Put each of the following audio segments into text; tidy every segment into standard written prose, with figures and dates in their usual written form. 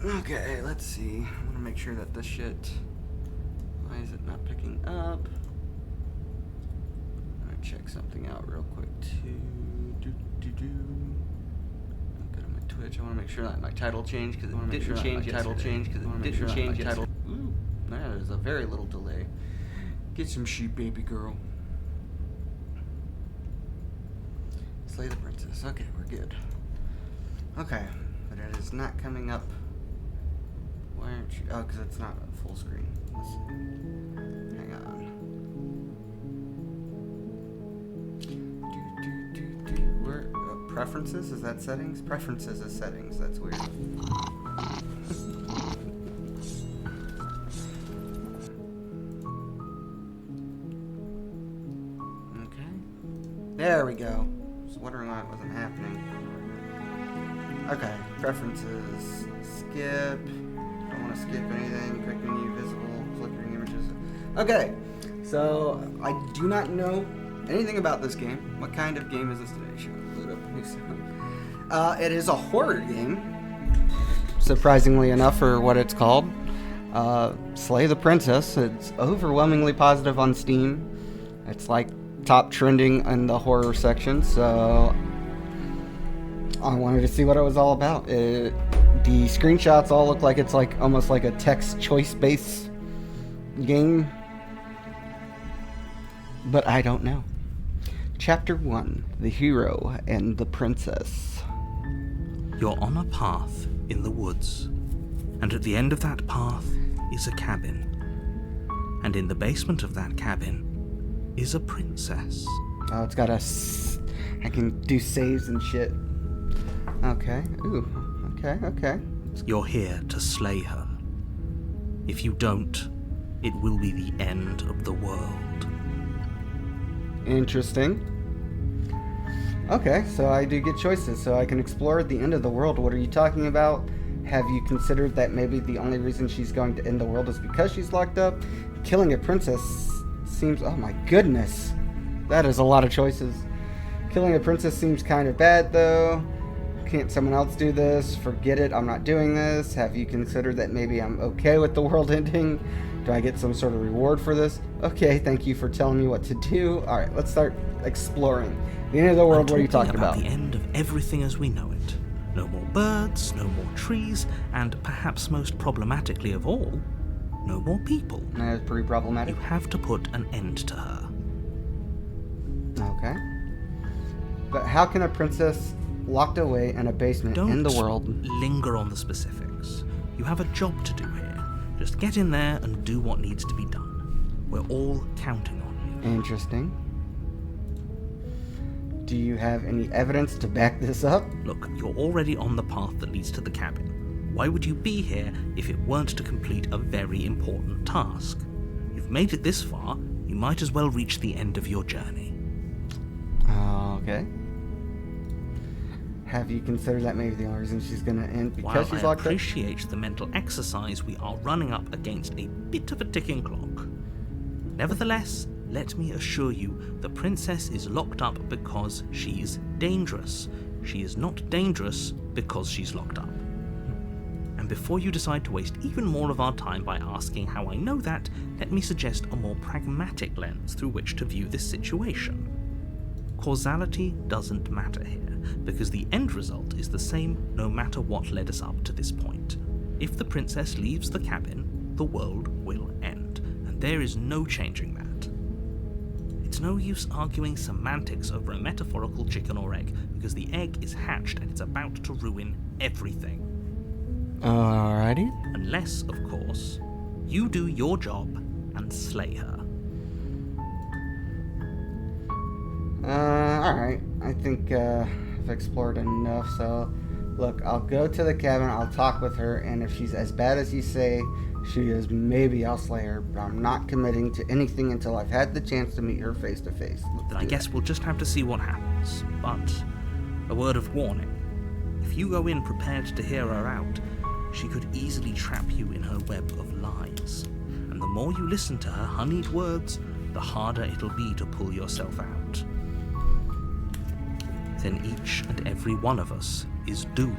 Okay, let's see. I want to make sure that this shit... Why is it not picking up? I'm gonna check something out real quick too. I'll go to my Twitch. I want to make sure that my title changed because it didn't change the title. Ooh, there's a very little delay. Get some sheep, baby girl. Slay the princess. Okay, we're good. Okay, but it is not coming up. Why aren't you? Oh, because it's not full screen. Let's see. Hang on. Where? Preferences? Is that settings? Preferences is settings. That's weird. Okay. There we go. Just wondering why it wasn't happening. Okay. Preferences. Skip. Don't want to skip anything. Quick menu, visible, flickering images. Okay. So, I do not know anything about this game. What kind of game is this today? Should I load up new sound? It is a horror game. Surprisingly enough for what it's called. Slay the Princess. It's overwhelmingly positive on Steam. It's like top trending in the horror section, so I wanted to see what it was all about. The screenshots all look like it's like almost like a text choice based game, but I don't know. Chapter 1: The Hero and the Princess. You're on a path in the woods, and at the end of that path is a cabin. And in the basement of that cabin is a princess. Oh, it's got I can do saves and shit. Okay. Ooh. Okay. You're here to slay her. If you don't, it will be the end of the world. Interesting. Okay, so I do get choices, so I can explore at the end of the world. What are you talking about? Have you considered that maybe the only reason she's going to end the world is because she's locked up? Killing a princess seems... Oh my goodness. That is a lot of choices. Killing a princess seems kind of bad, though. Can't someone else do this? Forget it, I'm not doing this. Have you considered that maybe I'm okay with the world ending? Do I get some sort of reward for this? Okay, thank you for telling me what to do. Alright, let's start exploring. The end of the world, what are you talking about? The end of everything as we know it. No more birds, no more trees, and perhaps most problematically of all, no more people. That's pretty problematic. You have to put an end to her. Okay. But how can a princess locked away in a basement in the world? Don't linger on the specifics. You have a job to do here. Just get in there and do what needs to be done. We're all counting on you. Interesting. Do you have any evidence to back this up? Look, you're already on the path that leads to the cabin. Why would you be here if it weren't to complete a very important task? You've made it this far, you might as well reach the end of your journey. Okay. Have you considered that maybe the only reason she's gonna end because she's locked up? While I appreciate the mental exercise, we are running up against a bit of a ticking clock. Nevertheless, let me assure you, the princess is locked up because she's dangerous. She is not dangerous because she's locked up. And before you decide to waste even more of our time by asking how I know that, let me suggest a more pragmatic lens through which to view this situation. Causality doesn't matter here, because the end result is the same no matter what led us up to this point. If the princess leaves the cabin, the world will end, and there is no changing that. It's no use arguing semantics over a metaphorical chicken or egg, because the egg is hatched and it's about to ruin everything. Alrighty. Unless, of course, you do your job and slay her. Alright. I think I've explored enough, so look, I'll go to the cabin, I'll talk with her, and if she's as bad as you say she is, maybe I'll slay her, but I'm not committing to anything until I've had the chance to meet her face to face. Then I guess we'll just have to see what happens. But a word of warning. If you go in prepared to hear her out, she could easily trap you in her web of lies. And the more you listen to her honeyed words, the harder it'll be to pull yourself out. Then each and every one of us is doomed.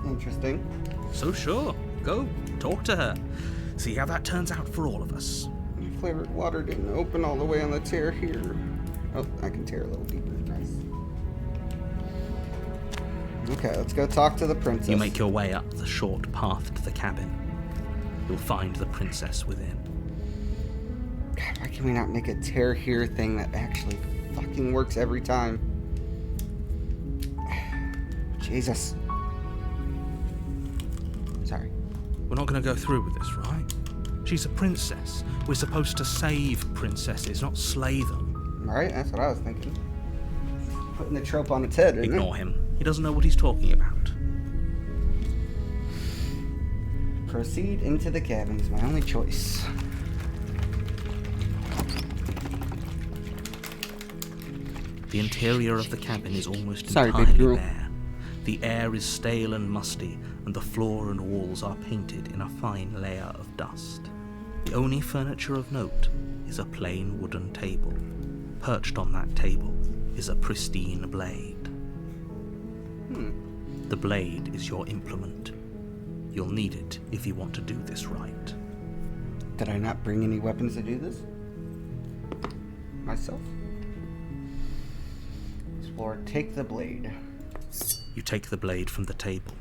Interesting. So sure, go, talk to her. See how that turns out for all of us. Flavored water didn't open all the way on the tear here. Oh, I can tear a little deeper. Nice. Okay, let's go talk to the princess. You make your way up the short path to the cabin. You'll find the princess within. God, why can we not make a tear here thing that actually fucking works every time? Jesus. Sorry. We're not going to go through with this, right? She's a princess. We're supposed to save princesses, not slay them. Right? That's what I was thinking. Putting the trope on its head, isn't it? Ignore him. He doesn't know what he's talking about. Proceed into the cabin is my only choice. The interior of the cabin is almost Sorry, big entirely girl. bare. The air is stale and musty, and the floor and walls are painted in a fine layer of dust. The only furniture of note is a plain wooden table. Perched on that table is a pristine blade. The blade is your implement. You'll need it if you want to do this right. Did I not bring any weapons to do this? Myself? Explore, take the blade. You take the blade from the table.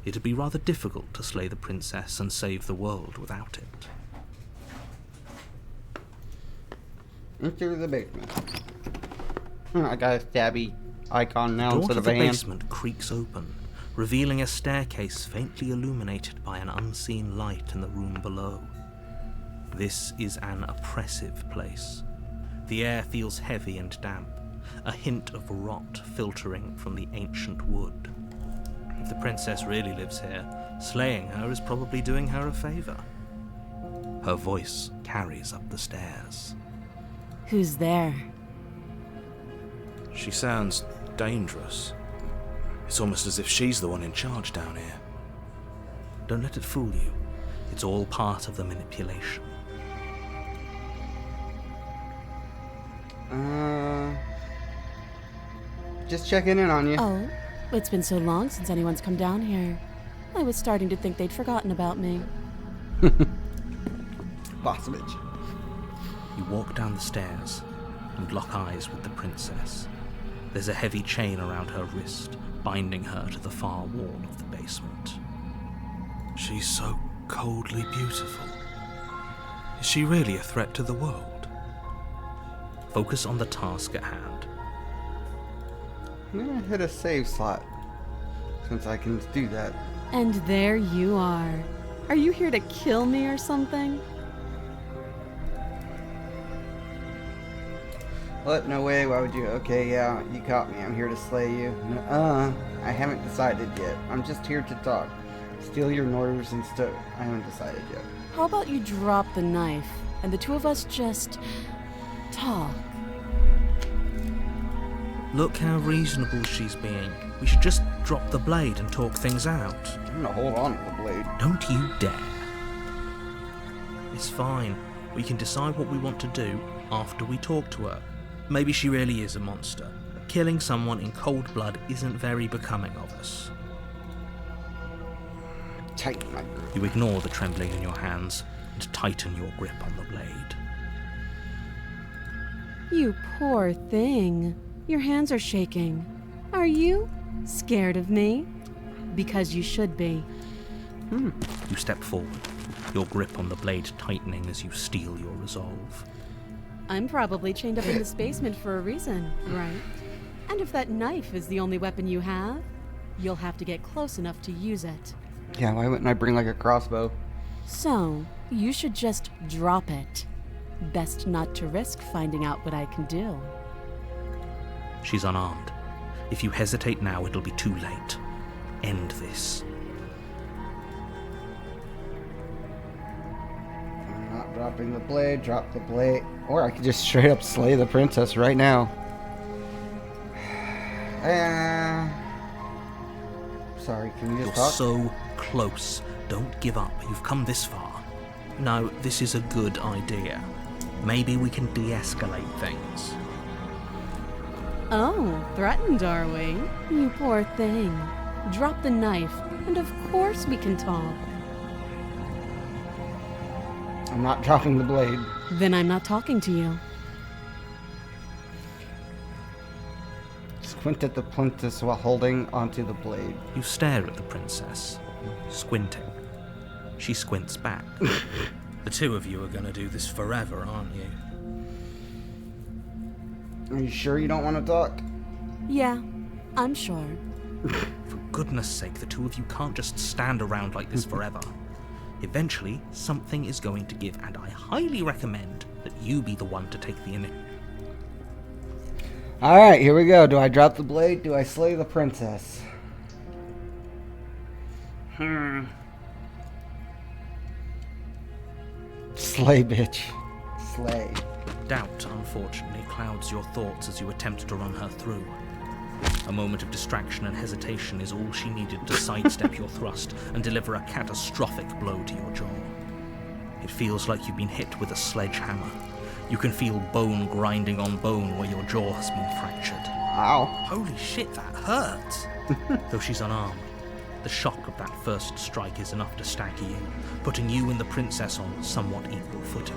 It'd be rather difficult to slay the princess and save the world without it. Enter the basement. I got a stabby icon now The door instead to of the a hand. basement creaks open, revealing a staircase faintly illuminated by an unseen light in the room below. This is an oppressive place. The air feels heavy and damp, a hint of rot filtering from the ancient wood. If the princess really lives here, slaying her is probably doing her a favor. Her voice carries up the stairs. Who's there? She sounds dangerous. It's almost as if she's the one in charge down here. Don't let it fool you. It's all part of the manipulation. Just checking in on you. Oh, it's been so long since anyone's come down here. I was starting to think they'd forgotten about me. Boss bitch. You walk down the stairs and lock eyes with the princess. There's a heavy chain around her wrist, binding her to the far wall of the basement. She's so coldly beautiful. Is she really a threat to the world? Focus on the task at hand. I'm gonna hit a save slot, since I can do that. And there you are. Are you here to kill me or something? What? No way, why would you? Okay, yeah, you caught me. I'm here to slay you. I haven't decided yet. I'm just here to talk. Steal your orders and stuff. I haven't decided yet. How about you drop the knife and the two of us just talk? Look how reasonable she's being. We should just drop the blade and talk things out. I'm gonna hold on to the blade. Don't you dare. It's fine. We can decide what we want to do after we talk to her. Maybe she really is a monster. Killing someone in cold blood isn't very becoming of us. Tighten my grip. You ignore the trembling in your hands and tighten your grip on the blade. You poor thing. Your hands are shaking. Are you scared of me? Because you should be. You step forward, your grip on the blade tightening as you steel your resolve. I'm probably chained up in this basement for a reason, right? And if that knife is the only weapon you have, you'll have to get close enough to use it. Yeah, why wouldn't I bring like a crossbow? So, you should just drop it. Best not to risk finding out what I can do. She's unarmed. If you hesitate now, it'll be too late. End this. I'm not dropping the blade, drop the blade. Or I could just straight up slay the princess right now. Sorry, can you You're just talk? so close. Don't give up. You've come this far. No, this is a good idea. Maybe we can de-escalate things. Oh, threatened, are we? You poor thing. Drop the knife, and of course we can talk. I'm not dropping the blade. Then I'm not talking to you. Squint at the princess while holding onto the blade. You stare at the princess, squinting. She squints back. The two of you are gonna do this forever, aren't you? Are you sure you don't want to talk? Yeah, I'm sure. For goodness sake, the two of you can't just stand around like this forever. Eventually, something is going to give, and I highly recommend that you be the one to take the initiative. Alright, here we go. Do I drop the blade? Do I slay the princess? Slay, bitch. Slay. Doubt, unfortunately, clouds your thoughts as you attempt to run her through. A moment of distraction and hesitation is all she needed to sidestep your thrust and deliver a catastrophic blow to your jaw. It feels like you've been hit with a sledgehammer. You can feel bone grinding on bone where your jaw has been fractured. Ow. Holy shit, that hurts! Though she's unarmed, the shock of that first strike is enough to stagger you, putting you and the princess on somewhat equal footing.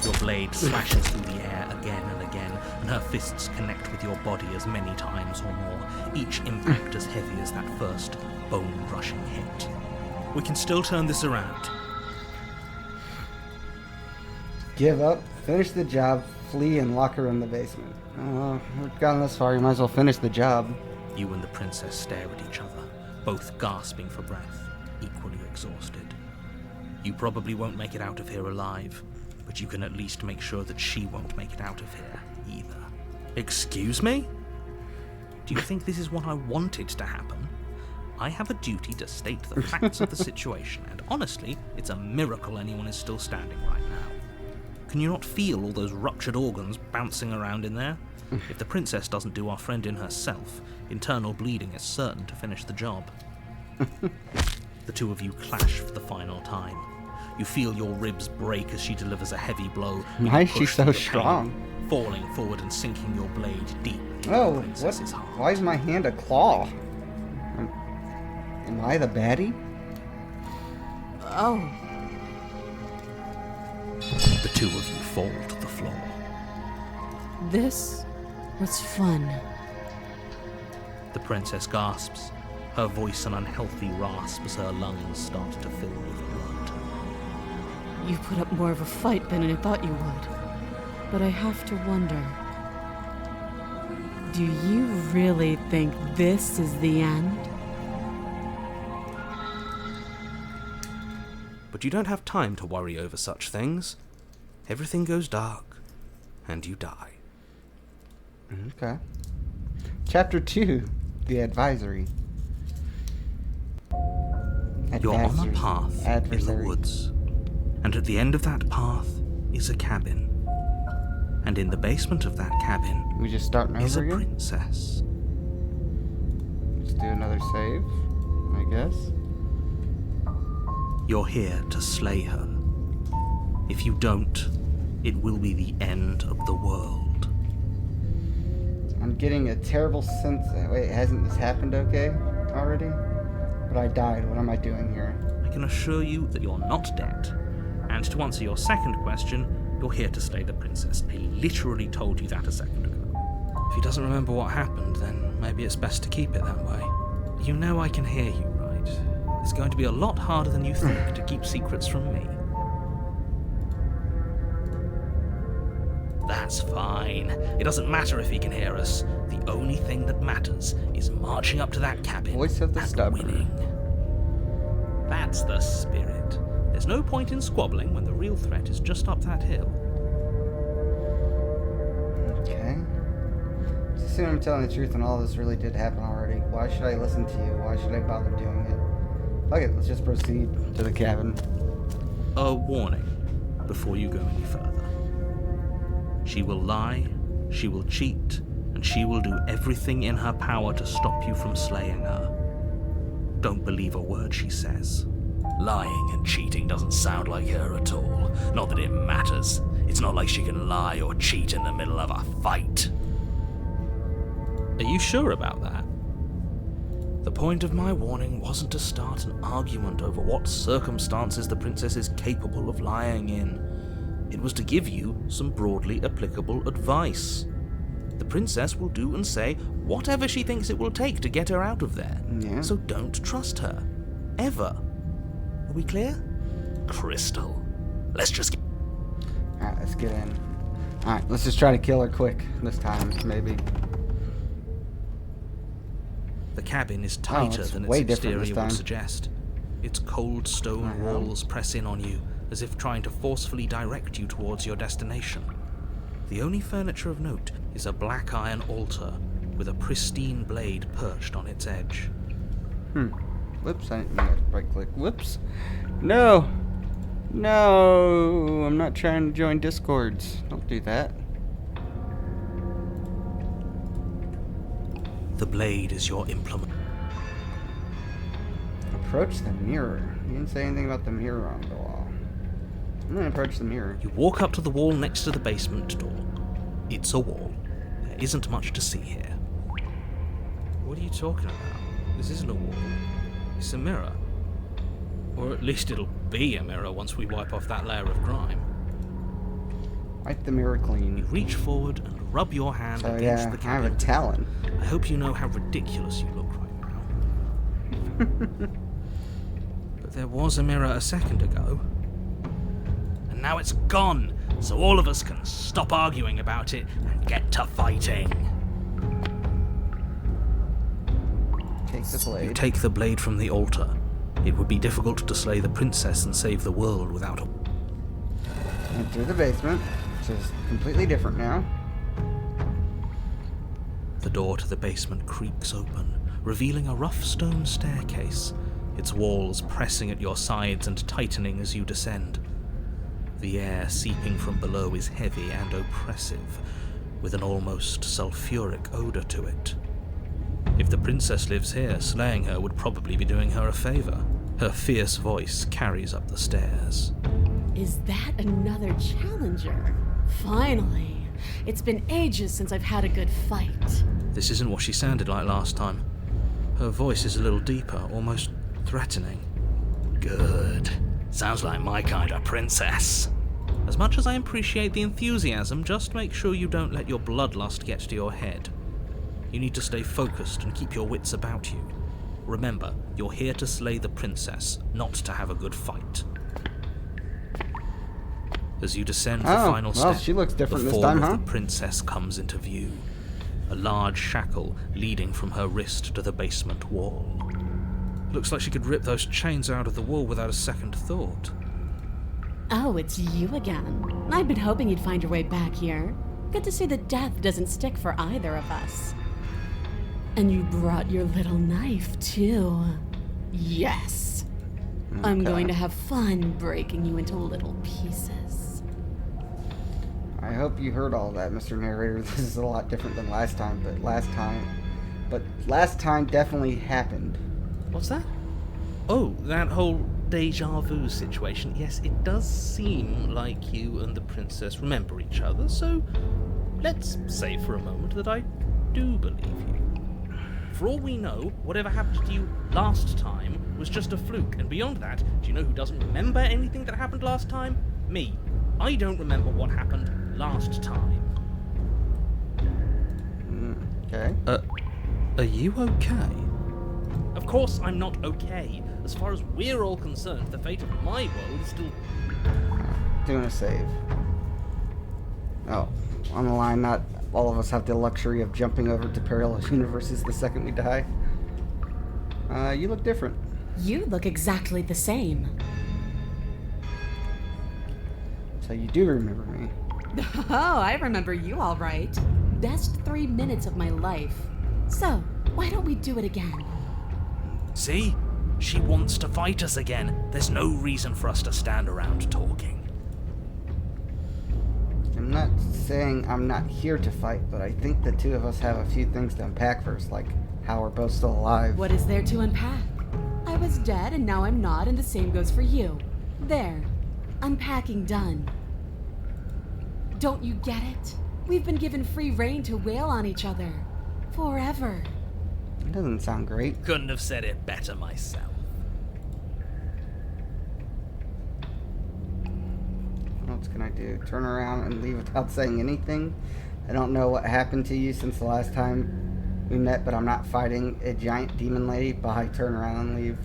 Your blade slashes through the air again and again, and her fists connect with your body as many times or more, each impact as heavy as that first bone-crushing hit. We can still turn this around. Give up, finish the job, flee, and lock her in the basement. We've gotten this far, you might as well finish the job. You and the princess stare at each other, both gasping for breath, equally exhausted. You probably won't make it out of here alive, but you can at least make sure that she won't make it out of here either. Excuse me? Do you think this is what I wanted to happen? I have a duty to state the facts of the situation, and honestly, it's a miracle anyone is still standing right now. Can you not feel all those ruptured organs bouncing around in there? If the princess doesn't do our friend in herself, internal bleeding is certain to finish the job. The two of you clash for the final time. You feel your ribs break as she delivers a heavy blow. Why is she so strong? Falling forward and sinking your blade deep into Oh, the princess's heart. Why is my hand a claw? Am I the baddie? Oh, The two of you fall to the floor. this was fun. The princess gasps, her voice an unhealthy rasp as her lungs start to fill with blood. You put up more of a fight than I thought you would. But I have to wonder, do you really think this is the end? But you don't have time to worry over such things. Everything goes dark, and you die. Okay. Chapter 2, The Advisory. You're on a Advisory. path in the Adversary. woods, and at the end of that path is a cabin. And in the basement of that cabin We just starting is a over again? princess. Let's do another save, I guess. You're here to slay her. If you don't, it will be the end of the world. I'm getting a terrible sense. Wait, hasn't this happened okay already? But I died. What am I doing here? I can assure you that you're not dead. And to answer your second question, you're here to slay the princess. I literally told you that a second ago. If he doesn't remember what happened, then maybe it's best to keep it that way. You know I can hear you, right? It's going to be a lot harder than you think to keep secrets from me. That's fine. It doesn't matter if he can hear us. The only thing that matters is marching up to that cabin Voice of the and stubborn. winning. That's the spirit. There's no point in squabbling when the real threat is just up that hill. Okay. Just assume I'm telling the truth and all this really did happen already. Why should I listen to you? Why should I bother doing it? Fuck it, let's just proceed to the cabin. A warning before you go any further. She will lie, she will cheat, and she will do everything in her power to stop you from slaying her. Don't believe a word she says. Lying and cheating doesn't sound like her at all. Not that it matters. It's not like she can lie or cheat in the middle of a fight. Are you sure about that? The point of my warning wasn't to start an argument over what circumstances the princess is capable of lying in. It was to give you some broadly applicable advice. The princess will do and say whatever she thinks it will take to get her out of there. Yeah. So don't trust her. Ever. Are we clear? Crystal, let's just get... Alright, let's get in. Alright, let's just try to kill her quick this time, maybe. The cabin is tighter it's than way its different this exterior would time. suggest. Its cold stone Uh-huh. walls press in on you, as if trying to forcefully direct you towards your destination. The only furniture of note is a black iron altar with a pristine blade perched on its edge. Whoops, I didn't mean to right click. Whoops. No! No! I'm not trying to join Discords. Don't do that. The blade is your implement. Approach the mirror. You didn't say anything about the mirror on the wall. I'm gonna approach the mirror. You walk up to the wall next to the basement door. It's a wall. There isn't much to see here. What are you talking about? This isn't a wall. It's a mirror. Or at least it'll be a mirror once we wipe off that layer of grime. Wipe the mirror You clean. reach forward and rub your hand So against yeah, the I have a cabin. talon. I hope you know how ridiculous you look right now. But there was a mirror a second ago. And now it's gone, so all of us can stop arguing about it and get to fighting. Take the You blade. take the blade from the altar. It would be difficult to slay the princess and save the world without a... Enter the basement, which is completely different now. The door to the basement creaks open, revealing a rough stone staircase, its walls pressing at your sides and tightening as you descend. The air seeping from below is heavy and oppressive, with an almost sulphuric odor to it. If the princess lives here, slaying her would probably be doing her a favor. Her fierce voice carries up the stairs. Is that another challenger? Finally. It's been ages since I've had a good fight. This isn't what she sounded like last time. Her voice is a little deeper, almost threatening. Good. Sounds like my kind of princess. As much as I appreciate the enthusiasm, just make sure you don't let your bloodlust get to your head. You need to stay focused and keep your wits about you. Remember, you're here to slay the princess, not to have a good fight. As you descend the final well, step, she looks different the this form time, huh? of the princess comes into view. A large shackle leading from her wrist to the basement wall. Looks like she could rip those chains out of the wall without a second thought. Oh, it's you again. I've been hoping you'd find your way back here. Good to see that death doesn't stick for either of us. And you brought your little knife, too. Yes. I'm going to have fun breaking you into little pieces. I hope you heard all that, Mr. Narrator. This is a lot different than last time, but last time definitely happened. What's that? Oh, that whole deja vu situation. Yes, it does seem like you and the princess remember each other, so let's say for a moment that I do believe you. For all we know, whatever happened to you last time was just a fluke, and beyond that, do you know who doesn't remember anything that happened last time? Me. I don't remember what happened last time. Okay. Are you okay? Of course I'm not okay. As far as we're all concerned, the fate of my world is still... Doing a save. Oh, on the line, not all of us have the luxury of jumping over to parallel universes the second we die. You look different. You look exactly the same. So you do remember me. Oh, I remember you all right. Best 3 minutes of my life. So, why don't we do it again? See? She wants to fight us again. There's no reason for us to stand around talking. I'm not saying I'm not here to fight, but I think the two of us have a few things to unpack first, like how we're both still alive. What is there to unpack? I was dead and now I'm not, and the same goes for you. There. Unpacking done. Don't you get it? We've been given free rein to wail on each other. Forever. It doesn't sound great. Couldn't have said it better myself. What else can I do? Turn around and leave without saying anything? I don't know what happened to you since the last time we met, but I'm not fighting a giant demon lady. Bye, turn around and leave.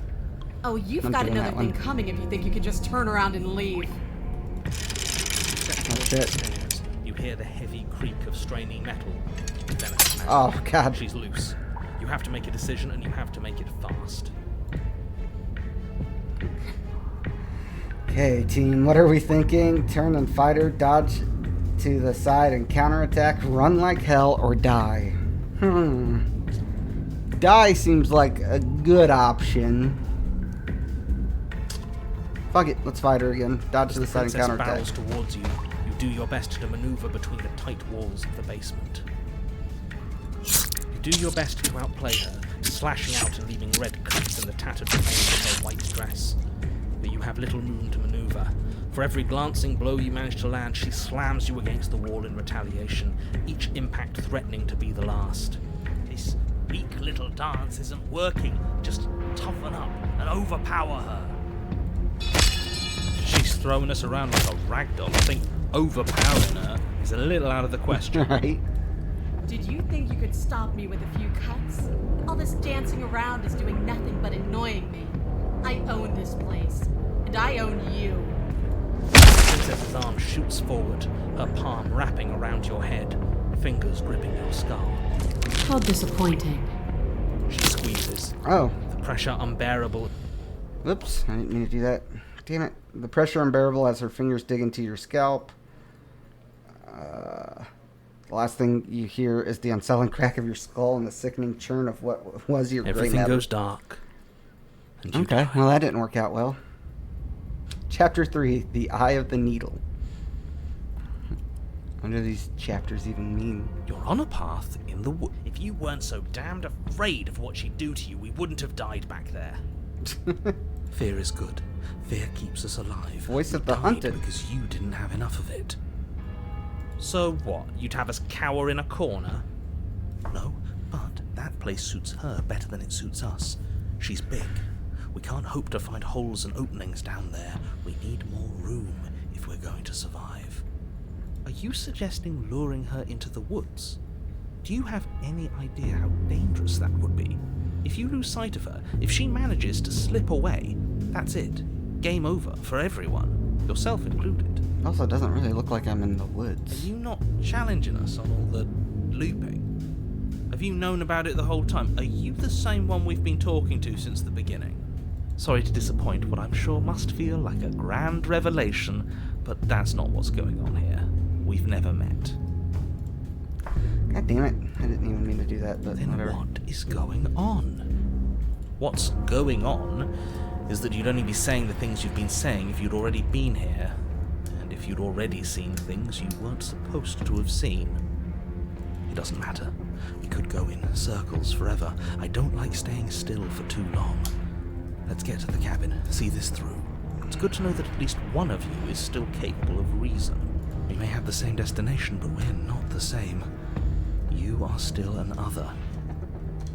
Oh, you've I'm got doing another that thing one. coming if you think you can just turn around and leave. That's it. Stairs. You hear the heavy creak of straining metal. Then a smash. Oh, God. She's loose. You have to make a decision, and you have to make it fast. Okay, team, what are we thinking? Turn and fight her, dodge to the side and counterattack, run like hell, or die? Die seems like a good option. Fuck it, let's fight her again. Dodge to the side and Princess counterattack. bows towards you. You do your best to maneuver between the tight walls of the basement. You do your best to outplay her, slashing out and leaving red cuts in the tattered remains of her white dress. But you have little room to maneuver. For every glancing blow you manage to land, she slams you against the wall in retaliation, each impact threatening to be the last. This weak little dance isn't working. Just toughen up and overpower her. She's throwing us around like a ragdoll. I think overpowering her is a little out of the question. Right? Did you think you could stop me with a few cuts? All this dancing around is doing nothing but annoying me. I own this place, and I own you. The princess's arm shoots forward, her palm wrapping around your head, fingers gripping your skull. How disappointing. She squeezes, Oh, the pressure unbearable. whoops, I didn't mean to do that. Damn it. The pressure unbearable as her fingers dig into your scalp. The last thing you hear is the unsettling crack of your skull and the sickening churn of what was your gray Everything matter. goes dark. And you Okay, die. well that didn't work out well. Chapter 3, The Eye of the Needle. What do these chapters even mean? You're on a path in the wood. If you weren't so damned afraid of what she'd do to you, we wouldn't have died back there. Fear is good. Fear keeps us alive. Voice of We the died hunted. because you didn't have enough of it. So what? You'd have us cower in a corner? No, but that place suits her better than it suits us. She's big. We can't hope to find holes and openings down there. We need more room if we're going to survive. Are you suggesting luring her into the woods? Do you have any idea how dangerous that would be? If you lose sight of her, if she manages to slip away, that's it. Game over for everyone, yourself included. Also, it doesn't really look like I'm in the Are woods. you not challenging us on all the looping? Have you known about it the whole time? Are you the same one we've been talking to since the beginning? Sorry to disappoint what I'm sure must feel like a grand revelation, but that's not what's going on here. We've never met. God damn it. I didn't even mean to do that, but Then whatever. what is going on? What's going on is that you'd only be saying the things you've been saying if you'd already been here, and if you'd already seen things you weren't supposed to have seen. It doesn't matter. We could go in circles forever. I don't like staying still for too long. Let's get to the cabin, see this through. It's good to know that at least one of you is still capable of reason. We may have the same destination, but we're not the same. You are still an other,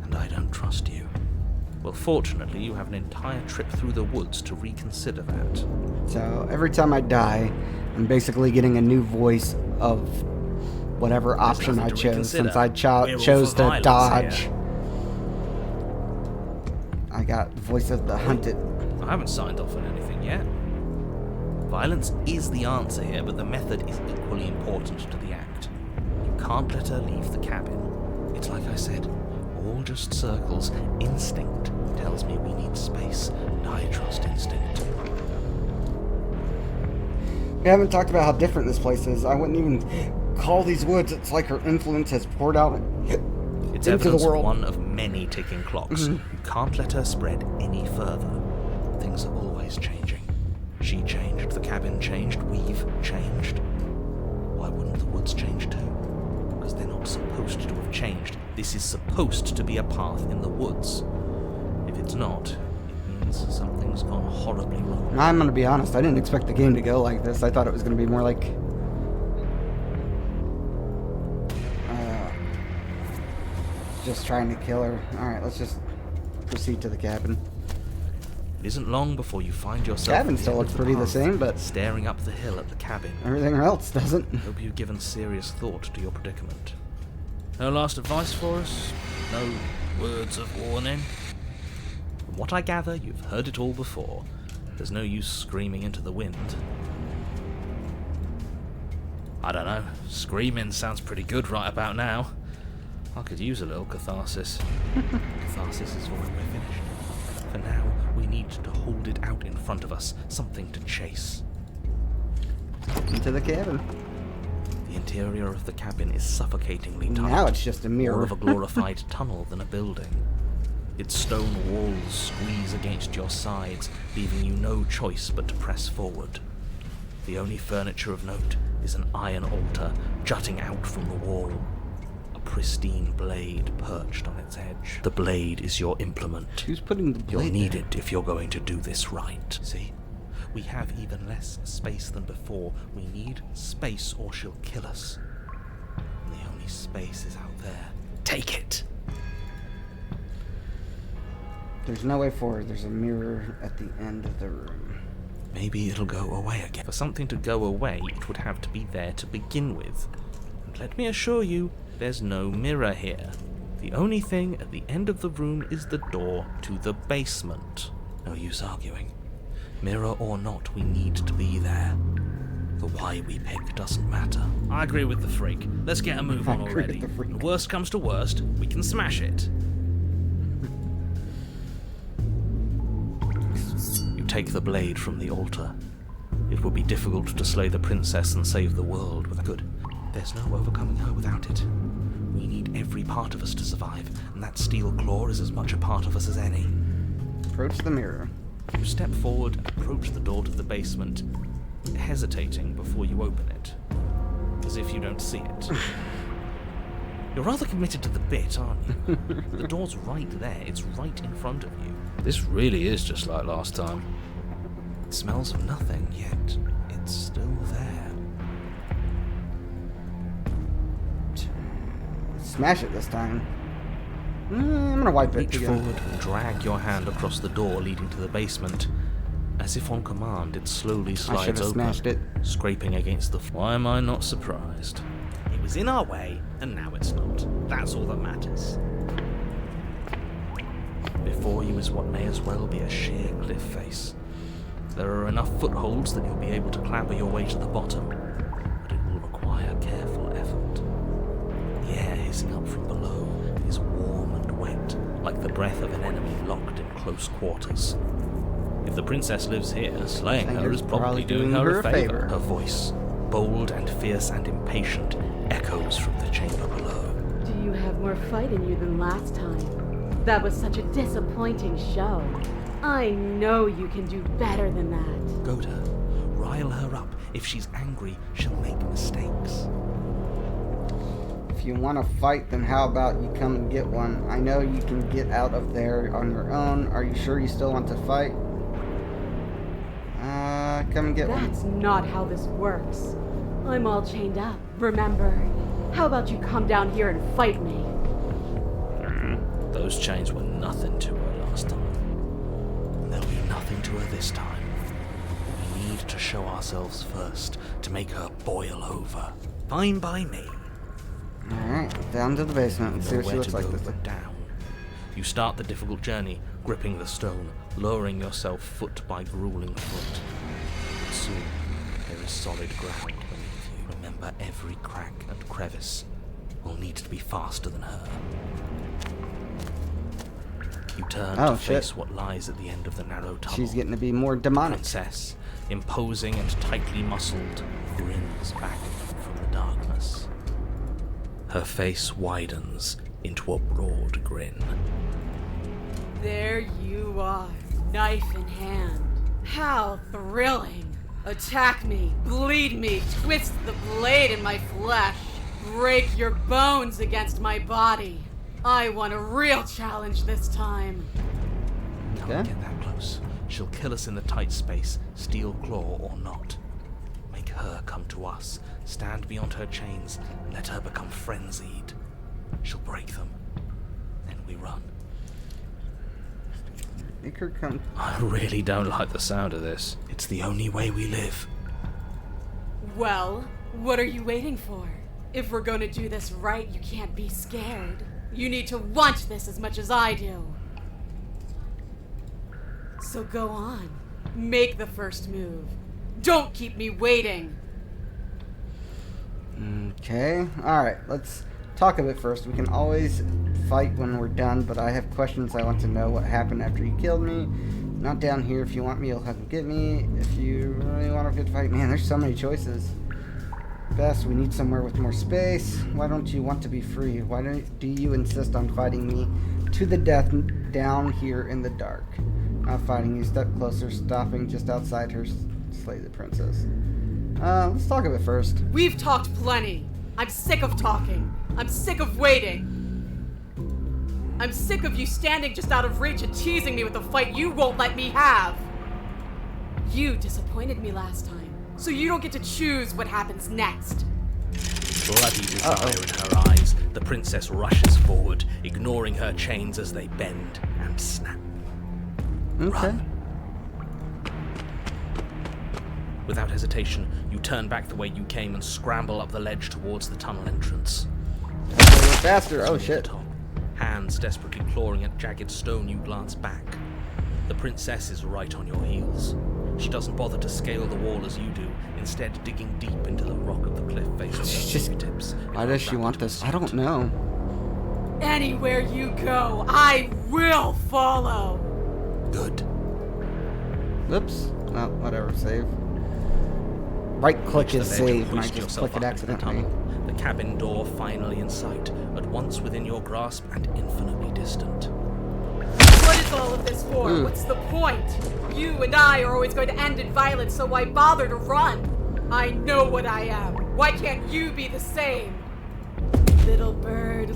and I don't trust you. Well, fortunately, you have an entire trip through the woods to reconsider that. So, every time I die, I'm basically getting a new voice of whatever option nothing I to chose, reconsider. since I We're all chose for to violence dodge. here. I got voice of the hunted. I haven't signed off on anything yet. Violence is the answer here, but the method is equally important to the act. You can't let her leave the cabin. It's like I said, all just circles. Instinct tells me we need space, and I trust instinct. We haven't talked about how different this place is. I wouldn't even call these woods. It's like her influence has poured out It's into the evidence of world. one of many ticking clocks. You can't let her spread any further. Things are always changing. She changed, the cabin changed, we've changed. Why wouldn't the woods change too? Because they're not supposed to have changed. This is supposed to be a path in the woods. If it's not, it means something's gone horribly wrong. I'm gonna be honest, I didn't expect the game to go like this. I thought it was gonna be more like just trying to kill her. Alright, let's just proceed to the cabin. It isn't long before you find yourself Cabin at the still end looks of the pretty the path, same, but staring up the hill at the cabin. everything else doesn't. Hope you've given serious thought to your predicament. No last advice for us? No words of warning? From what I gather, you've heard it all before. There's no use screaming into the wind. I don't know. Screaming sounds pretty good right about now. I could use a little catharsis. Catharsis is for when we're finished. For now, we need to hold it out in front of us. Something to chase. Into the cabin. The interior of the cabin is suffocatingly tight. Now it's just a mirror. More of a glorified tunnel than a building. Its stone walls squeeze against your sides, leaving you no choice but to press forward. The only furniture of note is an iron altar jutting out from the wall. A pristine blade perched on its edge. The blade is your implement. Who's putting the blade You'll need there? it if you're going to do this right. See? We have even less space than before. We need space or she'll kill us. And the only space is out there. Take it! There's no way forward. There's a mirror at the end of the room. Maybe it'll go away again. For something to go away, it would have to be there to begin with. And let me assure you, there's no mirror here. The only thing at the end of the room is the door to the basement. No use arguing. Mirror or not, we need to be there. The why we pick doesn't matter. I agree with the freak. Let's get a move on I agree already. with the freak. Worst comes to worst, we can smash it. You take the blade from the altar. It would be difficult to slay the princess and save the world without good. There's no overcoming her without it. We need every part of us to survive, and that steel claw is as much a part of us as any. Approach the mirror. You step forward and approach the door to the basement, hesitating before you open it, as if you don't see it. You're rather committed to the bit, aren't you? The door's right there, it's right in front of you. This really is just like last time. It smells of nothing, yet it's still there. Smash it this time. I'm gonna wipe it. Reach again. forward and drag your hand across the door leading to the basement. As if on command, it slowly I slides should have open, smashed it. scraping against the floor. Why am I not surprised? It was in our way, and now it's not. That's all that matters. Before you is what may as well be a sheer cliff face. There are enough footholds that you'll be able to clamber your way to the bottom, but it will require careful effort. The air hissing up from below is warm and wet, like the breath of an enemy locked in close quarters. If the princess lives here, slaying Think her you're is probably probably doing doing her her a a favor. favor. Her voice, bold and fierce and impatient, echoes from the chamber below. Do you have more fight in you than last time? That was such a disappointing show. I know you can do better than that. Goad her. Rile her up. If she's angry, she'll make mistakes. If you want to fight, then how about you come and get one? I know you can get out of there on your own. Are you sure you still want to fight? Come and get one. That's not how this works. I'm all chained up, remember? How about you come down here and fight me? Those chains were nothing to her last time. And they'll be nothing to her this time. We need to show ourselves first to make her boil over. Fine by me. Alright, down to the basement and see what she Nowhere looks to like go this but time. down. You start the difficult journey, gripping the stone, lowering yourself foot by grueling foot. But soon, there is solid ground beneath you. Remember, every crack and crevice will need to be faster than her. You turn Oh, to shit. face what lies at the end of the narrow tunnel. She's getting to be more demonic. Princess, imposing and tightly muscled, grins back from the darkness. Her face widens into a broad grin. There you are, knife in hand. How thrilling! Attack me, bleed me, twist the blade in my flesh, break your bones against my body. I want a real challenge this time. Don't Okay. get that close. She'll kill us in the tight space, steel claw or not. Make her come to us, stand beyond her chains, and let her become frenzied. She'll break them. run. Make her come. I really don't like the sound of this. It's the only way we live. Well, what are you waiting for? If we're gonna do this right, you can't be scared. You need to want this as much as I do. So go on. Make the first move. Don't keep me waiting. Okay. Alright, let's talk a bit first. We can always fight when we're done, but I have questions. I want to know what happened after you killed me. Not down here. If you want me, you'll have to get me. If you really want to get fight, man, there's so many choices. Best, we need somewhere with more space. Why don't you want to be free? Why do you insist on fighting me to the death down here in the dark? Not fighting you. Step closer, stopping just outside her. Slay the princess. Let's talk a bit first. We've talked plenty. I'm sick of talking. I'm sick of waiting. I'm sick of you standing just out of reach and teasing me with a fight you won't let me have. You disappointed me last time, so you don't get to choose what happens next. Bloody desire in her eyes, the princess rushes forward, ignoring her chains as they bend and snap. Okay. Run. Without hesitation, you turn back the way you came and scramble up the ledge towards the tunnel entrance. A little faster. Oh shit. Top. Hands desperately clawing at jagged stone, you glance back. The princess is right on your heels. She doesn't bother to scale the wall as you do, instead digging deep into the rock of the cliff face with her fingertips. Why does she want this? I don't know. Anywhere you go, I will follow. Good. Oops. Well, whatever. Save. Right click is Reach the ledge save, and and I hoist just yourself click it up into the accidentally. tunnel. The cabin door finally in sight, at once within your grasp and infinitely distant. What is all of this for? What's the point? You and I are always going to end in violence, so why bother to run? I know what I am. Why can't you be the same? Little bird,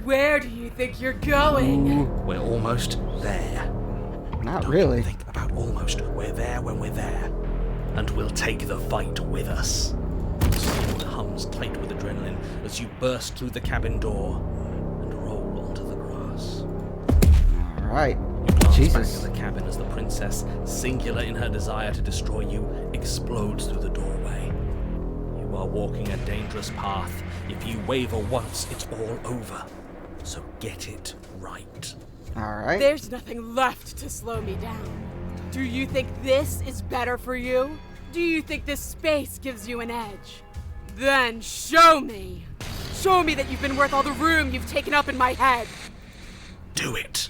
where do you think you're going? We're almost there. Not Don't really. think about almost. We're there when we're there. And we'll take the fight with us. The sword hums tight with adrenaline as you burst through the cabin door and roll onto the grass. Alright. You glance Jesus. back at the cabin as the princess, singular in her desire to destroy you, explodes through the doorway. You are walking a dangerous path. If you waver once, it's all over. So get it right. Alright. There's nothing left to slow me down. Do you think this is better for you? Do you think this space gives you an edge? Then show me. Show me that you've been worth all the room you've taken up in my head. Do it!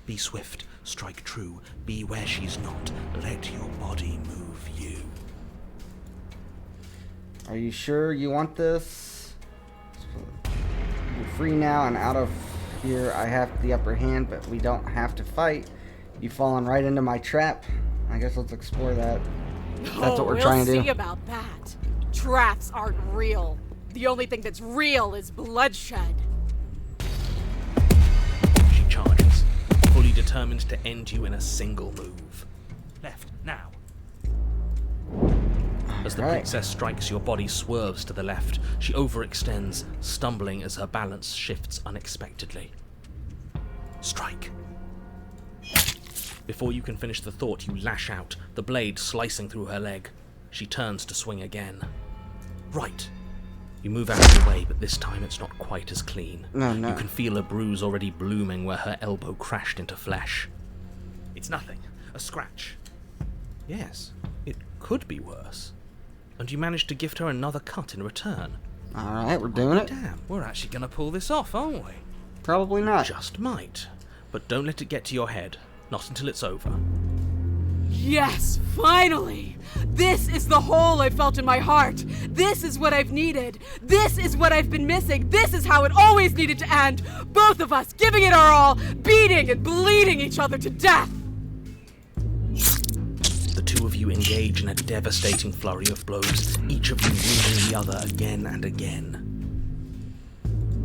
Be swift, strike true, be where she's not. Let your body move you. Are you sure you want this? You're free now and out of here. I have the upper hand, but we don't have to fight. You've fallen right into my trap. I guess let's explore that. That's what we're trying to We'll see do. about that. Traps aren't real. The only thing that's real is bloodshed. She charges, fully determined to end you in a single move. Left, now. As the Alright. princess strikes, your body swerves to the left. She overextends, stumbling as her balance shifts unexpectedly. Strike. Before you can finish the thought, you lash out, the blade slicing through her leg. She turns to swing again. Right. You move out of the way, but this time it's not quite as clean. No. You can feel a bruise already blooming where her elbow crashed into flesh. It's nothing. A scratch. Yes, it could be worse. And you managed to gift her another cut in return. Alright, we're doing it. Damn, we're actually going to pull this off, aren't we? Probably not. Just might. But don't let it get to your head. Not until it's over. Yes, finally! This is the hole I felt in my heart. This is what I've needed. This is what I've been missing. This is how it always needed to end. Both of us giving it our all, beating and bleeding each other to death. The two of you engage in a devastating flurry of blows, each of you wounding the other again and again.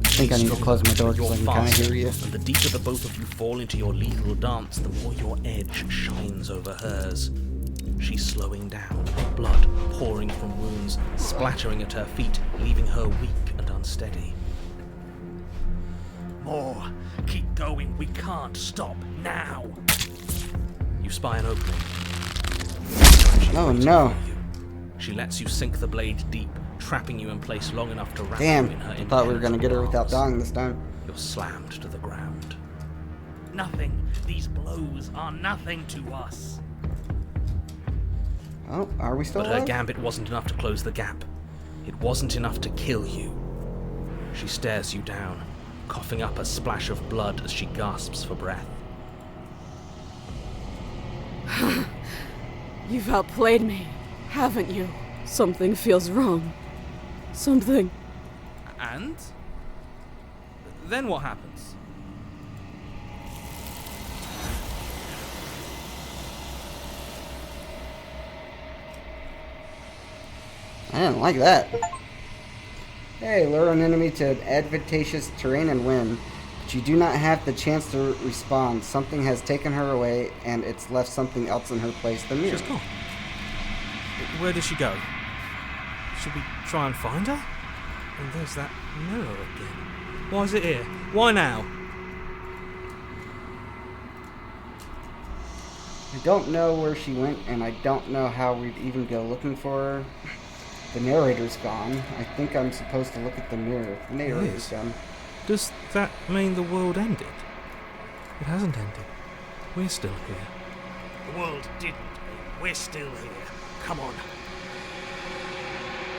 I think I need to close my door because I can kind of hear you. And the deeper the both of you fall into your lethal dance, the more your edge shines over hers. She's slowing down, blood pouring from wounds, splattering at her feet, leaving her weak and unsteady. More. Keep going. We can't stop now. You spy an opening. Oh no. She lets you sink the blade deep, trapping you in place long enough to wrap Damn. you in her I thought we were gonna get her without arms. dying this time. You're slammed to the ground. Nothing. These blows are nothing to us. Oh, are we still But her alive? gambit wasn't enough to close the gap. It wasn't enough to kill you. She stares you down, coughing up a splash of blood as she gasps for breath. You've outplayed me, haven't you? Something feels wrong. Something. And? Then what happens? I didn't like that. Hey, lure an enemy to advantageous terrain and win. But you do not have the chance to respond. Something has taken her away, and it's left something else in her place. The mirror. She's gone. Where did she go? Should we try and find her? And there's that mirror again. Why is it here? Why now? I don't know where she went, and I don't know how we'd even go looking for her. The narrator's gone. I think I'm supposed to look at the mirror. The narrator's Yes. gone. Does that mean the world ended? It hasn't ended. We're still here. The world didn't. We're still here. Come on.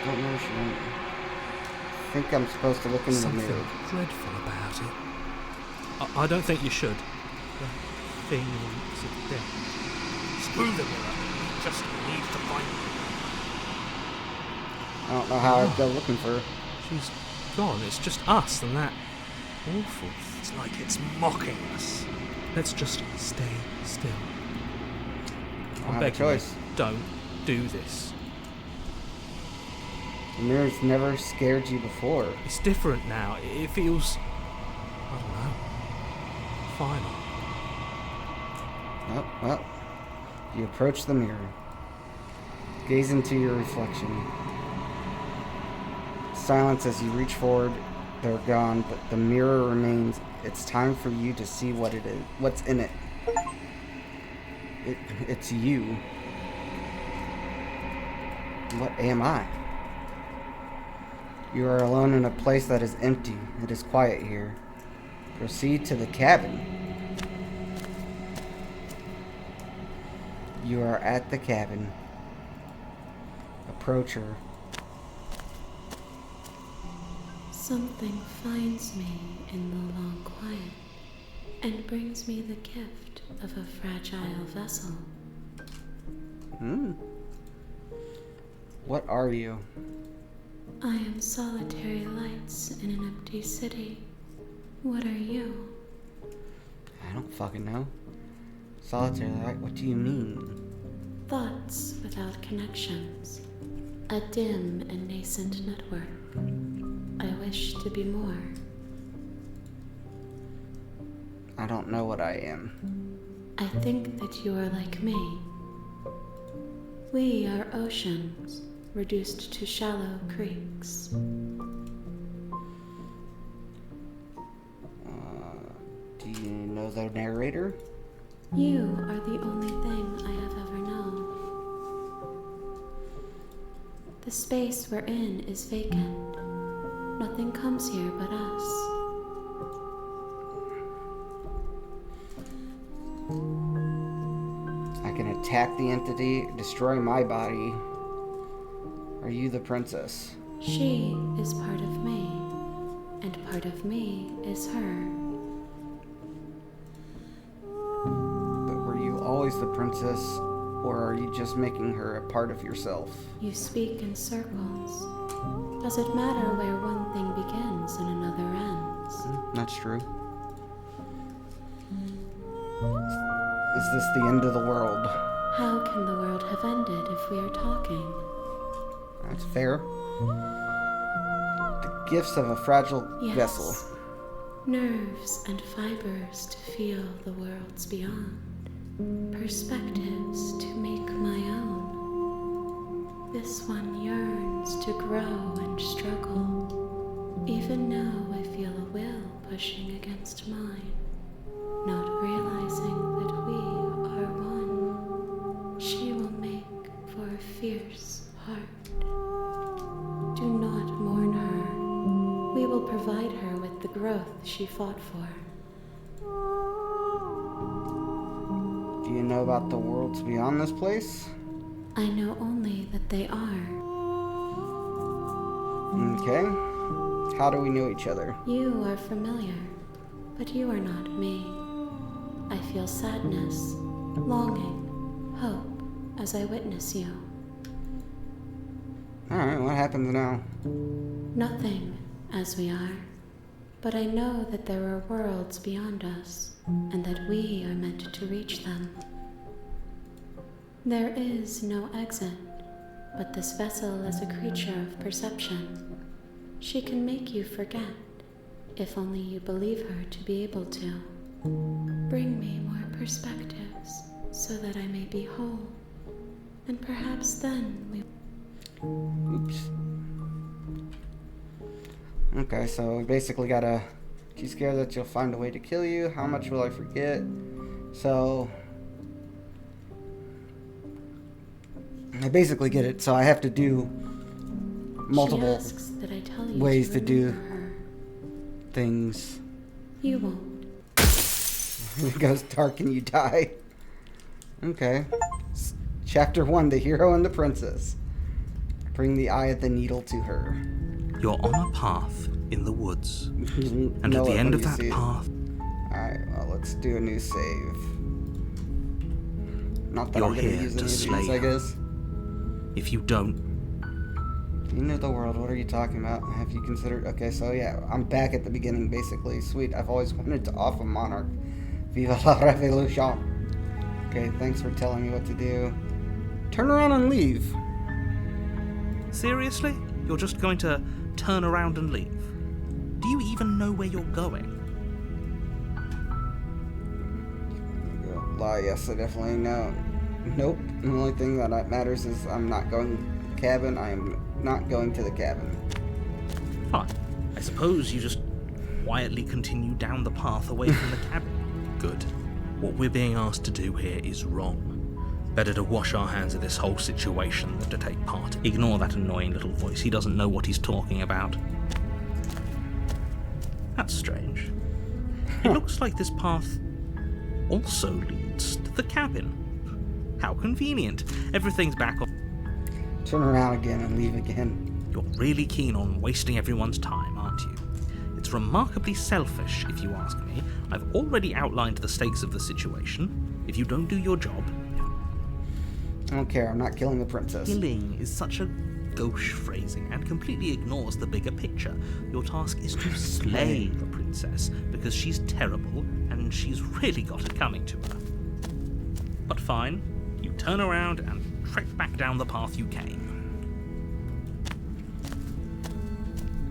Don't know where she went. I think I'm supposed to look into the Something mirror. dreadful about it. I don't think you should. The feelings of death. Screw the mirror. We just need to find her. I don't know how I'd go looking for her. She's gone. It's just us and that awful. It's like it's mocking us. Let's just stay still. I don't I'm have a begging you, choice. don't do this. The mirror's never scared you before. It's different now. It feels, I don't know, final. Oh, well. You approach the mirror. Gaze into your reflection. Silence as you reach forward. They're gone, but the mirror remains. It's time for you to see what it is. What's in it. It's you. What am I? You are alone in a place that is empty. It is quiet here. Proceed to the cabin. You are at the cabin. Approach her. Something finds me in the long quiet and brings me the gift of a fragile vessel. What are you? I am solitary lights in an empty city. What are you? I don't fucking know. Solitary light? What do you mean? Thoughts without connections. A dim and nascent network. I wish to be more. I don't know what I am. I think that you are like me. We are oceans, reduced to shallow creeks. Do you know the narrator? You are the only thing I have ever known. The space we're in is vacant. Nothing comes here but us. I can attack the entity, destroy my body. Are you the princess? She is part of me, and part of me is her. But were you always the princess, or are you just making her a part of yourself? You speak in circles. Does it matter where one thing begins and another ends? That's true. Is this the end of the world? How can the world have ended if we are talking? That's fair. The gifts of a fragile Yes. vessel. Nerves and fibers to feel the worlds beyond. Perspectives to make my own. This one yearns to grow and struggle. Even now I feel a will pushing against mine, not realizing that we are one. She will make for a fierce heart. Do not mourn her. We will provide her with the growth she fought for. Do you know about the worlds beyond this place? I know only that they are. Okay. How do we know each other? You are familiar, but you are not me. I feel sadness, longing, hope as I witness you. Alright, what happens now? Nothing as we are, but I know that there are worlds beyond us, and that we are meant to reach them. There is no exit, but this vessel is a creature of perception. She can make you forget, if only you believe her to be able to. Bring me more perspectives, so that I may be whole, and perhaps then we... Oops. Okay, so we basically gotta... She's scared that you'll find a way to kill you. How much will I forget? So... I basically get it, so I have to do multiple She asks that I tell you ways to do remember her. things. You won't. It goes dark and you die. Okay. Chapter 1, The Hero and the Princess. Bring the eye of the needle to her. You're on a path in the woods, and Know at the it end when of you that see it. path, Alright, well, let's do a new save. Not that You're I'm gonna here use to any of slay these, I her. guess. if you don't, You know the world, what are you talking about? Have you considered... Okay, so yeah, I'm back at the beginning, basically. Sweet, I've always wanted to off a monarch. Viva la revolution. Okay, thanks for telling me what to do. Turn around and leave. seriously? You're just going to turn around and leave? Do you even know where you're going? Lie, yes, I definitely know. Nope, the only thing that matters is I'm not going to the cabin. I am not going to the cabin. Fine. I suppose you just quietly continue down the path away from the cabin. Good. What we're being asked to do here is wrong. Better to wash our hands of this whole situation than to take part. Ignore that annoying little voice. He doesn't know what he's talking about. That's strange. It looks like this path also leads to the cabin. How convenient. Everything's back on. Turn around again and leave again. You're really keen on wasting everyone's time, aren't you? It's remarkably selfish, if you ask me. I've already outlined the stakes of the situation. If you don't do your job... I don't care, I'm not killing the princess. Killing is such a gauche phrasing and completely ignores the bigger picture. Your task is to slay the princess, because she's terrible and she's really got it coming to her. But fine, you turn around and trek back down the path you came.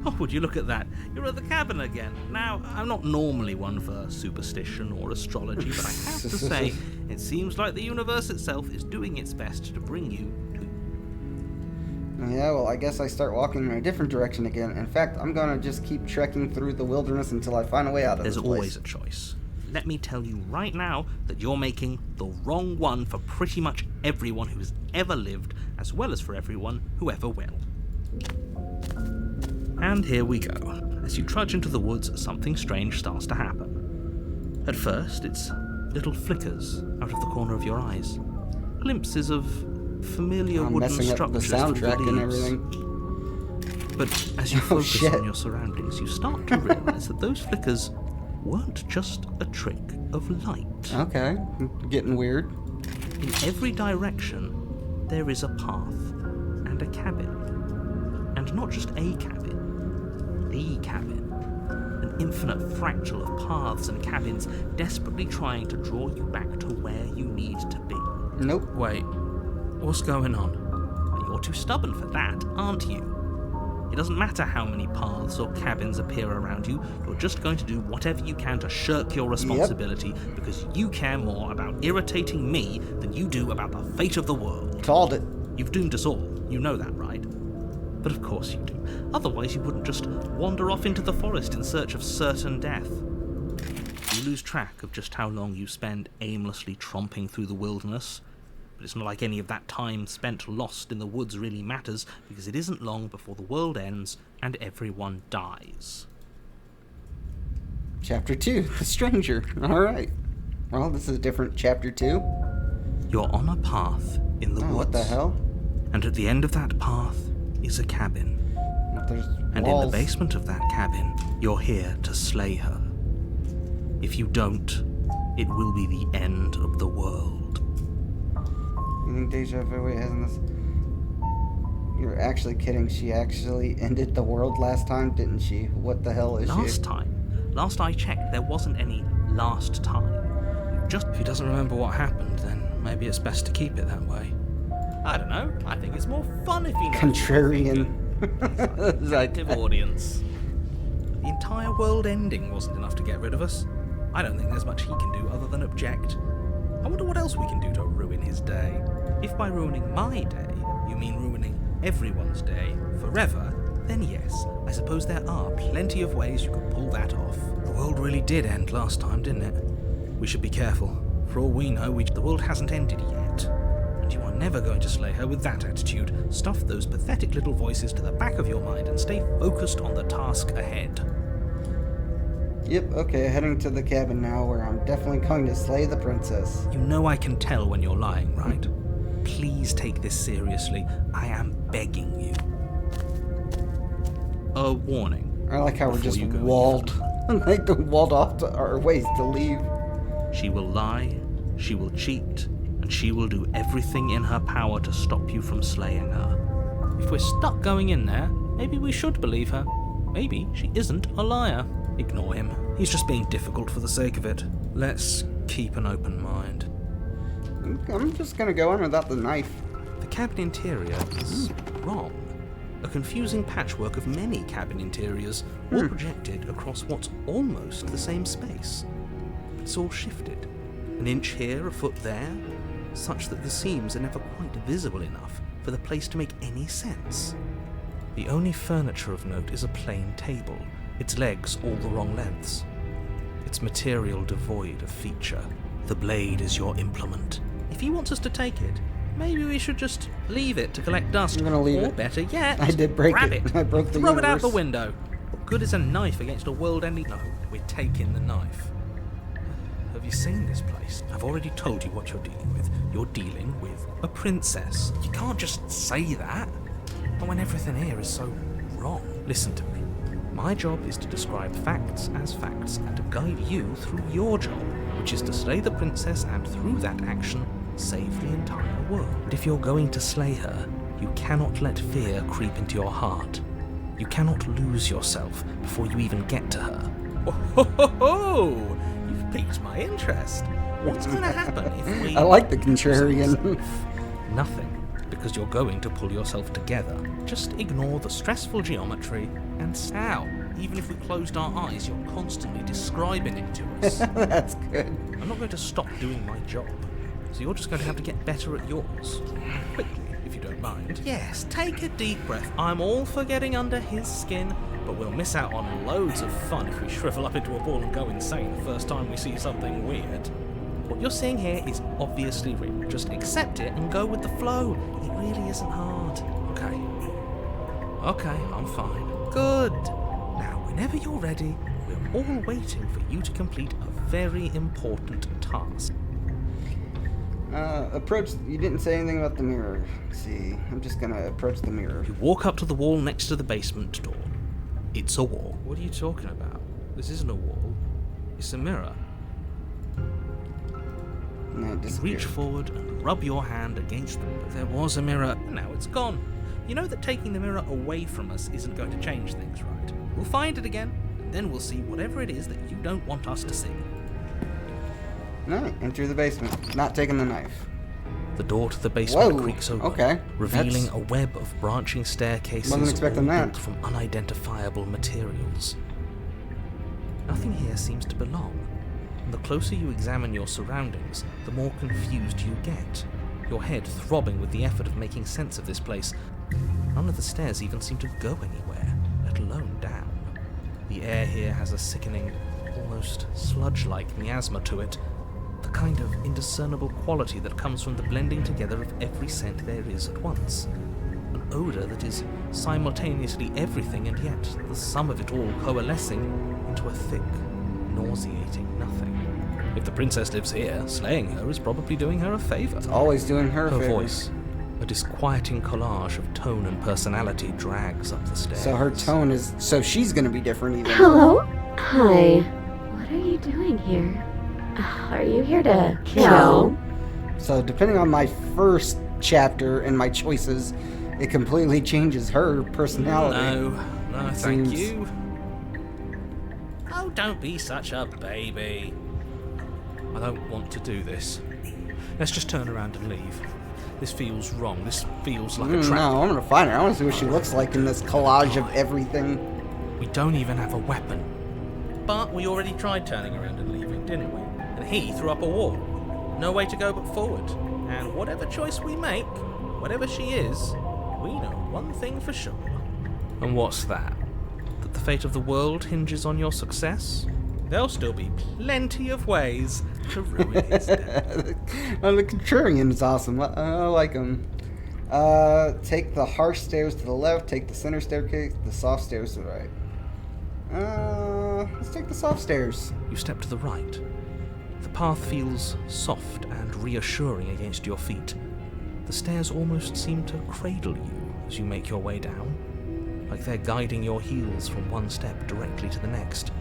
Oh, would you look at that? You're at the cabin again. Now, I'm not normally one for superstition or astrology, but I have to say, it seems like the universe itself is doing its best to bring you to... Yeah, well, I guess I start walking in a different direction again. In fact, I'm gonna just keep trekking through the wilderness until I find a way out of There's this place. always a choice. Let me tell you right now that you're making the wrong one for pretty much everyone who's ever lived, as well as for everyone who ever will. And here we go. As you trudge into the woods, something strange starts to happen. At first, it's little flickers out of the corner of your eyes. Glimpses of familiar I'm wooden messing up the structures through the soundtrack and leaves. everything. But as you Oh, focus shit. on your surroundings, you start to realize that those flickers weren't just a trick of light. Okay, getting weird. In every direction, there is a path and a cabin. And not just a cabin, the cabin. An infinite fractal of paths and cabins desperately trying to draw you back to where you need to be. Nope. Wait, what's going on? You're too stubborn for that, aren't you? It doesn't matter how many paths or cabins appear around you, you're just going to do whatever you can to shirk your responsibility because you care more about irritating me than you do about the fate of the world. Called it. You've doomed us all, you know that, right? But of course you do. Otherwise you wouldn't just wander off into the forest in search of certain death. You lose track of just how long you spend aimlessly tromping through the wilderness. But it's not like any of that time spent lost in the woods really matters, because it isn't long before the world ends and everyone dies. Chapter 2, The Stranger. Alright. Well, this is a different chapter 2. You're on a path in the woods. What the hell? And at the end of that path is a cabin. There's And walls. in the basement of that cabin, you're here to slay her. If you don't, it will be the end of the world. You think Deja Vu hasn't this? You're actually kidding. She actually ended the world last time, didn't she? What the hell is Last I checked, there wasn't any last time. Just If he doesn't remember what happened, then maybe it's best to keep it that way. I don't know. I think it's more fun if he knows. Contrarian. Active audience. The entire world ending wasn't enough to get rid of us. I don't think there's much he can do other than object. I wonder what else we can do to ruin his day. If by ruining my day, you mean ruining everyone's day forever, then yes, I suppose there are plenty of ways you could pull that off. The world really did end last time, didn't it? We should be careful. For all we know, the world hasn't ended yet. And you are never going to slay her with that attitude. Stuff those pathetic little voices to the back of your mind and stay focused on the task ahead. Yep, okay, heading to the cabin now where I'm definitely going to slay the princess. You know I can tell when you're lying, right? Please take this seriously. I am begging you. A warning. I like how we're Before just you go walled. Like walled off to our ways to leave. She will lie, she will cheat, and she will do everything in her power to stop you from slaying her. If we're stuck going in there, maybe we should believe her. Maybe she isn't a liar. Ignore him. He's just being difficult for the sake of it. Let's keep an open mind. I'm just gonna go in without the knife. The cabin interior is wrong. A confusing patchwork of many cabin interiors, all projected across what's almost the same space. It's all shifted. An inch here, a foot there, such that the seams are never quite visible enough for the place to make any sense. The only furniture of note is a plain table, its legs all the wrong lengths. Its material devoid of feature. The blade is your implement. If he wants us to take it, maybe we should just leave it to collect dust. I'm gonna leave or it. better yet, I did break grab it. I broke the Throw it out universe. the window. What good is a knife against a world-ending? No, we're taking the knife. Have you seen this place? I've already told you what you're dealing with. You're dealing with a princess. You can't just say that. But when everything here is so wrong. Listen to me. My job is to describe facts as facts and to guide you through your job, which is to slay the princess and through that action, save the entire world. And if you're going to slay her, you cannot let fear creep into your heart. You cannot lose yourself before you even get to her. Oh, ho, ho, ho! You've piqued my interest. What's going to happen if we... I like the contrarian. Nothing, because you're going to pull yourself together. Just ignore the stressful geometry and sow. Even if we closed our eyes, you're constantly describing it to us. That's good. I'm not going to stop doing my job, so you're just going to have to get better at yours. Quickly, if you don't mind. Yes, take a deep breath. I'm all for getting under his skin, but we'll miss out on loads of fun if we shrivel up into a ball and go insane the first time we see something weird. What you're seeing here is obviously real. Just accept it and go with the flow. It really isn't hard. Okay, I'm fine. Good. Now, whenever you're ready, we're all waiting for you to complete a very important task. Approach. You didn't say anything about the mirror. Let's see, I'm just gonna approach the mirror. You walk up to the wall next to the basement door. It's a wall. What are you talking about? This isn't a wall. It's a mirror. No, it You disappeared. reach forward and rub your hand against the mirror. There was a mirror. Now it's gone. You know that taking the mirror away from us isn't going to change things, right? We'll find it again, and then we'll see whatever it is that you don't want us to see. No, enter the basement. Not taking the knife. The door to the basement Whoa, creaks open, okay. revealing That's- a web of branching staircases Wasn't expecting all that. built from unidentifiable materials. Nothing here seems to belong, and the closer you examine your surroundings, the more confused you get. Your head throbbing with the effort of making sense of this place, None of the stairs even seem to go anywhere, let alone down. The air here has a sickening, almost sludge-like miasma to it, the kind of indiscernible quality that comes from the blending together of every scent there is at once. An odour that is simultaneously everything and yet the sum of it all coalescing into a thick, nauseating nothing. If the princess lives here, slaying her is probably doing her a favour. Always doing her a Her favor. voice, a disquieting collage of tone and personality, drags up the stairs. So her tone is... So she's gonna be different even. Hello? Hi. What are you doing here? Are you here to kill? So depending on my first chapter and my choices, it completely changes her personality. No, thank Seems- you. Oh, don't be such a baby. I don't want to do this. Let's just turn around and leave. This feels wrong. This feels like a trap. No, I'm gonna find her. I wanna see what she looks like in this collage of everything. We don't even have a weapon. But we already tried turning around and leaving, didn't we? And he threw up a wall. No way to go but forward. And whatever choice we make, whatever she is, we know one thing for sure. And what's that? That the fate of the world hinges on your success? There'll still be plenty of ways to ruin his day. Oh, the contrarian is awesome. I like him. Take the harsh stairs to the left, take the center staircase, the soft stairs to the right. Let's take the soft stairs. You step to the right. The path feels soft and reassuring against your feet. The stairs almost seem to cradle you as you make your way down, like they're guiding your heels from one step directly to the next.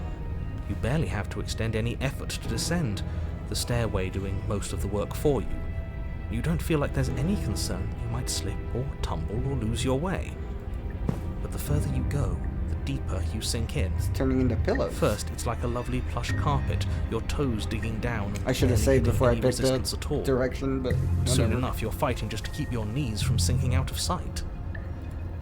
You barely have to extend any effort to descend, the stairway doing most of the work for you. You don't feel like there's any concern that you might slip or tumble or lose your way. But the further you go, the deeper you sink in. It's turning into pillows. First, it's like a lovely plush carpet, your toes digging down and I should have barely saved giving before I any picked resistance up at all. direction, but Soon whatever. enough, you're fighting just to keep your knees from sinking out of sight.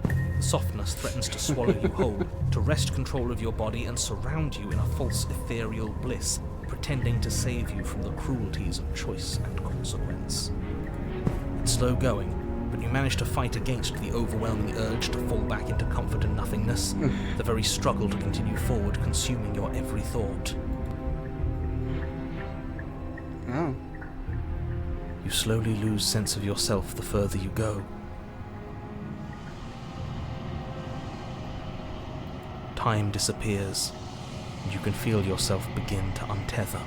The softness threatens to swallow you whole, to wrest control of your body and surround you in a false ethereal bliss, pretending to save you from the cruelties of choice and consequence. It's slow going, but you manage to fight against the overwhelming urge to fall back into comfort and nothingness, the very struggle to continue forward consuming your every thought. Oh. You slowly lose sense of yourself the further you go. Time disappears, and you can feel yourself begin to untether.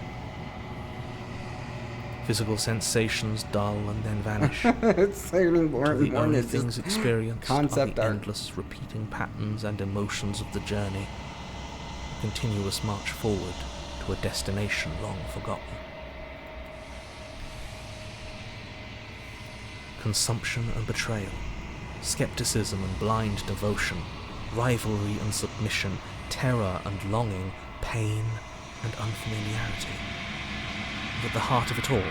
Physical sensations dull and then vanish. It's turning more and The more only into things just experienced concept are the art. endless repeating patterns and emotions of the journey, a continuous march forward to a destination long forgotten. Consumption and betrayal, skepticism and blind devotion, rivalry and submission, terror and longing, pain and unfamiliarity. And at the heart of it all,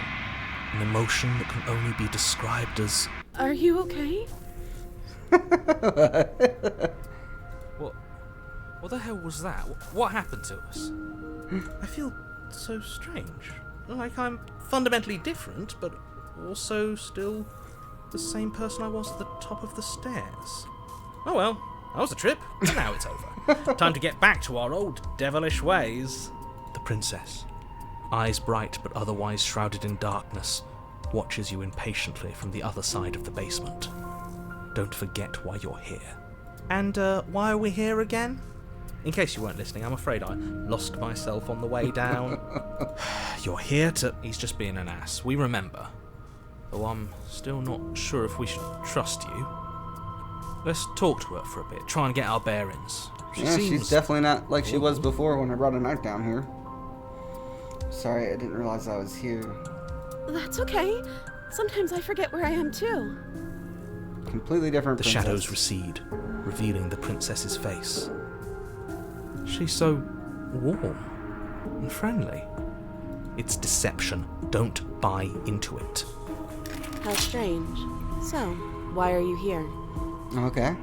an emotion that can only be described as... Are you okay? What the hell was that? What happened to us? I feel so strange. Like I'm fundamentally different, but also still the same person I was at the top of the stairs. Oh well, that was a trip, and now it's over. Time to get back to our old devilish ways. The princess, eyes bright but otherwise shrouded in darkness, watches you impatiently from the other side of the basement. Don't forget why you're here. And why are we here again? In case you weren't listening, I'm afraid I lost myself on the way down. You're here to... He's just being an ass. We remember. Though I'm still not sure if we should trust you. Let's talk to her for a bit, try and get our bearings. Yeah, she's definitely not like she was before when I brought a knife down here. Sorry, I didn't realize I was here. That's okay. Sometimes I forget where I am too. Completely different The princess. shadows recede, revealing the princess's face. She's so warm and friendly. It's deception. Don't buy into it. How strange. So, why are you here? Okay.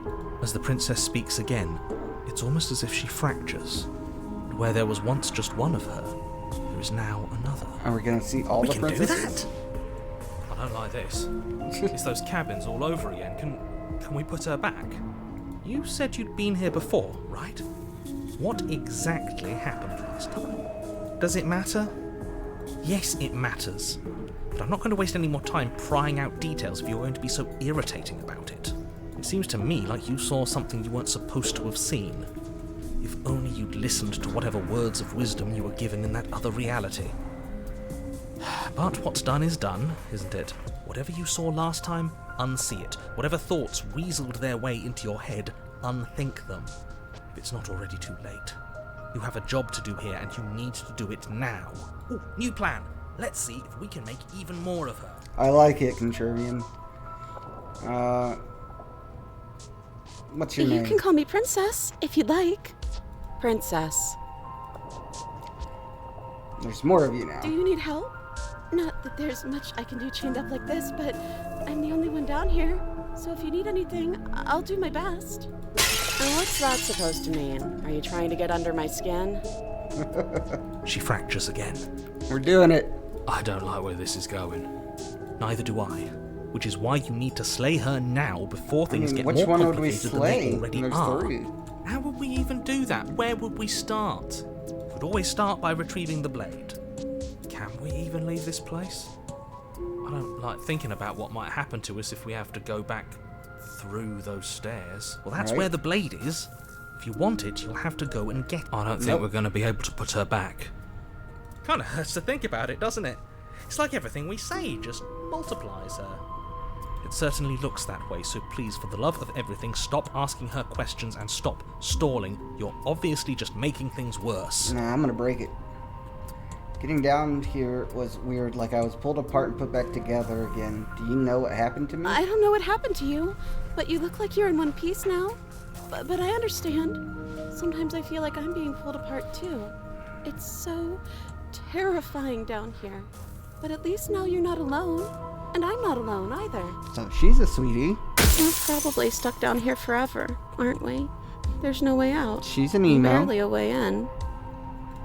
As the princess speaks again, it's almost as if she fractures. And where there was once just one of her, there is now another. Are we gonna see all We the can do princesses? that. I don't like this. It's those cabins all over again. Can we put her back? You said you'd been here before, right? What exactly happened last time? Does it matter? Yes, it matters. But I'm not going to waste any more time prying out details if you're going to be so irritating about it. It seems to me like you saw something you weren't supposed to have seen. If only you'd listened to whatever words of wisdom you were given in that other reality. But what's done is done, isn't it? Whatever you saw last time, unsee it. Whatever thoughts weaseled their way into your head, unthink them. If it's not already too late. You have a job to do here, and you need to do it now. Ooh, new plan. Let's see if we can make even more of her. I like it, Contrarian. What's your You name? can call me Princess, if you'd like. Princess. There's more of you now. Do you need help? Not that there's much I can do chained up like this, but I'm the only one down here. So if you need anything, I'll do my best. And what's that supposed to mean? Are you trying to get under my skin? She fractures again. We're doing it. I don't like where this is going. Neither do I. Which is why you need to slay her now before things get which more one would we complicated than slay? they already There's are. 3. How would we even do that? Where would we start? We'd always start by retrieving the blade. Can we even leave this place? I don't like thinking about what might happen to us if we have to go back through those stairs. Well, that's Right. where the blade is. If you want it, you'll have to go and get it. I don't think Nope. we're going to be able to put her back. Kind of hurts to think about it, doesn't it? It's like everything we say just multiplies her. It certainly looks that way, so please, for the love of everything, stop asking her questions and stop stalling. You're obviously just making things worse. Nah, I'm gonna break it. Getting down here was weird, like I was pulled apart and put back together again. Do you know what happened to me? I don't know what happened to you, but you look like you're in one piece now. But I understand. Sometimes I feel like I'm being pulled apart too. It's so terrifying down here. But at least now you're not alone. And I'm not alone either. So she's a sweetie. We're probably stuck down here forever, aren't we? There's no way out. She's an emo. Barely a way in.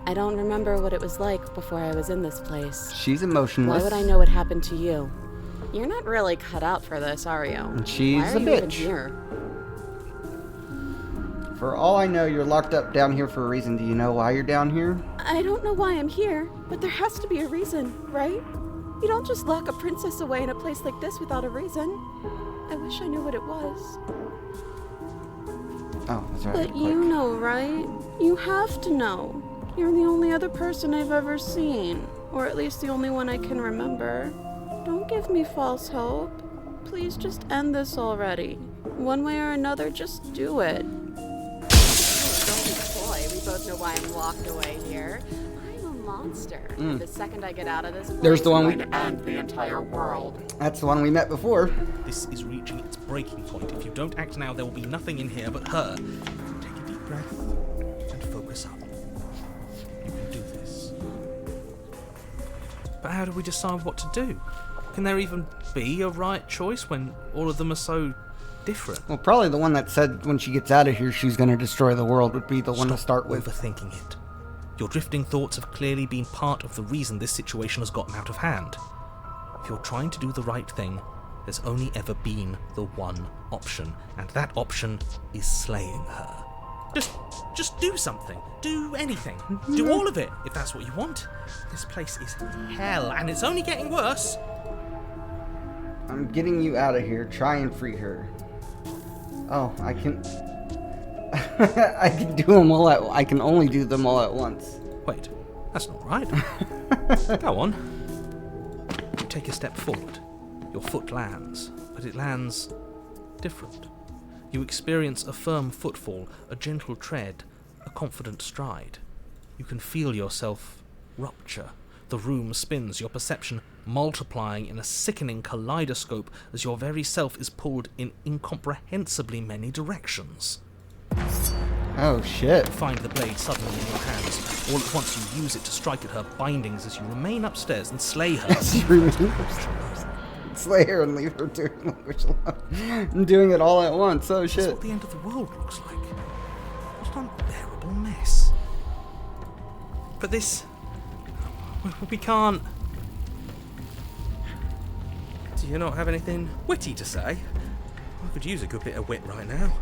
I don't remember what it was like before I was in this place. She's emotionless. Why would I know what happened to you? You're not really cut out for this, are you? And she's Why are a you even bitch. here? For all I know, you're locked up down here for a reason. Do you know why you're down here? I don't know why I'm here, but there has to be a reason, right? You don't just lock a princess away in a place like this without a reason. I wish I knew what it was. Oh, that's right. But you know, right? You have to know. You're the only other person I've ever seen. Or at least the only one I can remember. Don't give me false hope. Please just end this already. One way or another, just do it. Don't be coy. We both know why I'm locked away here. I'm a monster. The second I get out of this place, There's the one I'm we- going to end the entire world. That's the one we met before. This is reaching its breaking point. If you don't act now, there will be nothing in here but her. Take a deep breath and focus up. You can do this. But how do we decide what to do? Can there even be a right choice when all of them are so different? Well, probably the one that said when she gets out of here she's going to destroy the world would be the one to start with. Overthinking it. Your drifting thoughts have clearly been part of the reason this situation has gotten out of hand. If you're trying to do the right thing, there's only ever been the one option, and that option is slaying her. Just do something. Do anything. Do all of it, if that's what you want. This place is hell, and it's only getting worse. I'm getting you out of here. Try and free her. Oh, I can... I can do them all at... I can only do them all at once. Wait, that's not right. Go on. You take a step forward. Your foot lands, but it lands different. You experience a firm footfall, a gentle tread, a confident stride. You can feel yourself rupture. The room spins, your perception multiplying in a sickening kaleidoscope as your very self is pulled in incomprehensibly many directions. Oh, shit. Find the blade suddenly in your hands. All at once you use it to strike at her bindings as you remain upstairs and slay her. Slay her and leave her to language alone. I'm doing it all at once. Oh, That's shit. what the end of the world looks like. What an unbearable mess. But this... we can't... Do you not have anything witty to say? I could use a good bit of wit right now.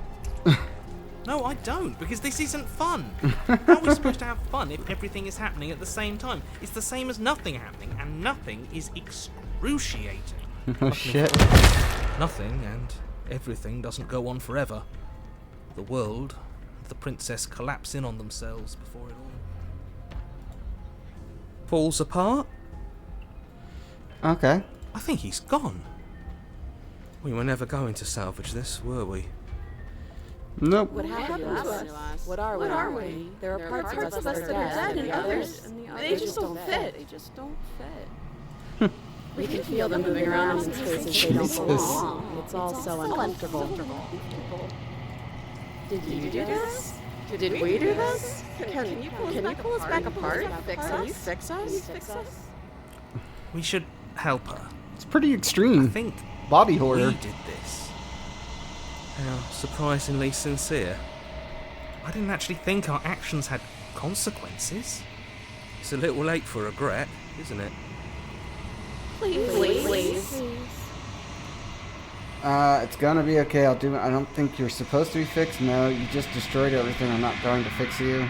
No, I don't, because this isn't fun. How are we supposed to have fun if everything is happening at the same time? It's the same as nothing happening, and nothing is excruciating. Oh shit. Nothing and everything doesn't go on forever. The world and the princess collapse in on themselves before it all falls apart. Okay. I think he's gone. We were never going to salvage this, were we? Nope. What happened to us? What are we? There are parts of us that are dead, and others, they just don't fit. They just don't fit. We can feel them moving around in space and they don't Jesus. belong. It's all so uncomfortable. Did you do this? Did we do this? Can you pull us back apart? Can you fix us? We should help her. It's pretty I extreme. think Body we horror. did this. How surprisingly sincere. I didn't actually think our actions had consequences. It's a little late for regret, isn't it? Please. It's gonna be okay. I don't think you're supposed to be fixed. No, you just destroyed everything. I'm not going to fix you.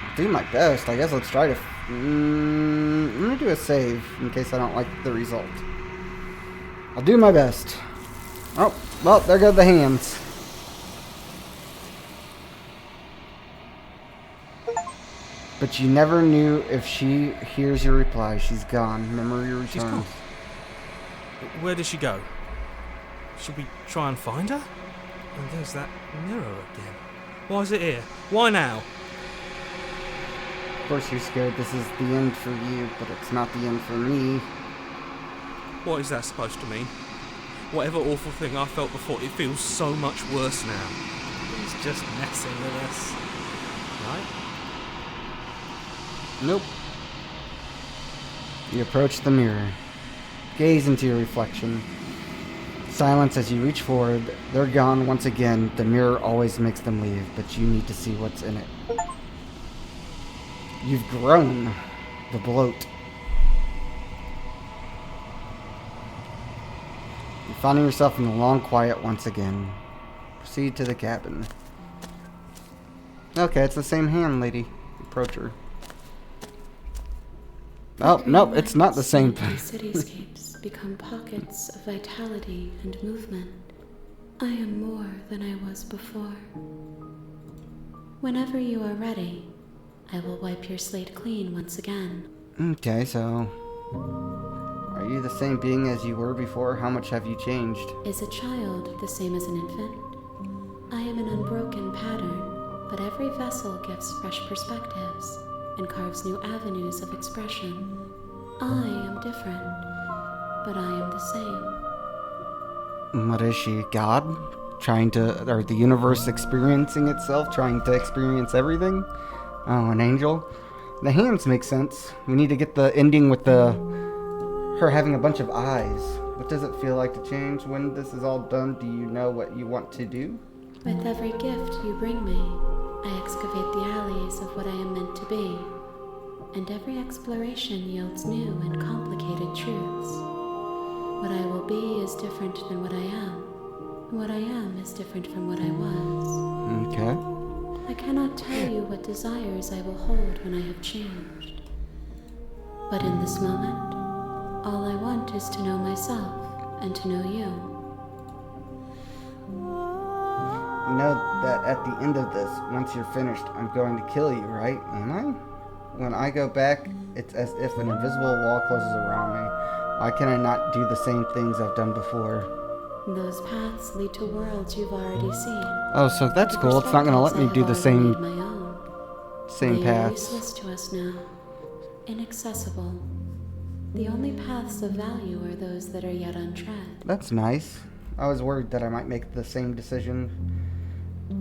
I'll do my best. I guess let's try to. I'm gonna do a save in case I don't like the result. I'll do my best. Oh, well, there go the hands. But you never knew if she hears your reply. She's gone. Memory returns. She's gone. Where did she go? Should we try and find her? And there's that mirror again. Why is it here? Why now? Of course you're scared this is the end for you, but it's not the end for me. What is that supposed to mean? Whatever awful thing I felt before, it feels so much worse now. He's just messing with us. Right? Nope. You approach the mirror. Gaze into your reflection. Silence as you reach forward. They're gone once again. The mirror always makes them leave, but you need to see what's in it. You've grown. The bloat. You're finding yourself in the long quiet once again. Proceed to the cabin. Okay, it's the same hand, lady. Approach her. Oh, no, it's not the same thing. Cityscapes become pockets of vitality and movement. I am more than I was before. Whenever you are ready, I will wipe your slate clean once again. Okay, so... Are you the same being as you were before? How much have you changed? Is a child the same as an infant? I am an unbroken pattern, but every vessel gives fresh perspectives and carves new avenues of expression. I am different, but I am the same. What is she, God? Trying to... Or the universe experiencing itself? Trying to experience everything? Oh, an angel? The hands make sense. We need to get the ending with the... her having a bunch of eyes. What does it feel like to change? When this is all done, do you know what you want to do? With every gift you bring me, I excavate the alleys of what I am meant to be, and every exploration yields new and complicated truths. What I will be is different than what I am, and what I am is different from what I was. Okay. I cannot tell you what desires I will hold when I have changed. But in this moment, all I want is to know myself and to know you. You know that at the end of this, once you're finished, I'm going to kill you, right? Am I? When I go back, it's as if an invisible wall closes around me. Why can I not do the same things I've done before? Those paths lead to worlds you've already seen. Oh, so that's cool. It's not going to let me do the same They are paths. useless to us now. Inaccessible. The only paths of value are those that are yet untread. That's nice. I was worried that I might make the same decision.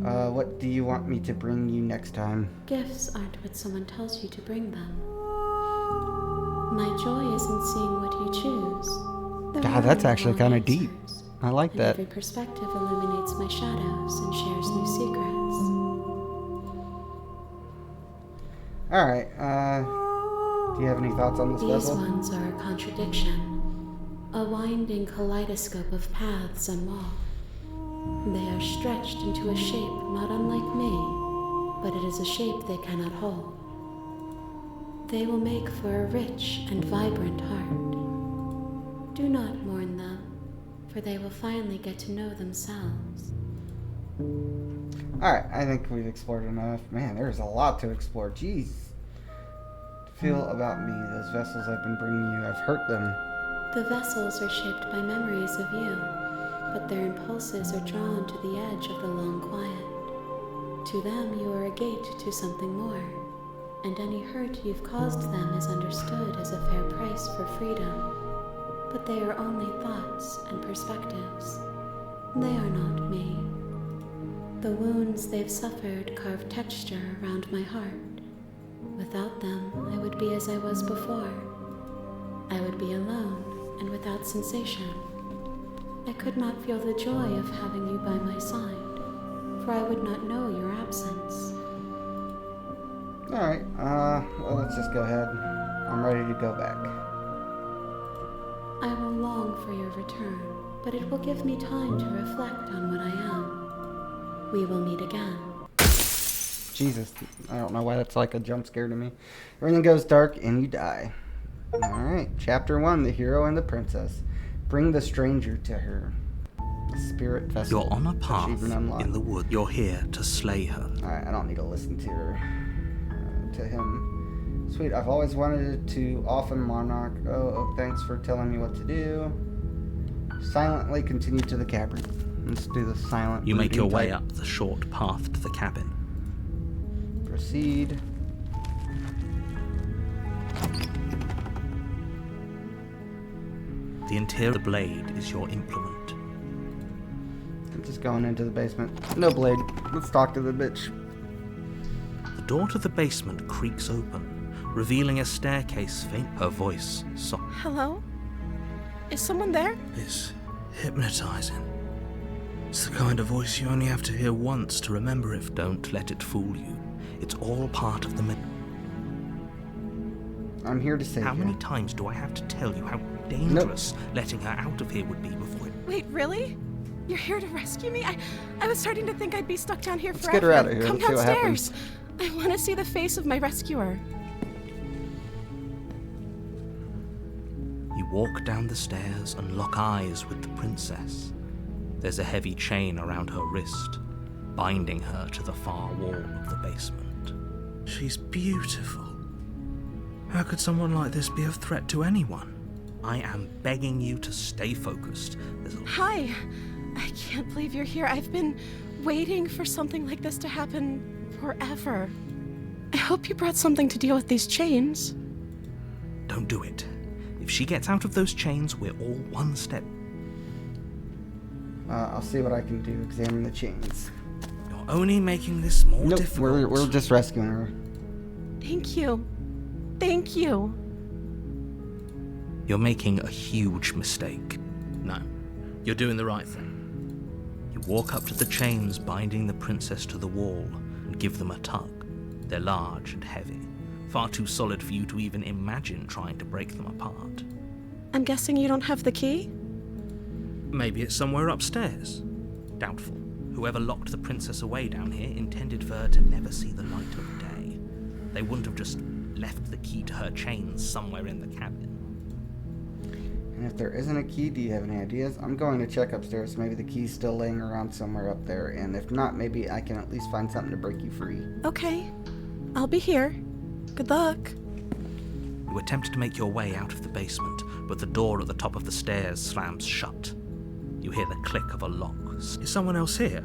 What do you want me to bring you next time? Gifts aren't what someone tells you to bring them. My joy is in seeing what you choose. There God, are that's no actually wrong kind of deep. answers, I like and that. every perspective illuminates my shadows and shares new secrets. Alright, do you have any thoughts on this These vessel? ones are a contradiction, a winding kaleidoscope of paths and walls. They are stretched into a shape not unlike me, but it is a shape they cannot hold. They will make for a rich and vibrant heart. Do not mourn them, for they will finally get to know themselves. Alright, I think we've explored enough. Man, there's a lot to explore. Jeez. Feel about me, those vessels I've been bringing you, I've hurt them. The vessels are shaped by memories of you, but their impulses are drawn to the edge of the long quiet. To them, you are a gate to something more, and any hurt you've caused them is understood as a fair price for freedom. But they are only thoughts and perspectives. They are not me. The wounds they've suffered carve texture around my heart. Without them, I would be as I was before. I would be alone and without sensation. I could not feel the joy of having you by my side, for I would not know your absence. Alright, well, let's just go ahead. I'm ready to go back. I will long for your return, but it will give me time to reflect on what I am. We will meet again. Jesus, I don't know why that's like a jump scare to me. Everything goes dark and you die. Alright, Chapter 1, The Hero and the Princess. Bring the stranger to her. The spirit vessel. You're on a path achievement unlocked. in the wood. You're here to slay her. Alright, I don't need to listen to her. To him. Sweet, I've always wanted to often monarch. Oh, thanks for telling me what to do. Silently continue to the cavern. Let's do the silent. You make your way type. up the short path to the cabin. Proceed. The interior of the blade is your implement. I'm just going into the basement. No blade. Let's talk to the bitch. The door to the basement creaks open, revealing a staircase faint. Her voice soft. Hello? Is someone there? It's hypnotizing. It's the kind of voice you only have to hear once to remember it. Don't let it fool you. It's all part of the I'm here to save How you. many times do I have to tell you how dangerous letting her out of here would be before it... Wait, really? You're here to rescue me? I was starting to think I'd be stuck down here Let's forever. get her out of here. Come Let's see what downstairs. I want to see the face of my rescuer. You walk down the stairs and lock eyes with the princess. There's a heavy chain around her wrist, binding her to the far wall of the basement. She's beautiful. How could someone like this be a threat to anyone? I am begging you to stay focused. There's a... Hi. I can't believe you're here. I've been waiting for something like this to happen forever. I hope you brought something to deal with these chains. Don't do it. If she gets out of those chains, we're all one step. I'll see what I can do. Examine the chains. You're only making this more Nope, difficult. we're just rescuing her. Thank you. Thank you. You're making a huge mistake. No, you're doing the right thing. You walk up to the chains binding the princess to the wall and give them a tug. They're large and heavy, far too solid for you to even imagine trying to break them apart. I'm guessing you don't have the key? Maybe it's somewhere upstairs. Doubtful. Whoever locked the princess away down here intended for her to never see the light of day. They wouldn't have just left the key to her chains somewhere in the cabin. And if there isn't a key, do you have any ideas? I'm going to check upstairs. Maybe the key's still laying around somewhere up there. And if not, maybe I can at least find something to break you free. Okay. I'll be here. Good luck. You attempt to make your way out of the basement, but the door at the top of the stairs slams shut. You hear the click of a lock. Is someone else here?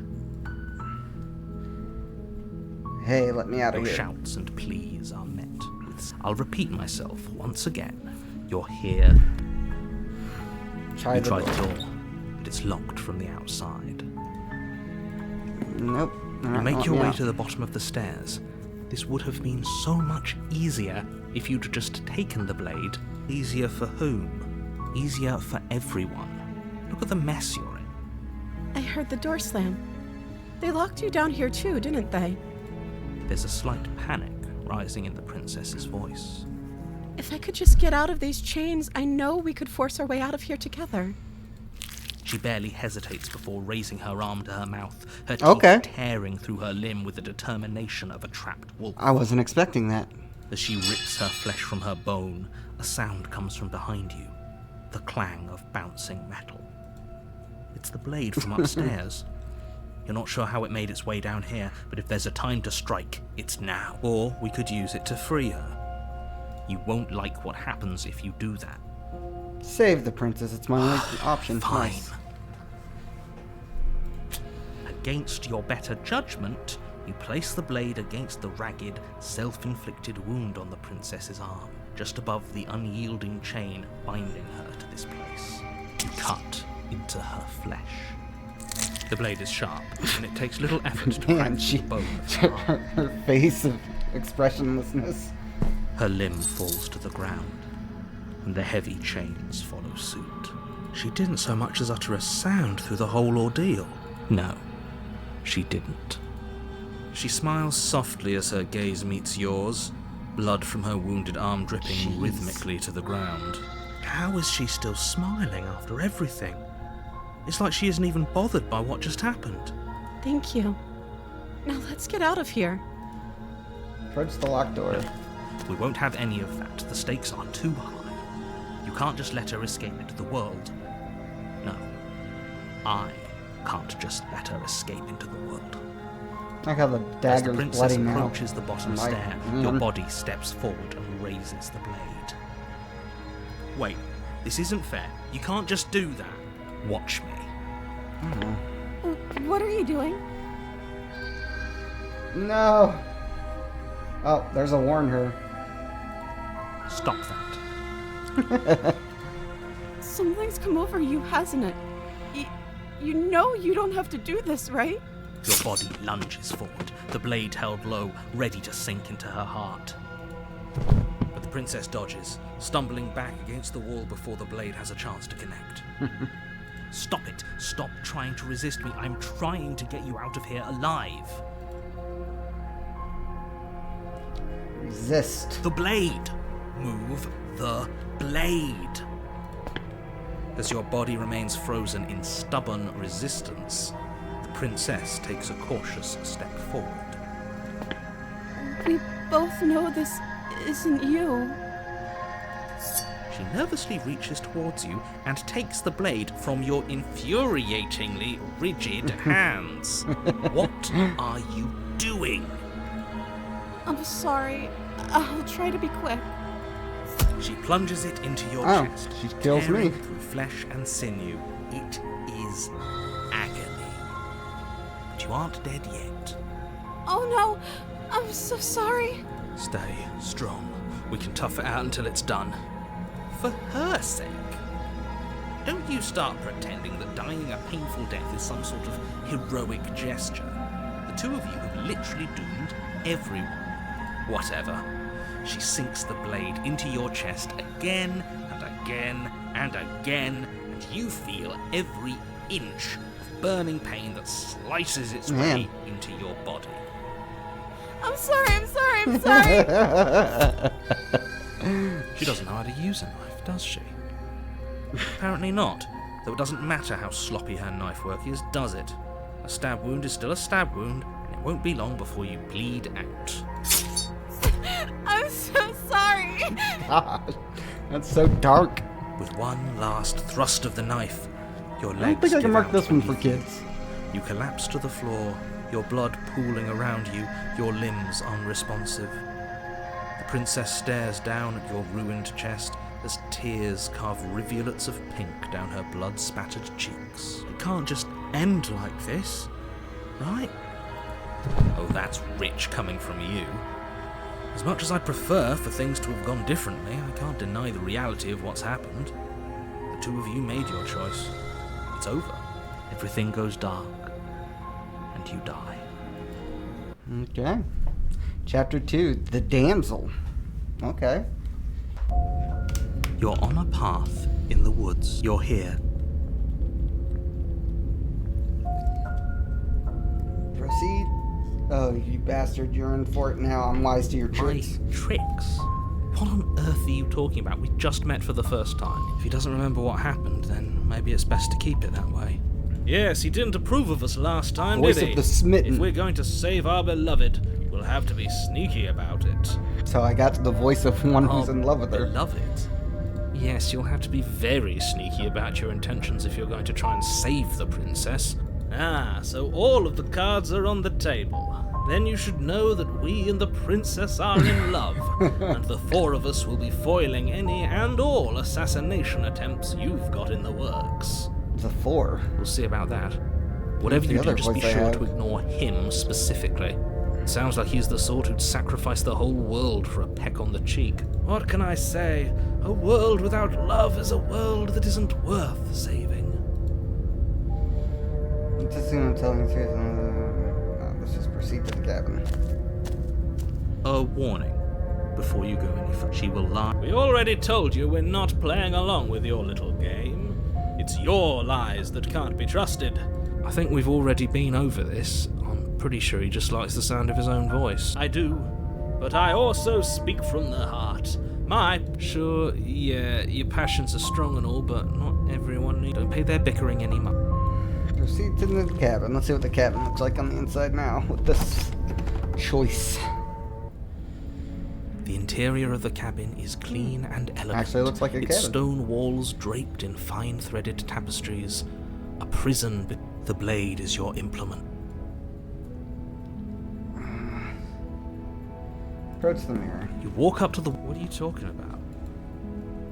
Hey, let me out of Your here. shouts and pleas are met with... I'll repeat myself once again. You're here. Try You the try door. the door, but it's locked from the outside. Nope. You make your way to the bottom of the stairs. This would have been so much easier if you'd just taken the blade. Easier for whom? Easier for everyone. Look at the mess you're in. I heard the door slam. They locked you down here too, didn't they? There's a slight panic rising in the princess's voice. If I could just get out of these chains, I know we could force our way out of here together. She barely hesitates before raising her arm to her mouth, her teeth Okay. tearing through her limb with the determination of a trapped wolf. I wasn't expecting that. As she rips her flesh from her bone, a sound comes from behind you, the clang of bouncing metal. It's the blade from upstairs. You're not sure how it made its way down here, but if there's a time to strike, it's now. Or we could use it to free her. You won't like what happens if you do that. Save the princess. It's my only option. Fine. Nice. Against your better judgment, you place the blade against the ragged, self-inflicted wound on the princess's arm, just above the unyielding chain binding her to this place. You cut into her flesh. The blade is sharp, and it takes little effort to Man, crack she, the bone of her arm. her face of expressionlessness. Her limb falls to the ground, and the heavy chains follow suit. She didn't so much as utter a sound through the whole ordeal. No, she didn't. She smiles softly as her gaze meets yours, blood from her wounded arm dripping Jeez. rhythmically to the ground. How is she still smiling after everything? It's like she isn't even bothered by what just happened. Thank you. Now let's get out of here. Approach the locked door. We won't have any of that. The stakes are too high. You can't just let her escape into the world. No, I can't just let her escape into the world. I got the As the dagger's princess bloody now. approaches the bottom My- stair, your body steps forward and raises the blade. Wait, this isn't fair. You can't just do that. Watch me. What are you doing? No. Oh, there's a warn her. Stop that. Something's come over you, hasn't it? You know you don't have to do this, right? Your body lunges forward, the blade held low, ready to sink into her heart. But the princess dodges, stumbling back against the wall before the blade has a chance to connect. Stop it. Stop trying to resist me. I'm trying to get you out of here alive. Resist. The blade. Move the blade. As your body remains frozen in stubborn resistance, the princess takes a cautious step forward. We both know this isn't you. She nervously reaches towards you and takes the blade from your infuriatingly rigid hands. What are you doing? I'm sorry. I'll try to be quick. She plunges it into your Oh, chest, she kills tearing me. through flesh and sinew. It is agony. But you aren't dead yet. Oh no! I'm so sorry. Stay strong. We can tough it out until it's done. For her sake. Don't you start pretending that dying a painful death is some sort of heroic gesture. The two of you have literally doomed everyone. Whatever. She sinks the blade into your chest again and again and again, and you feel every inch of burning pain that slices its Man. way into your body. I'm sorry. She doesn't know how to use a knife, does she? Apparently not, though it doesn't matter how sloppy her knife work is, does it? A stab wound is still a stab wound, and it won't be long before you bleed out. I'm so sorry. God, that's so dark. With one last thrust of the knife, your legs I don't think I give can mark out this one for beneath you. kids. You collapse to the floor, your blood pooling around you, your limbs unresponsive. The princess stares down at your ruined chest as tears carve rivulets of pink down her blood-spattered cheeks. It can't just end like this, right? Oh, that's rich coming from you. As much as I'd prefer for things to have gone differently, I can't deny the reality of what's happened. The two of you made your choice. It's over. Everything goes dark, and you die. Okay. Chapter 2, The Damsel. Okay. You're on a path in the woods. You're here. Proceed. Oh, you bastard, you're in for it now. I'm wise to your My tricks. tricks? What on earth are you talking about? We just met for the first time. If he doesn't remember what happened, then maybe it's best to keep it that way. Yes, he didn't approve of us last time, Voice did he? of the smitten. If we're going to save our beloved, we'll have to be sneaky about it. So I got the voice of one who's Our in love with her. beloved? Yes, you'll have to be very sneaky about your intentions if you're going to try and save the princess. Ah, so all of the cards are on the table. Then you should know that we and the princess are in love, and the four of us will be foiling any and all assassination attempts you've got in the works. The 4. We'll see about that. Whatever the you do, other just be voice I sure have? to ignore him specifically. It sounds like he's the sort who'd sacrifice the whole world for a peck on the cheek. What can I say? A world without love is a world that isn't worth saving. Just assume I'm telling the truth. Let's just proceed to the cabin. A warning. Before you go any further, she will lie. We already told you we're not playing along with your little game. It's your lies that can't be trusted. I think we've already been over this. I'm pretty sure he just likes the sound of his own voice. I do, but I also speak from the heart. Sure, yeah, your passions are strong and all, but not everyone needs. Don't pay their bickering any mind. Proceed to the cabin. Let's see what the cabin looks like on the inside now with this choice. The interior of the cabin is clean and elegant. Actually, it looks like a its cabin. stone walls draped in fine threaded tapestries. A prison. The blade is your implement. Approach the mirror. You walk up to the. What are you talking about?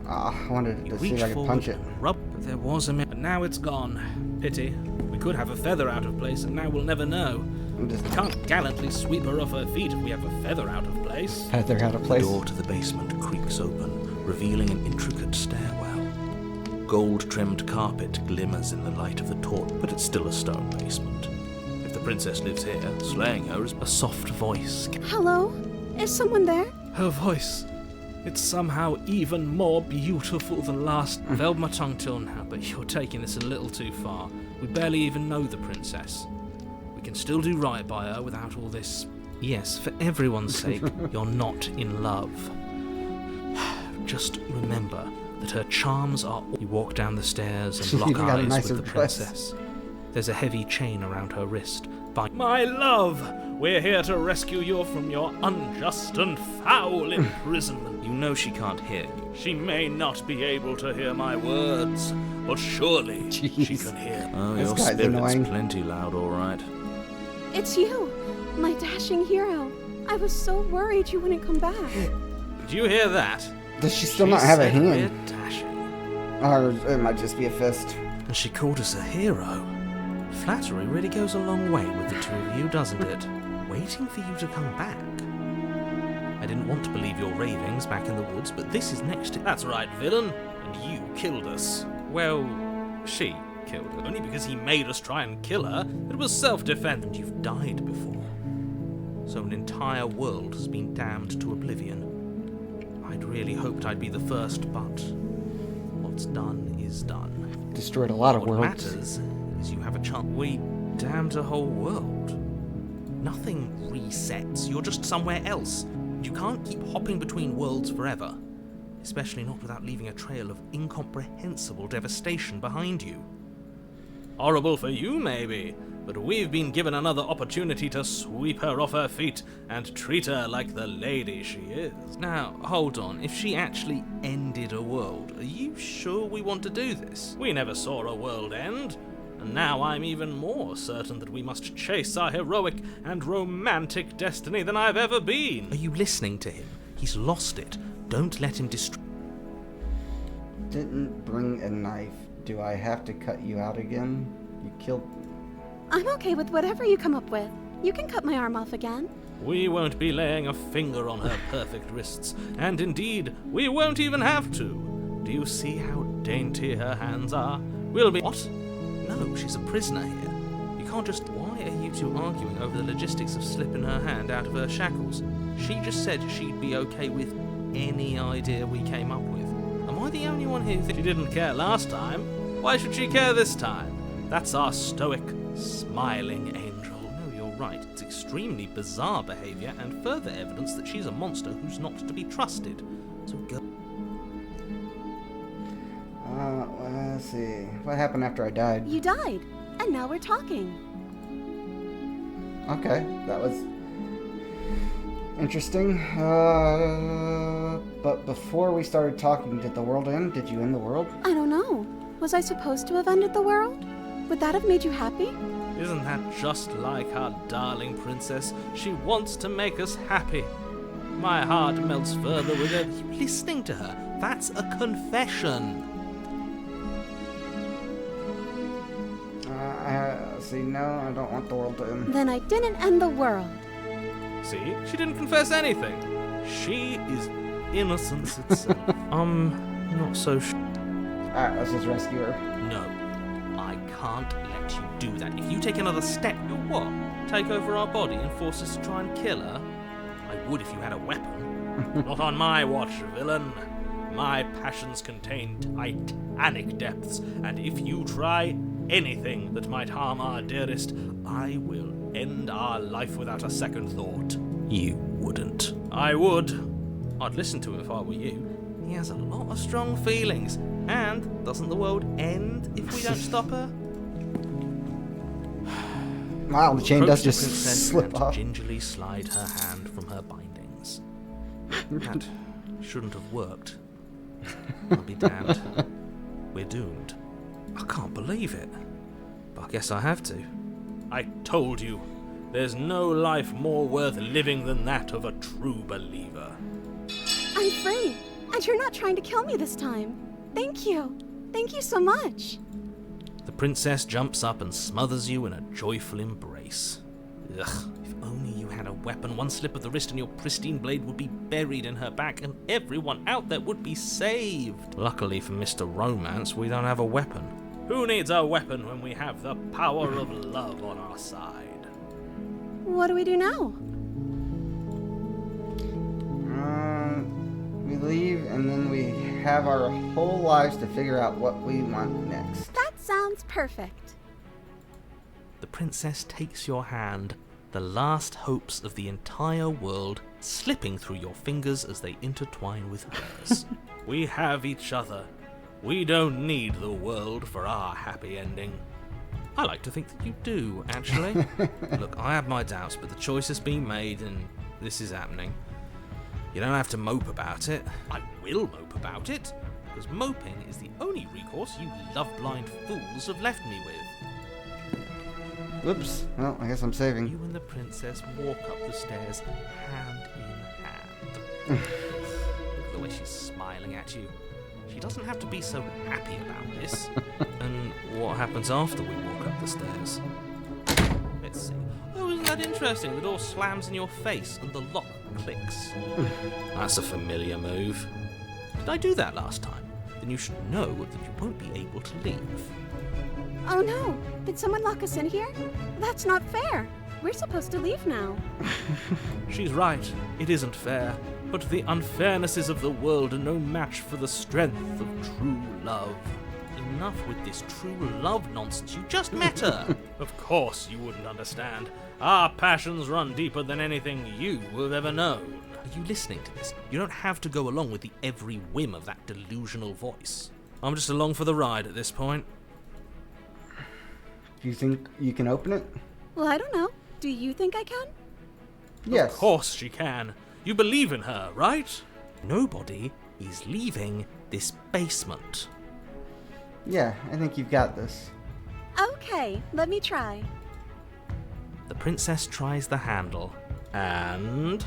I wanted You to see reach if I could forward, punch it. rub. But there was a mirror. But now it's gone. Pity. We could have a feather out of place, and now we'll never know. I'm just We can't gallantly sweep her off her feet if we have a feather out of place. feather out of The place. door to the basement creaks open, revealing an intricate stairwell. Gold-trimmed carpet glimmers in the light of the torch, but it's still a stone basement. If the princess lives here, slaying her is a soft voice. Hello? Is someone there? Her voice. It's somehow even more beautiful than last. I've held my tongue till now, but you're taking this a little too far. We barely even know the princess. We can still do right by her without all this. Yes, for everyone's sake, you're not in love. Just remember that her charms are. You walk down the stairs She and lock even got a eyes nicer with the dress. princess. There's a heavy chain around her wrist. My love, we're here to rescue you from your unjust and foul imprisonment. You know she can't hear you. She may not be able to hear my words, but surely she Jeez. can hear. Oh, This your guy's spirit's annoying. plenty loud, all right. It's you, my dashing hero. I was so worried you wouldn't come back. Did you hear that? Does she still not have a said hand? we're dashing. Or it might just be a fist. And she called us a hero. Flattery really goes a long way with the two of you, doesn't it? Waiting for you to come back. I didn't want to believe your ravings back in the woods, but this is next to... That's right, villain. And you killed us. Well, she killed us. Only because he made us try and kill her. It was self-defense. And you've died before. So an entire world has been damned to oblivion. I'd really hoped I'd be the first, but what's done is done. Destroyed a lot of What worlds. matters is you have a chance. We damned a whole world. Nothing resets. You're just somewhere else. You can't keep hopping between worlds forever. Especially not without leaving a trail of incomprehensible devastation behind you. Horrible for you, maybe. But we've been given another opportunity to sweep her off her feet and treat her like the lady she is. Now, hold on. If she actually ended a world, are you sure we want to do this? We never saw a world end. And now I'm even more certain that we must chase our heroic and romantic destiny than I've ever been. Are you listening to him? He's lost it. Don't let him destroy. Didn't bring a knife. Do I have to cut you out again? You killed... I'm okay with whatever you come up with. You can cut my arm off again. We won't be laying a finger on her perfect wrists, and indeed, we won't even have to. Do you see how dainty her hands are? We'll be... What? No, she's a prisoner here. You can't just... Why are you two arguing over the logistics of slipping her hand out of her shackles? She just said she'd be okay with any idea we came up with. Am I the only one who thinks... She didn't care last time. Why should she care this time? That's our stoic, smiling angel. No, you're right. It's extremely bizarre behaviour and further evidence that she's a monster who's not to be trusted. So go. Let's see. What happened after I died? You died, and now we're talking. Okay, that was interesting. But before we started talking, did the world end? Did you end the world? I don't know. Was I supposed to have ended the world? Would that have made you happy? Isn't that just like our darling princess? She wants to make us happy. My heart melts further with it. You listening to her? That's a confession. See, no, I don't want the world to end. Then I didn't end the world. See? She didn't confess anything. She is innocence itself. Not so Alright, let's just rescue her. No, I can't let you do that. If you take another step, you'll what? Take over our body and force us to try and kill her? I would if you had a weapon. Not on my watch, villain. My passions contain titanic depths, and if you try anything that might harm our dearest, I will end our life without a second thought. You wouldn't. I would. I'd listen to him if I were you. He has a lot of strong feelings. And doesn't the world end if we don't stop her? Wow, the chain does Approach the just princess slip and off. gingerly slide her hand from her bindings. That shouldn't have worked. I'll be damned. We're doomed. I can't believe it. But I guess I have to. I told you, there's no life more worth living than that of a true believer. I'm free, and you're not trying to kill me this time. Thank you. Thank you so much. The princess jumps up and smothers you in a joyful embrace. Ugh, if only you had a weapon. One slip of the wrist and your pristine blade would be buried in her back, and everyone out there would be saved. Luckily for Mr. Romance, we don't have a weapon. Who needs a weapon when we have the power of love on our side? What do we do now? We leave and then we have our whole lives to figure out what we want next. That sounds perfect. The princess takes your hand, the last hopes of the entire world slipping through your fingers as they intertwine with hers. We have each other. We don't need the world for our happy ending. I like to think that you do, actually. Look, I have my doubts, but the choice has been made and this is happening. You don't have to mope about it. I will mope about it, because moping is the only recourse you love-blind fools have left me with. Whoops. Well, I guess I'm saving. You and the princess walk up the stairs hand in hand. Look at the way she's smiling at you. She doesn't have to be so happy about this. And what happens after we walk up the stairs? Let's see. Oh, isn't that interesting? The door slams in your face and the lock clicks. That's a familiar move. Did I do that last time? Then you should know that you won't be able to leave. Oh no! Did someone lock us in here? That's not fair. We're supposed to leave now. She's right. It isn't fair. But the unfairnesses of the world are no match for the strength of true love. Enough with this true love nonsense. You just met her. Of course you wouldn't understand. Our passions run deeper than anything you have ever known. Are you listening to this? You don't have to go along with the every whim of that delusional voice. I'm just along for the ride at this point. Do you think you can open it? Well, I don't know. Do you think I can? Yes. Of course she can. You believe in her, right? Nobody is leaving this basement. Yeah, I think you've got this. Okay, let me try. The princess tries the handle, and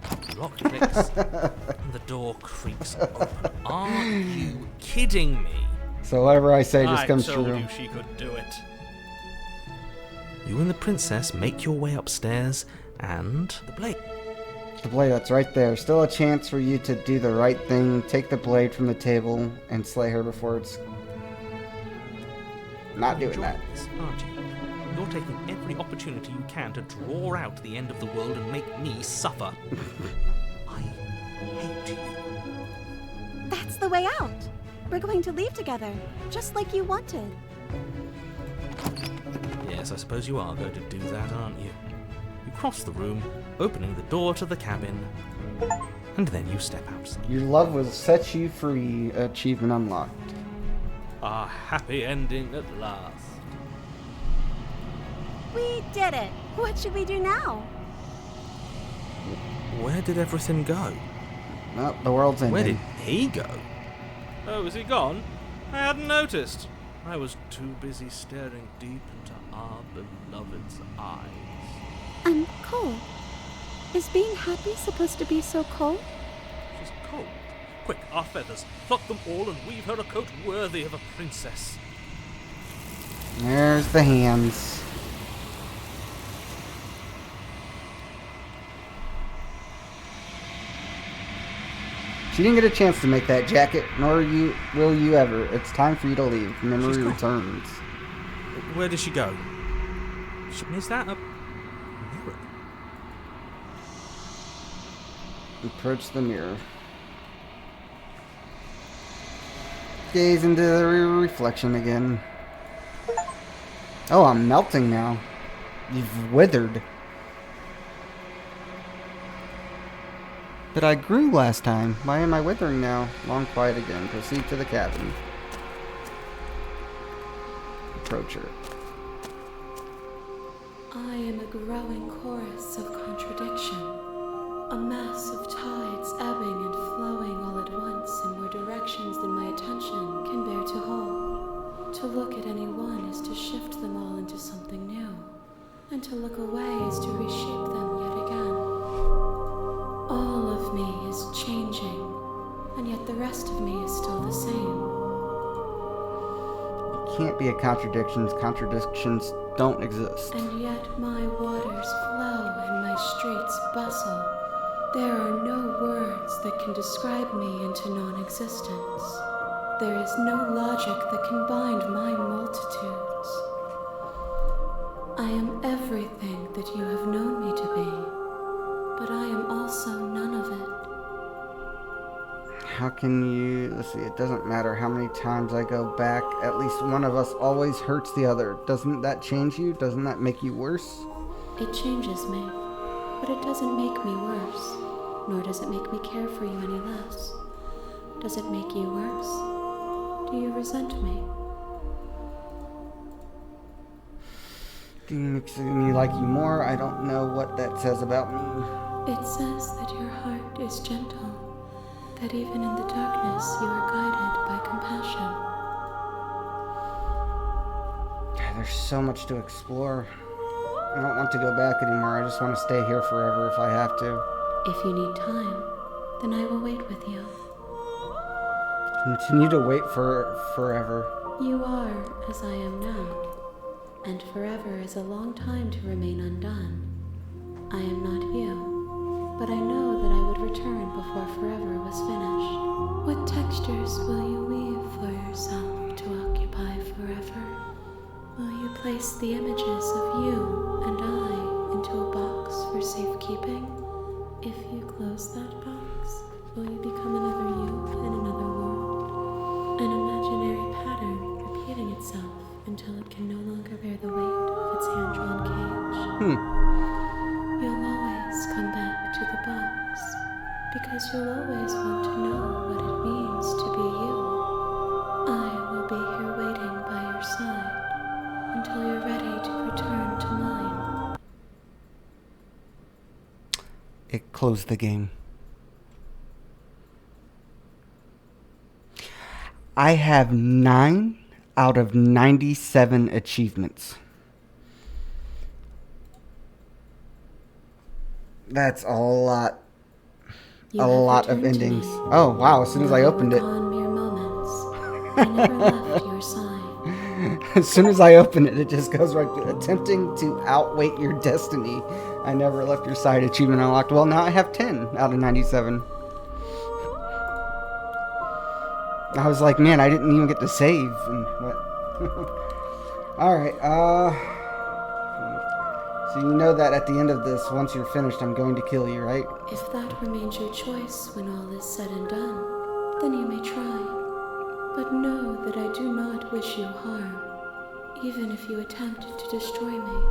the lock clicks, and the door creaks open. Are you kidding me? So whatever I say just I comes told true. you she could do it. You and the princess make your way upstairs, and the blade. The blade, that's right there. Still a chance for you to do the right thing, take the blade from the table, and slay her before it's... not doing that. This, aren't you? You're taking every opportunity you can to draw out the end of the world and make me suffer. I hate you. That's the way out. We're going to leave together, just like you wanted. Yes, I suppose you are going to do that, aren't you? You cross the room, opening the door to the cabin. and then you step outside. Your love will set you free. Achievement unlocked. A happy ending at last. We did it. What should we do now? Where did everything go? Well, the world's ending. Where did he go? Oh, is he gone? I hadn't noticed. I was too busy staring deep into our beloved's eyes. Cold. Is being happy supposed to be so cold? She's cold. Quick, our feathers. Pluck them all and weave her a coat worthy of a princess. There's the hands. She didn't get a chance to make that jacket, nor will you ever. It's time for you to leave. Memory She's gone. returns. Where did she go? Is that a mirror? Approach the mirror. Gaze into the reflection again. Oh, I'm melting now. You've withered. But I grew last time. Why am I withering now? Long quiet again. Proceed to the cabin. Approach her. I am a growing chorus of contradiction, a mass of tides ebbing and flowing all at once in more directions than my attention can bear to hold. To look at any one is to shift them all into something new, and to look away is to reshape them yet again. All of me is changing, and yet the rest of me is still the same. It can't be a contradiction. Contradictions don't exist. And yet my waters flow and my streets bustle. There are no words that can describe me into non-existence. There is no logic that can bind my multitudes. I am everything that you have known me to be. But I am also none of it. How can you... Let's see, it doesn't matter how many times I go back. At least one of us always hurts the other. Doesn't that change you? Doesn't that make you worse? It changes me, but it doesn't make me worse. Nor does it make me care for you any less. Does it make you worse? Do you resent me? Do you make me like you more? I don't know what that says about me. It says that your heart is gentle, that even in the darkness you are guided by compassion. God, there's so much to explore. I don't want to go back anymore. I just want to stay here forever if I have to. If you need time, then I will wait with you. Continue to wait for forever. You are as I am now, and forever is a long time to remain undone. I am not you, but I know that I would return before forever was finished. What textures will you weave for yourself to occupy forever? Will you place the images of you and I into a box for safekeeping? If you close that box, will you become another you in another world? An imaginary pattern repeating itself until it can no longer bear the weight of its hand-drawn cage. You'll always come back to the box, because you'll always want to know what it means to be you. I will be here waiting by your side until you're ready to return to mine. It closed the game. I have 9 out of 97 achievements. That's a lot. You A have lot of returned to endings. me. Oh, wow, as soon as I Though opened you it. were gone mere moments, I never left your side. As soon as I open it, it just goes right to attempting to outweight your destiny. I never left your side. Achievement unlocked. Well, now I have 10 out of 97. I was like, man, I didn't even get to save. And what? Alright, so you know that at the end of this, once you're finished, I'm going to kill you, right? If that remains your choice when all is said and done, then you may try. But know that I do not wish you harm, even if you attempt to destroy me.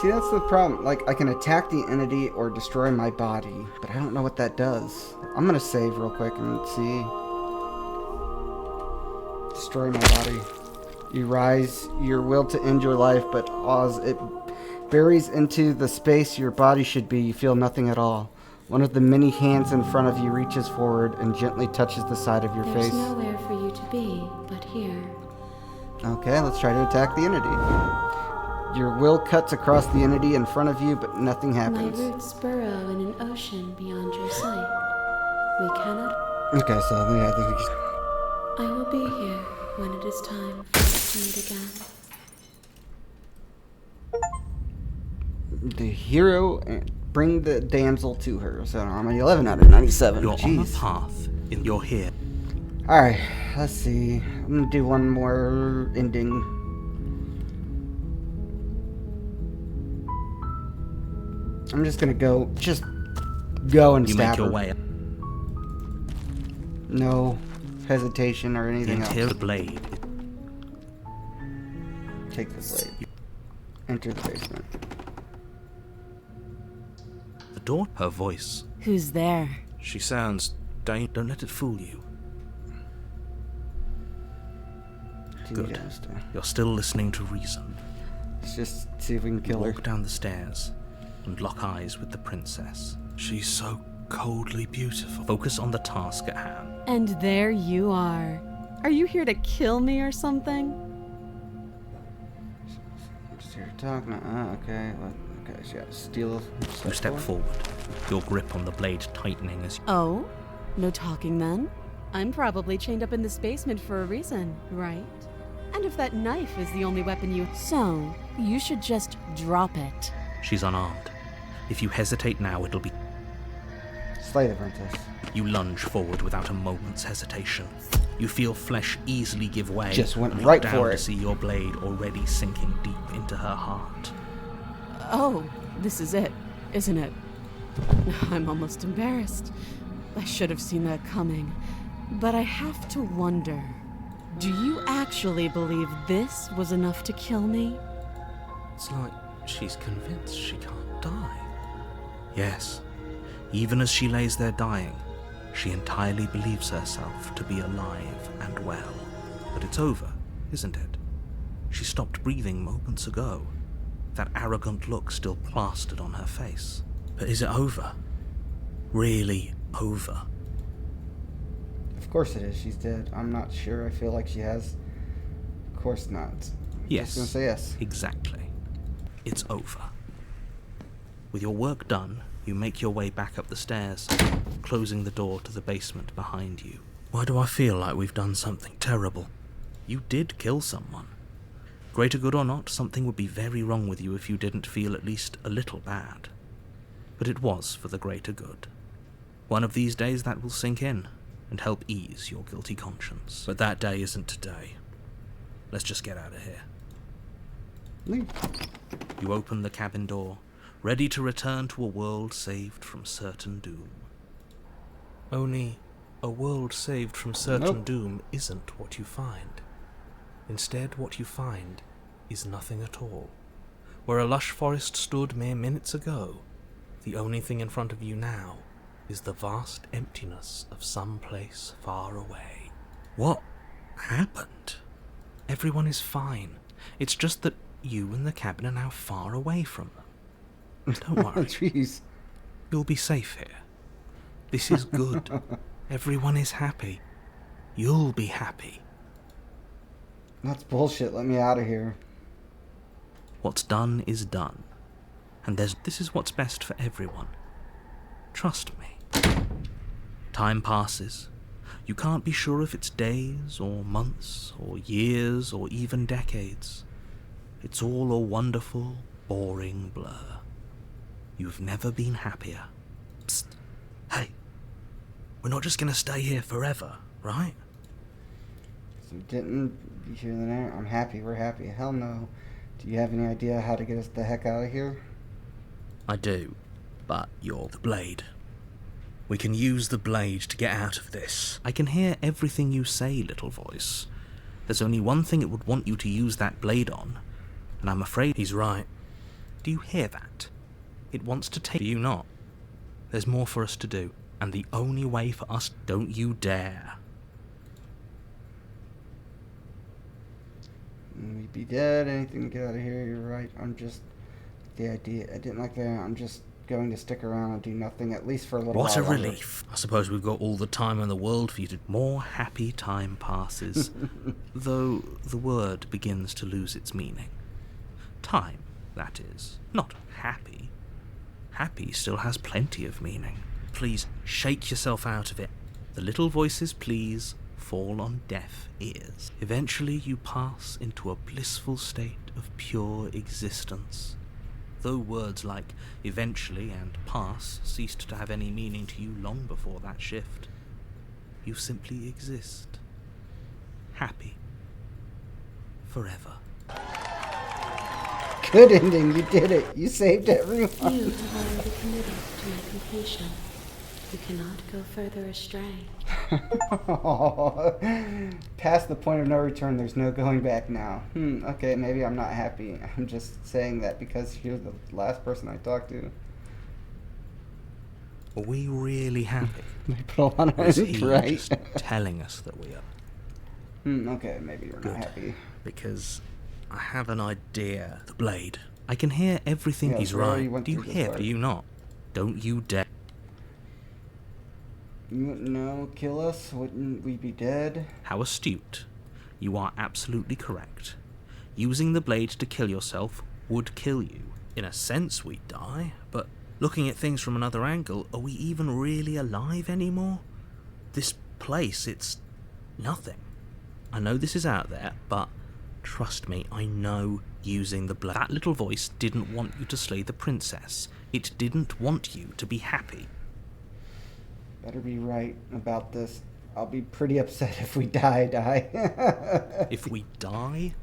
See, that's the problem. Like, I can attack the entity or destroy my body, but I don't know what that does. I'm gonna save real quick and see. Destroy my body. You rise your will to end your life, but as it buries into the space your body should be, you feel nothing at all. One of the many hands in front of you reaches forward and gently touches the side of your There's face. nowhere for you to be but here. Okay, let's try to attack the entity. Your will cuts across the entity in front of you, but nothing My happens. roots burrow in an ocean beyond your sight. We cannot. Okay, so yeah, I think we just... I will be here when it is time for us to meet again. The hero, bring the damsel to her. So I'm at 11 out of 97. You're on the Jeez. path. You're here. Alright, let's see. I'm gonna do one more ending. I'm just gonna go and You stab make your her. way No hesitation or anything and here else. the blade. Take the blade. Enter the basement. The door, her voice. Who's there? She sounds Don't let it fool you. Good. You're still listening to reason. Let's just see if we can kill her. Walk down the stairs and lock eyes with the princess. She's so coldly beautiful. Focus on the task at hand. And there you are. Are you here to kill me or something? Just here to talk now. Okay. Okay, so yeah, steal. You step forward, your grip on the blade tightening as Oh? No talking then? I'm probably chained up in this basement for a reason, right? And if that knife is the only weapon you... So, you should just drop it. she's unarmed. If you hesitate now, it'll be... Slay the princess. You lunge forward without a moment's hesitation. You feel flesh easily give way. Just went and right look for down it. to see your blade already sinking deep into her heart. Oh, this is it, isn't it? I'm almost embarrassed. I should have seen that coming. But I have to wonder, do you actually believe this was enough to kill me? It's like she's convinced she can't die. Yes, even as she lays there dying, she entirely believes herself to be alive and well. But it's over, isn't it? She stopped breathing moments ago, that arrogant look still plastered on her face. But is it over? Really over? Of course it is. She's dead. I'm not sure. I feel like she has. Of course not. Yes. Just gonna say yes. Exactly. It's over. With your work done, you make your way back up the stairs, closing the door to the basement behind you. Why do I feel like we've done something terrible? You did kill someone. Greater good or not, something would be very wrong with you if you didn't feel at least a little bad. But it was for the greater good. One of these days that will sink in and help ease your guilty conscience. But that day isn't today. Let's just get out of here. Leave. You open the cabin door, ready to return to a world saved from certain doom. Only a world saved from certain Nope. doom isn't what you find. Instead, what you find is nothing at all. Where a lush forest stood mere minutes ago, the only thing in front of you now is the vast emptiness of some place far away. What happened? Everyone is fine. It's just that you and the cabin are now far away from them. Don't worry. Jeez. You'll be safe here. This is good. Everyone is happy. You'll be happy. That's bullshit. Let me out of here. What's done is done. And this is what's best for everyone. Trust me. Time passes. You can't be sure if it's days, or months, or years, or even decades. It's all a wonderful, boring blur. You've never been happier. Psst. Hey, we're not just gonna stay here forever, right? So didn't you hear the name? I'm happy. We're happy. Hell no. Do you have any idea how to get us the heck out of here? I do, but you're the blade. We can use the blade to get out of this. I can hear everything you say, little voice. There's only one thing it would want you to use that blade on, and I'm afraid He's right. Do you hear that? It wants to take you not. There's more for us to do, and the only way for us, don't you dare. We'd be dead. Anything to get out of here. You're right. I'm just the idea. I didn't like that. I'm just going to stick around and do nothing, at least for a little while. What a longer. relief. I suppose we've got all the time in the world for you to... More happy time passes, though the word begins to lose its meaning. Time, that is. Not happy. Happy still has plenty of meaning. Please shake yourself out of it. The little voices, please, fall on deaf ears. Eventually you pass into a blissful state of pure existence. Though words like eventually and pass ceased to have any meaning to you long before that shift, you simply exist. Happy. Forever. Good ending. You did it. You saved everyone. You have already committed to my completion. You cannot go further astray. Past the point of no return, there's no going back now. Okay, maybe I'm not happy. I'm just saying that because you're the last person I talked to. Are we really happy? They put a lot Or on is it, he right? just telling us that we are? Okay, maybe we're Good. not happy. Because I have an idea. The blade. I can hear everything Yeah, he's we already right. went Do you through this hear? part. Do you not? Don't you dare. No, kill us? Wouldn't we be dead? How astute. You are absolutely correct. Using the blade to kill yourself would kill you. In a sense, we'd die, but looking at things from another angle, are we even really alive anymore? This place, it's nothing. I know this is out there, but trust me, I know using the blade. That little voice didn't want you to slay the princess. It didn't want you to be happy. Better be right about this. I'll be pretty upset if we die. If we die,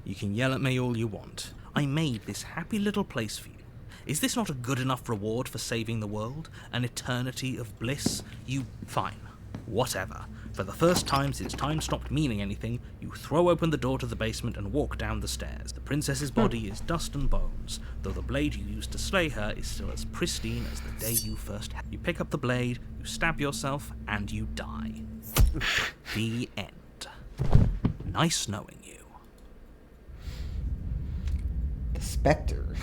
you can yell at me all you want. I made this happy little place for you. Is this not a good enough reward for saving the world? An eternity of bliss? Fine. Whatever. For the first time since time stopped meaning anything, you throw open the door to the basement and walk down the stairs. The princess's body is dust and bones, though the blade you used to slay her is still as pristine as the day you first had. You pick up the blade, you stab yourself, and you die. The end. Nice knowing you. The Spectre.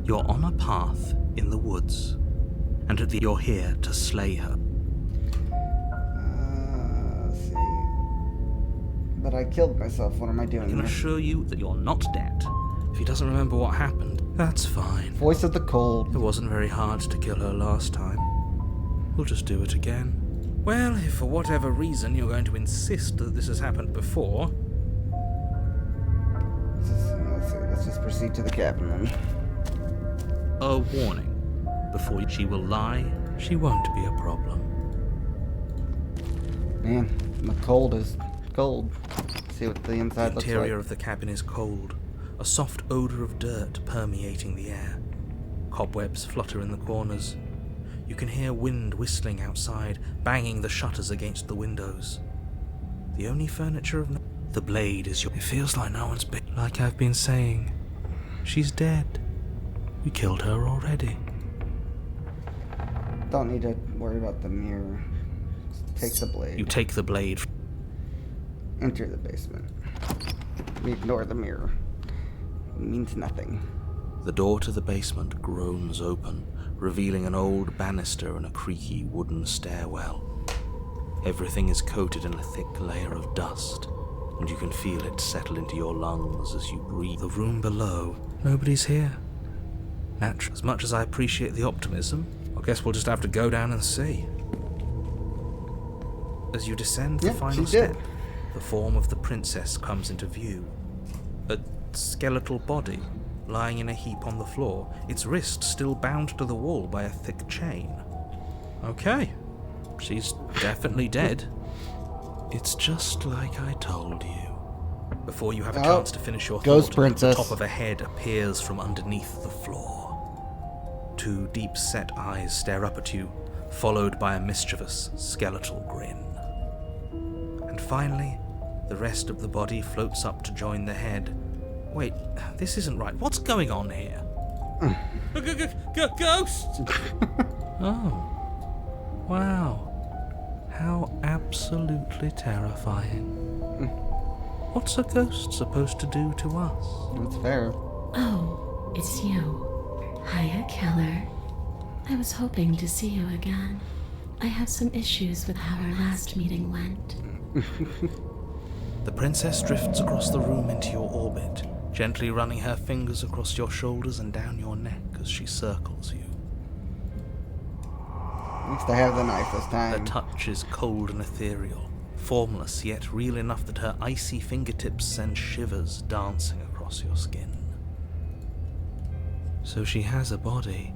You're on a path in the woods, and you're here to slay her. Let's see. But I killed myself. What am I doing I can here? assure you that you're not dead. If he doesn't remember what happened, that's fine. Voice of the cold. It wasn't very hard to kill her last time. We'll just do it again. Well, if for whatever reason you're going to insist that this has happened before... Let's just proceed to the cabin then. A warning. Before she will lie, she won't be a problem. Man, the cold is cold. See what the The inside looks interior like. of the cabin is cold, a soft odour of dirt permeating the air. Cobwebs flutter in the corners. You can hear wind whistling outside, banging the shutters against the windows. The only furniture of the blade is your... It feels like no one's been... Like I've been saying, she's dead. We killed her already. Don't need to worry about the mirror. Just take the blade. you take the blade. Enter the basement. We ignore the mirror. It means nothing. The door to the basement groans open, revealing an old banister and a creaky wooden stairwell. Everything is coated in a thick layer of dust, and you can feel it settle into your lungs as you breathe. The room below, nobody's here. Naturally, as much as I appreciate the optimism, I guess we'll just have to go down and see. As you descend the Yeah, final she did. step, the form of the princess comes into view. A skeletal body, lying in a heap on the floor, its wrist still bound to the wall by a thick chain. Okay, she's definitely dead. It's just like I told you. Before you have a Oh, chance to finish your ghost thought, princess. the top of a head appears from underneath the floor. Two deep-set eyes stare up at you, followed by a mischievous, skeletal grin. And finally, the rest of the body floats up to join the head, Wait, this isn't right. What's going on here? Ghost! Oh. Wow. How absolutely terrifying. What's a ghost supposed to do to us? That's fair. Oh, it's you. Hiya, Keller. I was hoping to see you again. I have some issues with how our last meeting went. The princess drifts across the room into your orbit, gently running her fingers across your shoulders and down your neck as she circles you. At least I have the knife this Her time. touch is cold and ethereal, formless yet real enough that her icy fingertips send shivers dancing across your skin. So she has a body,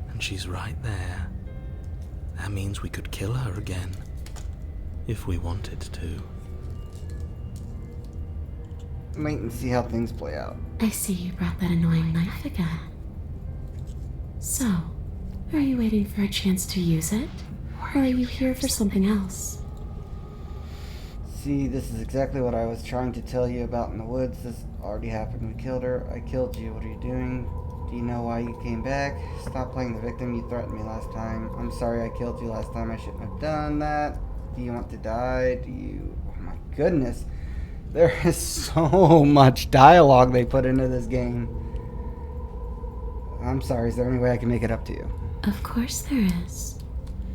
and she's right there. That means we could kill her again, if we wanted to. Wait and see how things play out. I see you brought that annoying knife again. So, are you waiting for a chance to use it? Or are you here for something else? See, this is exactly what I was trying to tell you about in the woods. This already happened. We killed her. I killed you. What are you doing? Do you know why you came back? Stop playing the victim. You threatened me last time. I'm sorry I killed you last time. I shouldn't have done that. Do you want to die? Do you... Oh my goodness. There is so much dialogue they put into this game. I'm sorry. Is there any way I can make it up to you? Of course there is.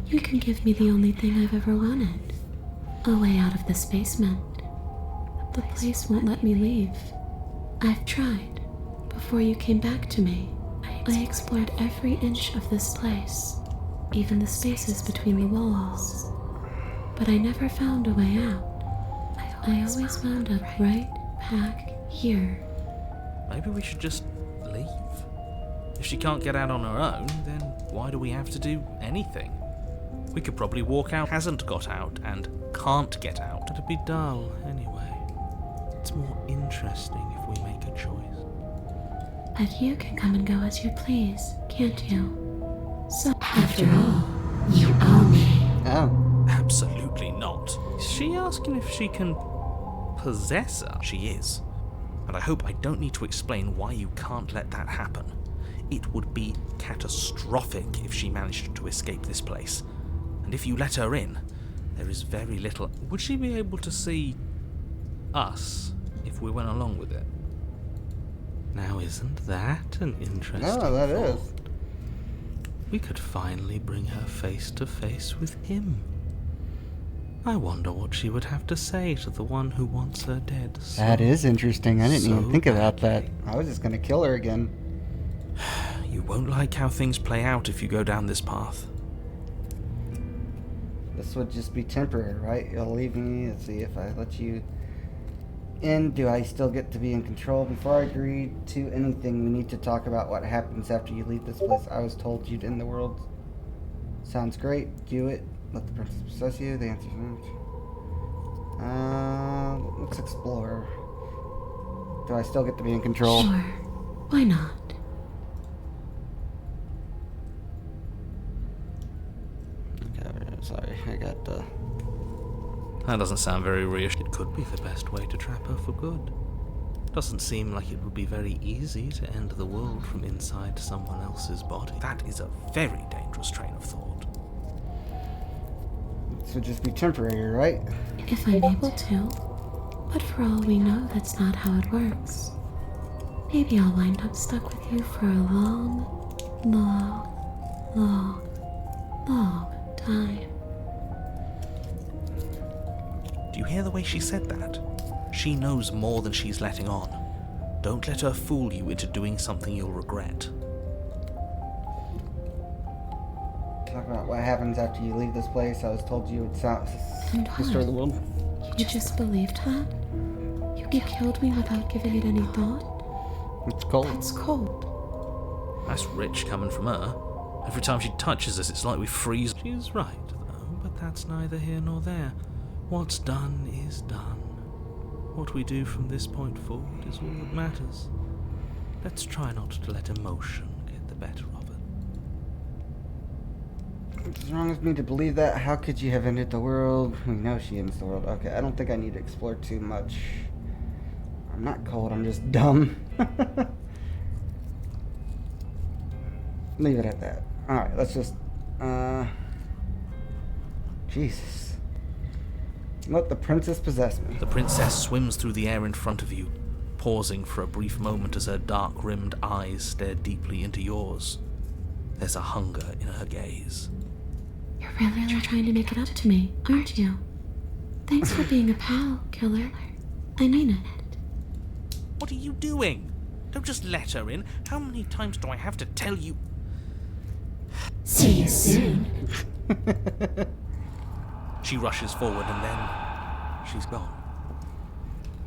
You can give me the only thing I've ever wanted. A way out of this basement. The place won't let me leave. I've tried. Before you came back to me, I explored every inch of this place, even the spaces between the walls. But I never found a way out. I always wound up right back here. Maybe we should just leave. If she can't get out on her own, then why do we have to do anything? We could probably walk out, hasn't got out, and can't get out. It'd be dull anyway. It's more interesting if we make a choice. But you can come and go as you please, can't you? So, after all, you owe me. Oh. Absolutely not. Is she asking if she can possess her? She is. And I hope I don't need to explain why you can't let that happen. It would be catastrophic if she managed to escape this place. And if you let her in, there is very little... Would she be able to see us if we went along with it? Now, isn't that an interesting No, that is. thought? We could finally bring her face to face with him. I wonder what she would have to say to the one who wants her dead. That is interesting. I didn't even so think about that. badly. I was just gonna kill her again. You won't like how things play out if you go down this path. This would just be temporary, right? You'll leave me. Let's see if I let you in. Do I still get to be in control? Before I agree to anything, we need to talk about what happens after you leave this place. I was told you'd end the world. Sounds great. Do it. Let the princess possess you. The answer is let's explore. Do I still get to be in control? Sure. Why not? Okay, sorry. I got That doesn't sound very reassuring. It could be the best way to trap her for good. Doesn't seem like it would be very easy to end the world from inside someone else's body. That is a very dangerous train of thought. This would just be temporary, right? If I'm able to. But for all we know, that's not how it works. Maybe I'll wind up stuck with you for a long time. Do you hear the way she said that? She knows more than she's letting on. Don't let her fool you into doing something you'll regret. Talk about what happens after you leave this place. I was told you would And destroy what? the world. You just believed that? You killed me without giving it any thought? It's cold. That's cold. That's rich coming from her. Every time she touches us, it's like we freeze. She's right, though, but that's neither here nor there. What's done is done. What we do from this point forward is all that matters. Let's try not to let emotion get the better of it. What's wrong with me to believe that? How could you have ended the world? We know she ends the world. Okay, I don't think I need to explore too much. I'm not cold, I'm just dumb. Leave it at that. Alright, let's just, Jesus. Let the princess possess me. The princess swims through the air in front of you, pausing for a brief moment as her dark-rimmed eyes stare deeply into yours. There's a hunger in her gaze. You're really trying to make it up to me, aren't you? Thanks for being a pal, killer. I mean it. What are you doing? Don't just let her in. How many times do I have to tell you? See you soon. She rushes forward and then she's gone.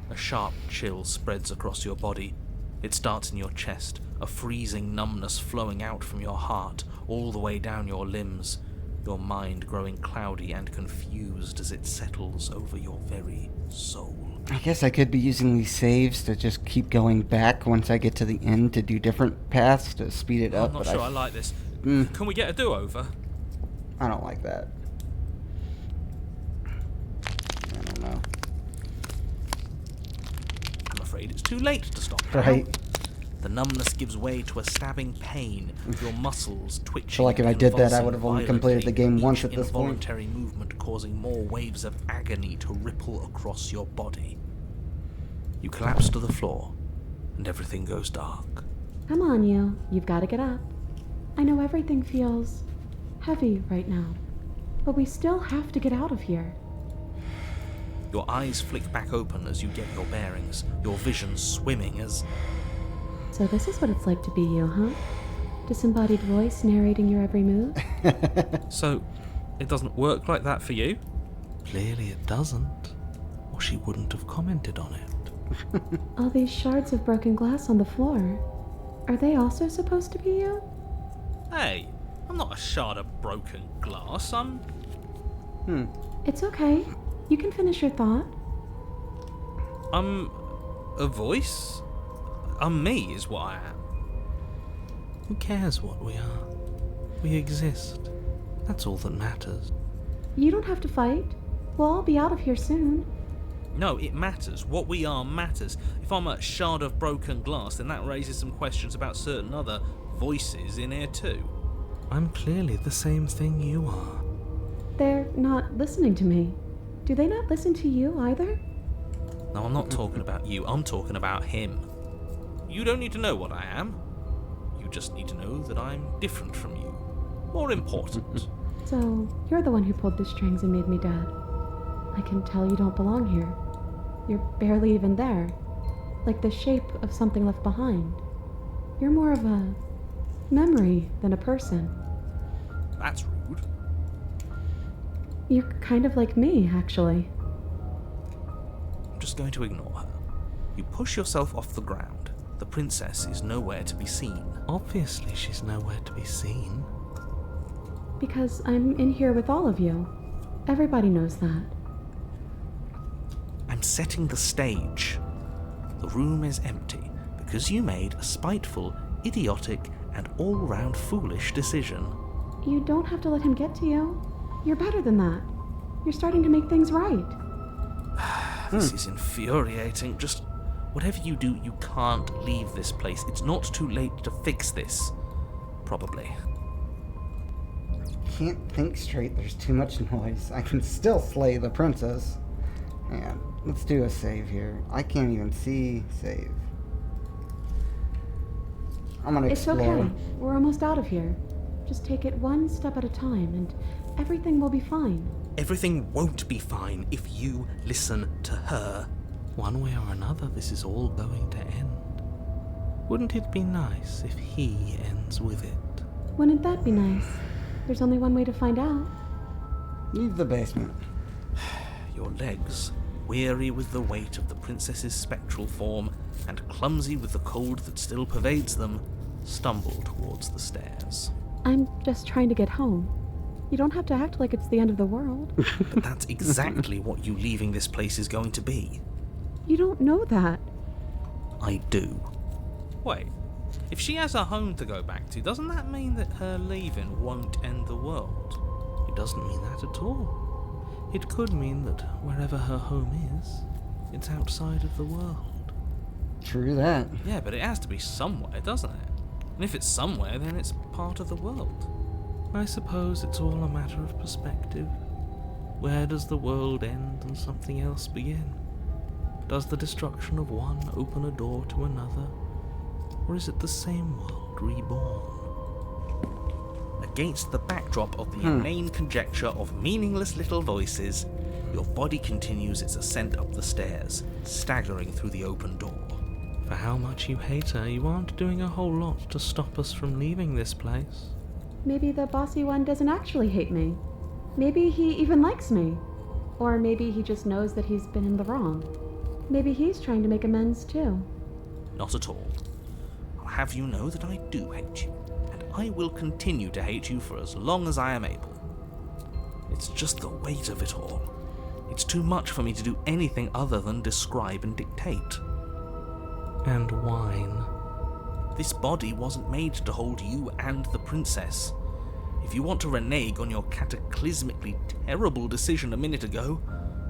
A sharp chill spreads across your body. It starts in your chest, a freezing numbness flowing out from your heart all the way down your limbs, your mind growing cloudy and confused as it settles over your very soul. I guess I could be using these saves to just keep going back once I get to the end to do different paths to speed it up. I'm not sure I like this. Mm. Can we get a do-over? I don't like that. I don't know. I'm afraid it's too late to stop now. Right. The numbness gives way to a stabbing pain, your muscles twitching. So like if I and did that, I convulsing would have only completed the game violently, once each at this point. involuntary movement causing more waves of agony to ripple across your body. You collapse to the floor, and everything goes dark. Come on, you. You've got to get up. I know everything feels heavy right now, but we still have to get out of here. Your eyes flick back open as you get your bearings, your vision swimming as... So this is what it's like to be you, huh? Disembodied voice narrating your every move? So, it doesn't work like that for you? Clearly it doesn't, or she wouldn't have commented on it. All these shards of broken glass on the floor. Are they also supposed to be you? Hey, I'm not a shard of broken glass, I'm... It's okay. You can finish your thought. I'm a voice? I'm me is what I am. Who cares what we are? We exist. That's all that matters. You don't have to fight. We'll all be out of here soon. No, it matters. What we are matters. If I'm a shard of broken glass, then that raises some questions about certain other voices in here too. I'm clearly the same thing you are. They're not listening to me. Do they not listen to you either? No, I'm not talking about you. I'm talking about him. You don't need to know what I am. You just need to know that I'm different from you. More important. So, you're the one who pulled the strings and made me dead. I can tell you don't belong here. You're barely even there. Like the shape of something left behind. You're more of a memory than a person. That's rude. You're kind of like me, actually. I'm just going to ignore her. You push yourself off the ground. The princess is nowhere to be seen. Obviously she's nowhere to be seen. Because I'm in here with all of you. Everybody knows that. I'm setting the stage. The room is empty because you made a spiteful, idiotic, and all-round foolish decision. You don't have to let him get to you. You're better than that. You're starting to make things right. This is infuriating. Just whatever you do, you can't leave this place. It's not too late to fix this. Probably. Can't think straight, there's too much noise. I can still slay the princess. Man, let's do a save here. I can't even see save. I'm gonna It's explore. okay. We're almost out of here. Just take it one step at a time, and everything will be fine. Everything won't be fine if you listen to her. One way or another, this is all going to end. Wouldn't it be nice if he ends with it? Wouldn't that be nice? There's only one way to find out. Leave the basement. Your legs, weary with the weight of the princess's spectral form and clumsy with the cold that still pervades them, stumble towards the stairs. I'm just trying to get home. You don't have to act like it's the end of the world. But that's exactly what you leaving this place is going to be. You don't know that. I do. Wait, if she has a home to go back to, doesn't that mean that her leaving won't end the world? It doesn't mean that at all. It could mean that wherever her home is, it's outside of the world. True that. Yeah, but it has to be somewhere, doesn't it? And if it's somewhere, then it's part of the world. I suppose it's all a matter of perspective. Where does the world end and something else begin? Does the destruction of one open a door to another? Or is it the same world reborn? Against the backdrop of the inane conjecture of meaningless little voices, your body continues its ascent up the stairs, staggering through the open door. For how much you hate her, you aren't doing a whole lot to stop us from leaving this place. Maybe the bossy one doesn't actually hate me. Maybe he even likes me. Or maybe he just knows that he's been in the wrong. Maybe he's trying to make amends too. Not at all. I'll have you know that I do hate you, and I will continue to hate you for as long as I am able. It's just the weight of it all. It's too much for me to do anything other than describe and dictate. And whine. This body wasn't made to hold you and the princess. If you want to renege on your cataclysmically terrible decision a minute ago,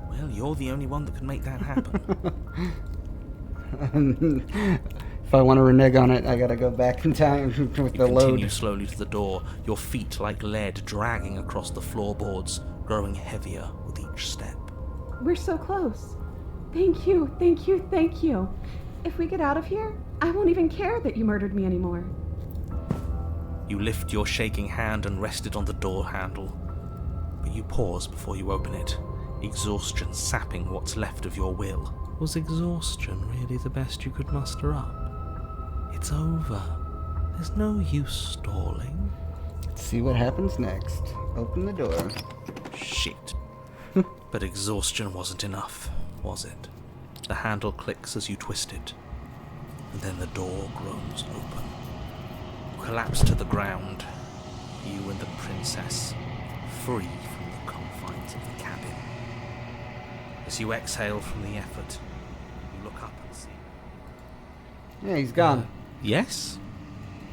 well, you're the only one that can make that happen. If I want to renege on it, I gotta go back in time with the load. Continue slowly to the door, your feet like lead dragging across the floorboards, growing heavier with each step. We're so close. Thank you, thank you, thank you. If we get out of here, I won't even care that you murdered me anymore. You lift your shaking hand and rest it on the door handle, but you pause before you open it, exhaustion sapping what's left of your will. Was exhaustion really the best you could muster up? It's over. There's no use stalling. Let's see what happens next. Open the door. Shit. But exhaustion wasn't enough, was it? The handle clicks as you twist it, and then the door groans open. You collapse to the ground, you and the princess, free from the confines of the cabin. As you exhale from the effort, you look up and see... Yeah, he's gone. Yes?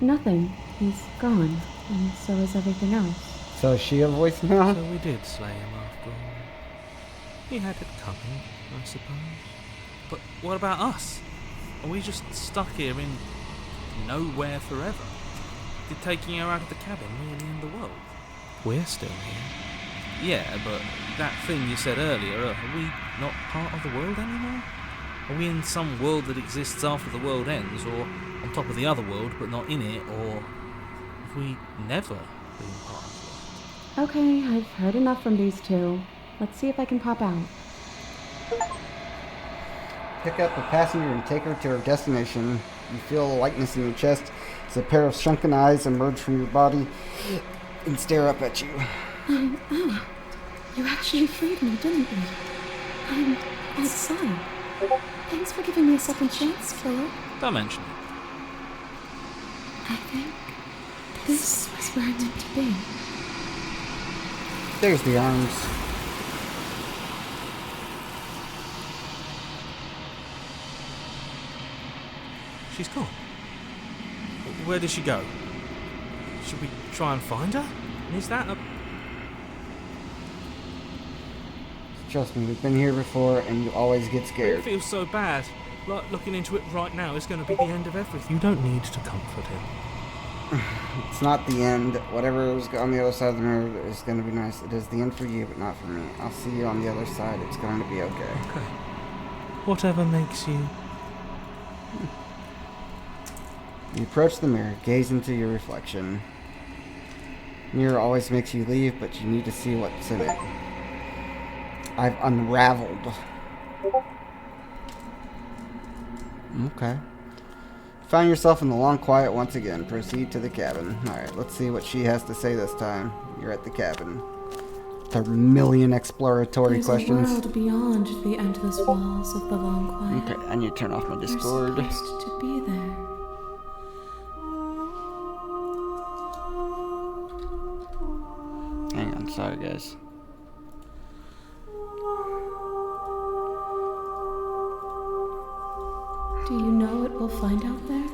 Nothing. He's gone. And so is everything else. So is she a voice now? So we did slay him after all. He had it coming, I suppose. But what about us? Are we just stuck here in nowhere forever? Did taking her out of the cabin really end the world? We're still here. Yeah, but that thing you said earlier, are we not part of the world anymore? Are we in some world that exists after the world ends, or on top of the other world but not in it, or have we never been part of it? Okay, I've heard enough from these two. Let's see if I can pop out. Pick up a passenger and take her to her destination. You feel a lightness in your chest as a pair of shrunken eyes emerge from your body and stare up at you. You actually freed me, didn't you? I'm outside. Thanks for giving me a second chance, Philip. Don't mention it. I think this is where I'm meant to be. There's the arms. She's gone. Where did she go? Should we try and find her? Is that a... Trust me, we've been here before and you always get It scared. feels so bad. Like looking into it right now is going to be the end of everything. You don't need to comfort him. It's not the end. Whatever is on the other side of the mirror is going to be nice. It is the end for you, but not for me. I'll see you on the other side. It's going to be okay. Okay. Whatever makes you... You approach the mirror, gaze into your reflection. Mirror always makes you leave, but you need to see what's in it. I've unraveled. Okay. Find yourself in the long quiet once again. Proceed to the cabin. Alright, let's see what she has to say this time. You're at the cabin. There are a million exploratory There's questions. a world beyond the endless walls of the long quiet. Okay, I need to turn off my We're Discord. supposed to be there. Hang on, sorry guys. Do you know what we'll find out there?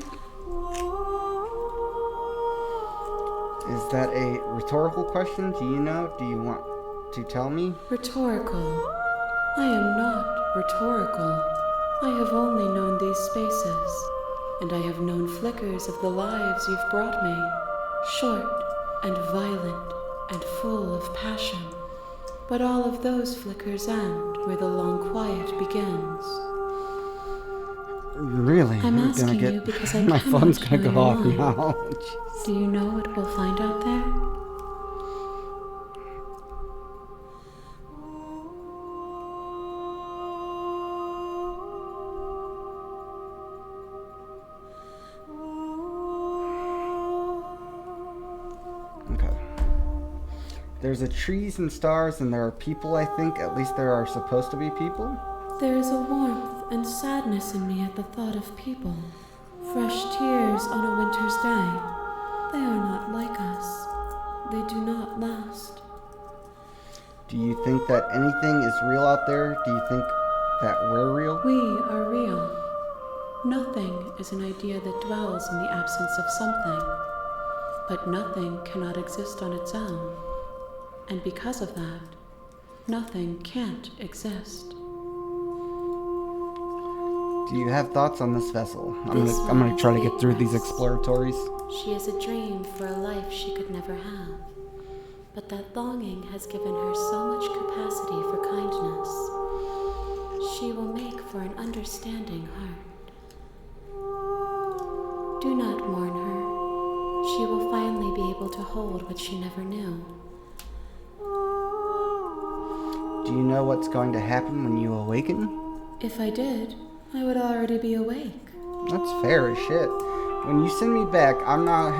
Is that a rhetorical question? Do you know? Do you want to tell me? Rhetorical. I am not rhetorical. I have only known these spaces, and I have known flickers of the lives you've brought me, short and violent and full of passion. But all of those flickers end where the long quiet begins. Really? I'm You're asking gonna get... you because I My cannot phone's gonna know go your off mind. now. Jeez. Do you know what we'll find out there? Okay. There's a trees and stars, and there are people, I think. At least there are supposed to be people. There is a warmth and sadness in me at the thought of people. Fresh tears on a winter's day. They are not like us. They do not last. Do you think that anything is real out there? Do you think that we're real? We are real. Nothing is an idea that dwells in the absence of something. But nothing cannot exist on its own. And because of that, nothing can't exist. Do you have thoughts on this vessel? I'm This gonna try to get through these rest. exploratories. She is a dream for a life she could never have. But that longing has given her so much capacity for kindness. She will make for an understanding heart. Do not mourn her. She will finally be able to hold what she never knew. Do you know what's going to happen when you awaken? If I did, I would already be awake. That's fair as shit. When you send me back, I'm not...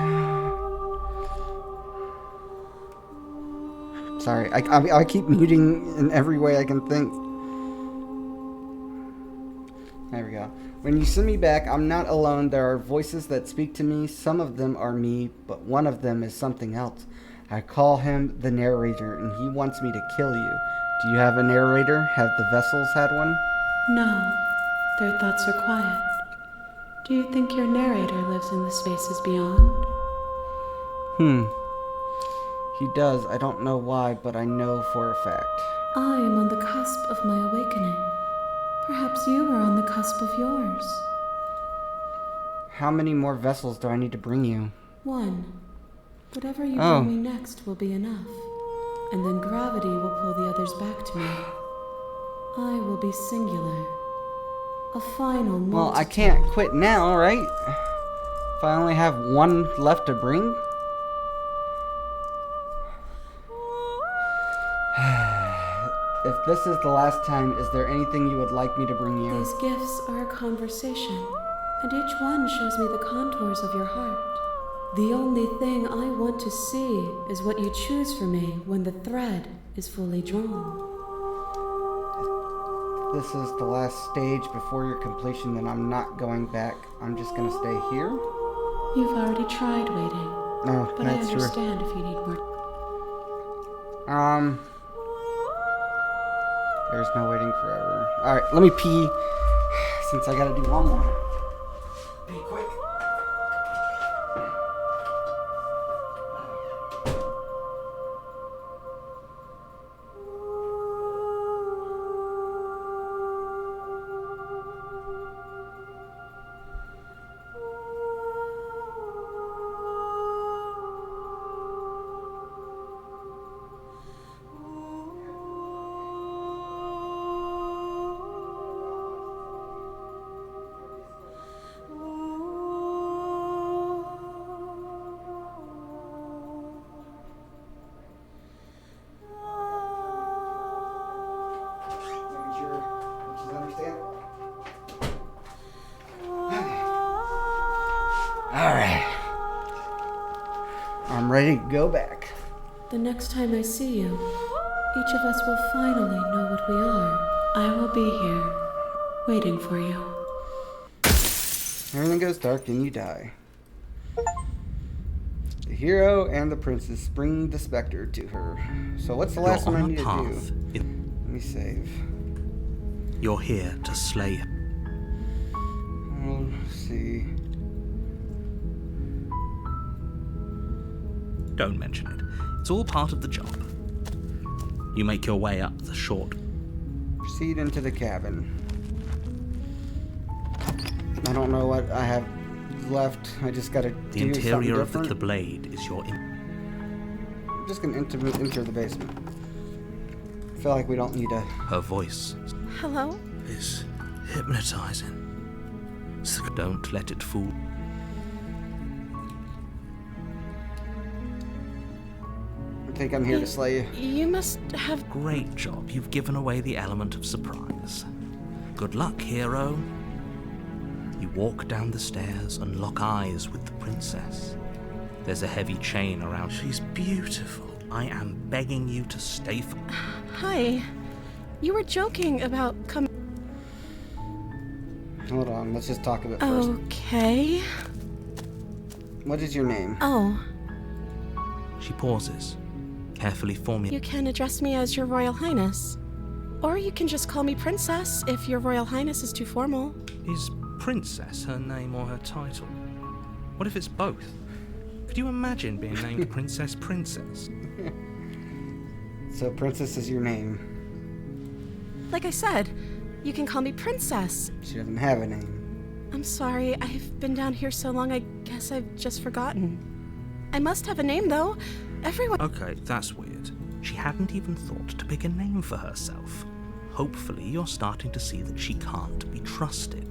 Sorry, I keep muting in every way I can think. There we go. When you send me back, I'm not alone. There are voices that speak to me. Some of them are me, but one of them is something else. I call him the narrator, and he wants me to kill you. Do you have a narrator? Have the vessels had one? No, their thoughts are quiet. Do you think your narrator lives in the spaces beyond? He does. I don't know why, but I know for a fact. I am on the cusp of my awakening. Perhaps you are on the cusp of yours. How many more vessels do I need to bring you? One. Whatever you Oh. bring me next will be enough. And then gravity will pull the others back to me. I will be singular. A final multitude. Well, I can't quit now, right? If I only have one left to bring? If this is the last time, is there anything you would like me to bring you? These gifts are a conversation, and each one shows me the contours of your heart. The only thing I want to see is what you choose for me when the thread is fully drawn. This is the last stage before your completion, then I'm not going back. I'm just gonna stay here. You've already tried waiting, No, but that's I true. understand if you need more. There's no waiting forever. Alright, let me pee, since I gotta do one more. Be quick. Alright. I'm ready to go back. The next time I see you, each of us will finally know what we are. I will be here, waiting for you. Everything goes dark and you die. The hero and the princess bring the specter to her. So what's the last You're one I on need a to path. do? Let me save. You're here to slay her. Let's see. Don't mention it. It's all part of the job. You make your way up the short. Proceed into the cabin. I don't know what I have left. I just gotta The do interior something of the different. blade is your... I'm just gonna enter the basement. I feel like we don't need a... Her voice Hello? is hypnotizing. So don't let it fool. I think I'm here to slay you. You must have. Great job. You've given away the element of surprise. Good luck, hero. You walk down the stairs and lock eyes with the princess. There's a heavy chain around. She's beautiful. I am begging you to stay for... Hi. You were joking about coming. Hold on, let's just talk a bit first. Okay. What is your name? Oh, She pauses, carefully forming... you can address me as Your Royal Highness. Or you can just call me Princess if Your Royal Highness is too formal. Is Princess her name or her title? What if it's both? Could you imagine being named Princess Princess? So Princess is your name. Like I said, you can call me Princess. She doesn't have a name. I'm sorry, I've been down here so long I guess I've just forgotten. I must have a name though. Everyone. Okay, that's weird. She hadn't even thought to pick a name for herself. Hopefully you're starting to see that she can't be trusted.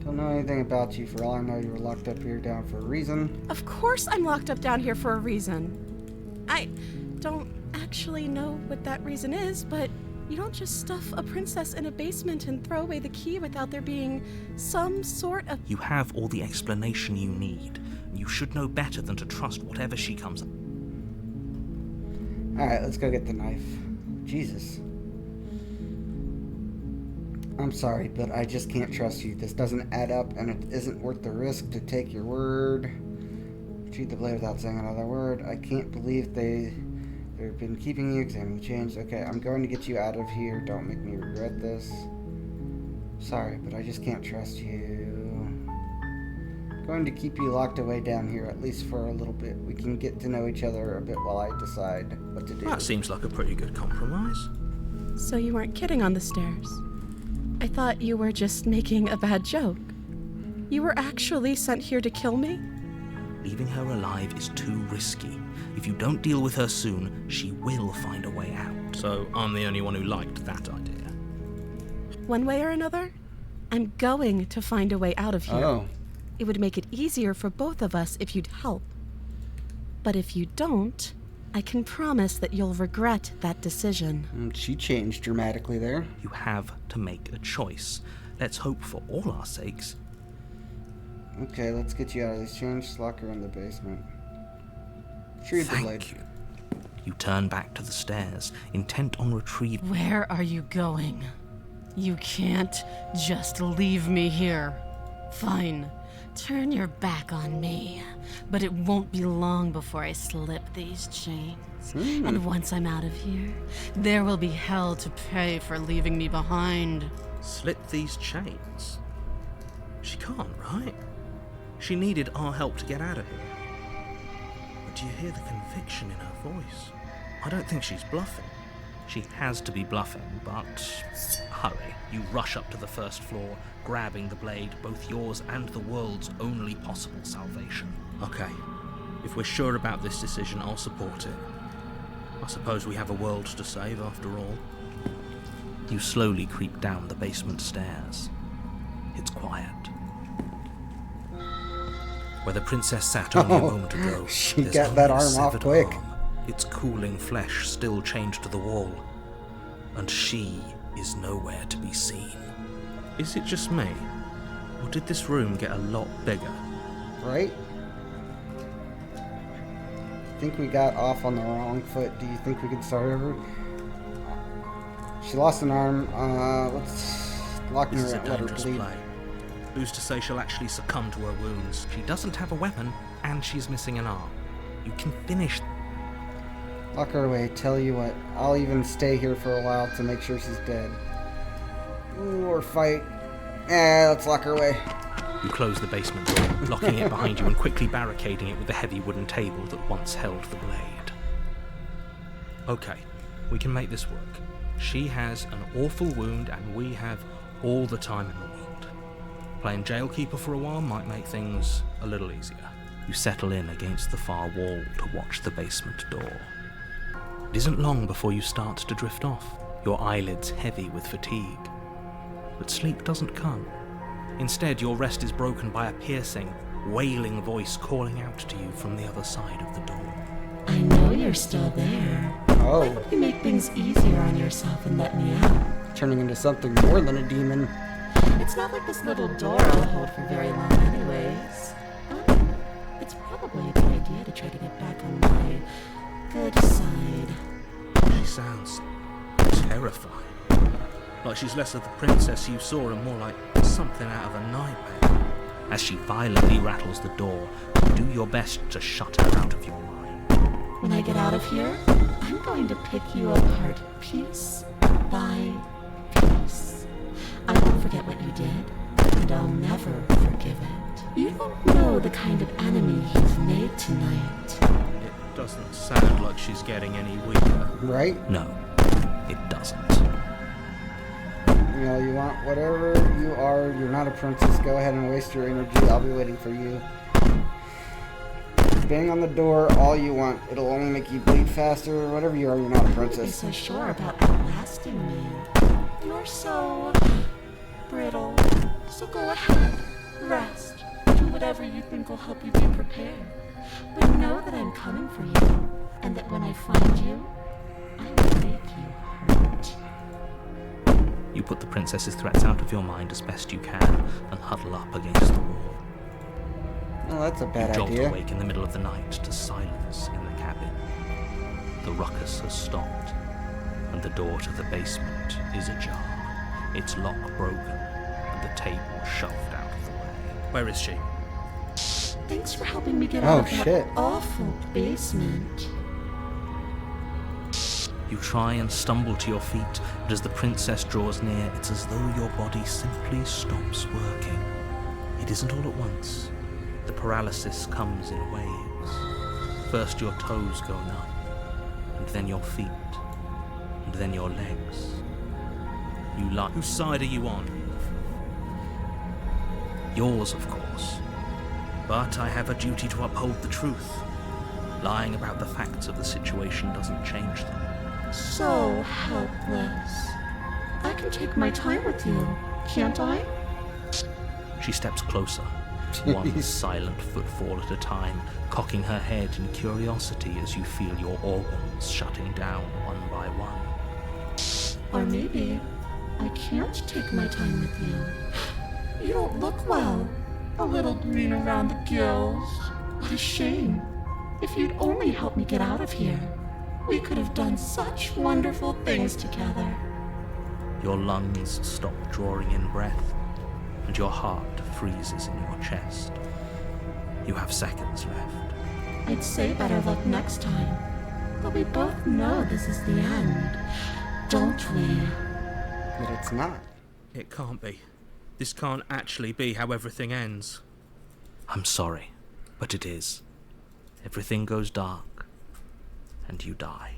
Don't know anything about you. For all I know, you were locked up here down for a reason. Of course I'm locked up down here for a reason. I don't actually know what that reason is, but you don't just stuff a princess in a basement and throw away the key without there being some sort of... You have all the explanation you need. You should know better than to trust whatever she comes up. Alright, let's go get the knife. Jesus. I'm sorry, but I just can't trust you. This doesn't add up, and it isn't worth the risk to take your word. Retrieve the blade without saying another word. I can't believe they've been keeping you, examining the change. Okay, I'm going to get you out of here. Don't make me regret this. Sorry, but I just can't trust you. Going to keep you locked away down here, at least for a little bit. We can get to know each other a bit while I decide what to do. That seems like a pretty good compromise. So you weren't kidding on the stairs. I thought you were just making a bad joke. You were actually sent here to kill me? Leaving her alive is too risky. If you don't deal with her soon, she will find a way out. So I'm the only one who liked that idea. One way or another, I'm going to find a way out of here. Oh. It would make it easier for both of us if you'd help. But if you don't, I can promise that you'll regret that decision. She changed dramatically there. You have to make a choice. Let's hope for all our sakes. Okay, let's get you out of this change. Lock her in the basement. Retrieve the blade. Thank you. You turn back to the stairs, intent on retrieving... Where are you going? You can't just leave me here. Fine. Turn your back on me. But it won't be long before I slip these chains. And once I'm out of here, there will be hell to pay for leaving me behind. Slip these chains? She can't, right? She needed our help to get out of here. But do you hear the conviction in her voice? I don't think she's bluffing. She has to be bluffing, but hurry. You rush up to the first floor, grabbing the blade, both yours and the world's only possible salvation. Okay, if we're sure about this decision, I'll support it. I suppose we have a world to save after all. You slowly creep down the basement stairs. It's quiet. Where the princess sat only a moment ago, she there's got only that a arm off severed quick. arm, its cooling flesh still chained to the wall, and she is nowhere to be seen. Is it just me, or did this room get a lot bigger? Right? I think we got off on the wrong foot. Do you think we can start over? She lost an arm. Let's lock This is her a out, let her dangerous bleed. play. Who's to say she'll actually succumb to her wounds? She doesn't have a weapon, and she's missing an arm. You can finish. Lock her away. Tell you what, I'll even stay here for a while to make sure she's dead. Ooh, or fight. Let's lock her away. You close the basement door, locking it behind you and quickly barricading it with the heavy wooden table that once held the blade. Okay, we can make this work. She has an awful wound, and we have all the time in the world. Playing jailkeeper for a while might make things a little easier. You settle in against the far wall to watch the basement door. It isn't long before you start to drift off, your eyelids heavy with fatigue. But sleep doesn't come. Instead, your rest is broken by a piercing, wailing voice calling out to you from the other side of the door. I know you're still there. Oh, You make things easier on yourself and let me out. turning into something more than a demon. It's not like this little door I'll hold for very long anyways. It's probably a good idea to try to get back on my good side. She sounds terrifying. Like she's less of the princess you saw and more like something out of a nightmare. As she violently rattles the door, you do your best to shut her out of your mind. When I get out of here, I'm going to pick you apart piece by piece. I won't forget what you did, and I'll never forgive it. You don't know the kind of enemy you've made tonight. It doesn't sound like she's getting any weaker. Right? No, it doesn't. You know, you want whatever you are. You're not a princess. Go ahead and waste your energy. I'll be waiting for you. Bang on the door all you want. It'll only make you bleed faster. Whatever you are, you're not a You're princess. so sure about outlasting me. You're so brittle. So go ahead, rest. Do whatever you think will help you be prepared. But know that I'm coming for you, and that when I find you, I will make you hurt. You put the princess's threats out of your mind as best you can and huddle up against the wall. Well, that's a bad Jolt idea. awake in the middle of the night to silence in the cabin. The ruckus has stopped, and the door to the basement is ajar, its lock broken, and the table shoved out of the way. Where is she? Thanks for helping me get Oh, out of that shit. awful basement. You try and stumble to your feet, but as the princess draws near, it's as though your body simply stops working. It isn't all at once. The paralysis comes in waves. First your toes go numb, and then your feet, and then your legs. You lie. Whose side are you on? Yours, of course. But I have a duty to uphold the truth. Lying about the facts of the situation doesn't change them. So helpless. I can take my time with you, can't I? She steps closer, one silent footfall at a time, cocking her head in curiosity as you feel your organs shutting down one by one. Or maybe I can't take my time with you. You don't look well. A little green around the gills. What a shame. If you'd only helped me get out of here, we could have done such wonderful things together. Your lungs stop drawing in breath, and your heart freezes in your chest. You have seconds left. I'd say better luck next time. But we both know this is the end, don't we? But it's not. It can't be. This can't actually be how everything ends. I'm sorry, but it is. Everything goes dark, and you die.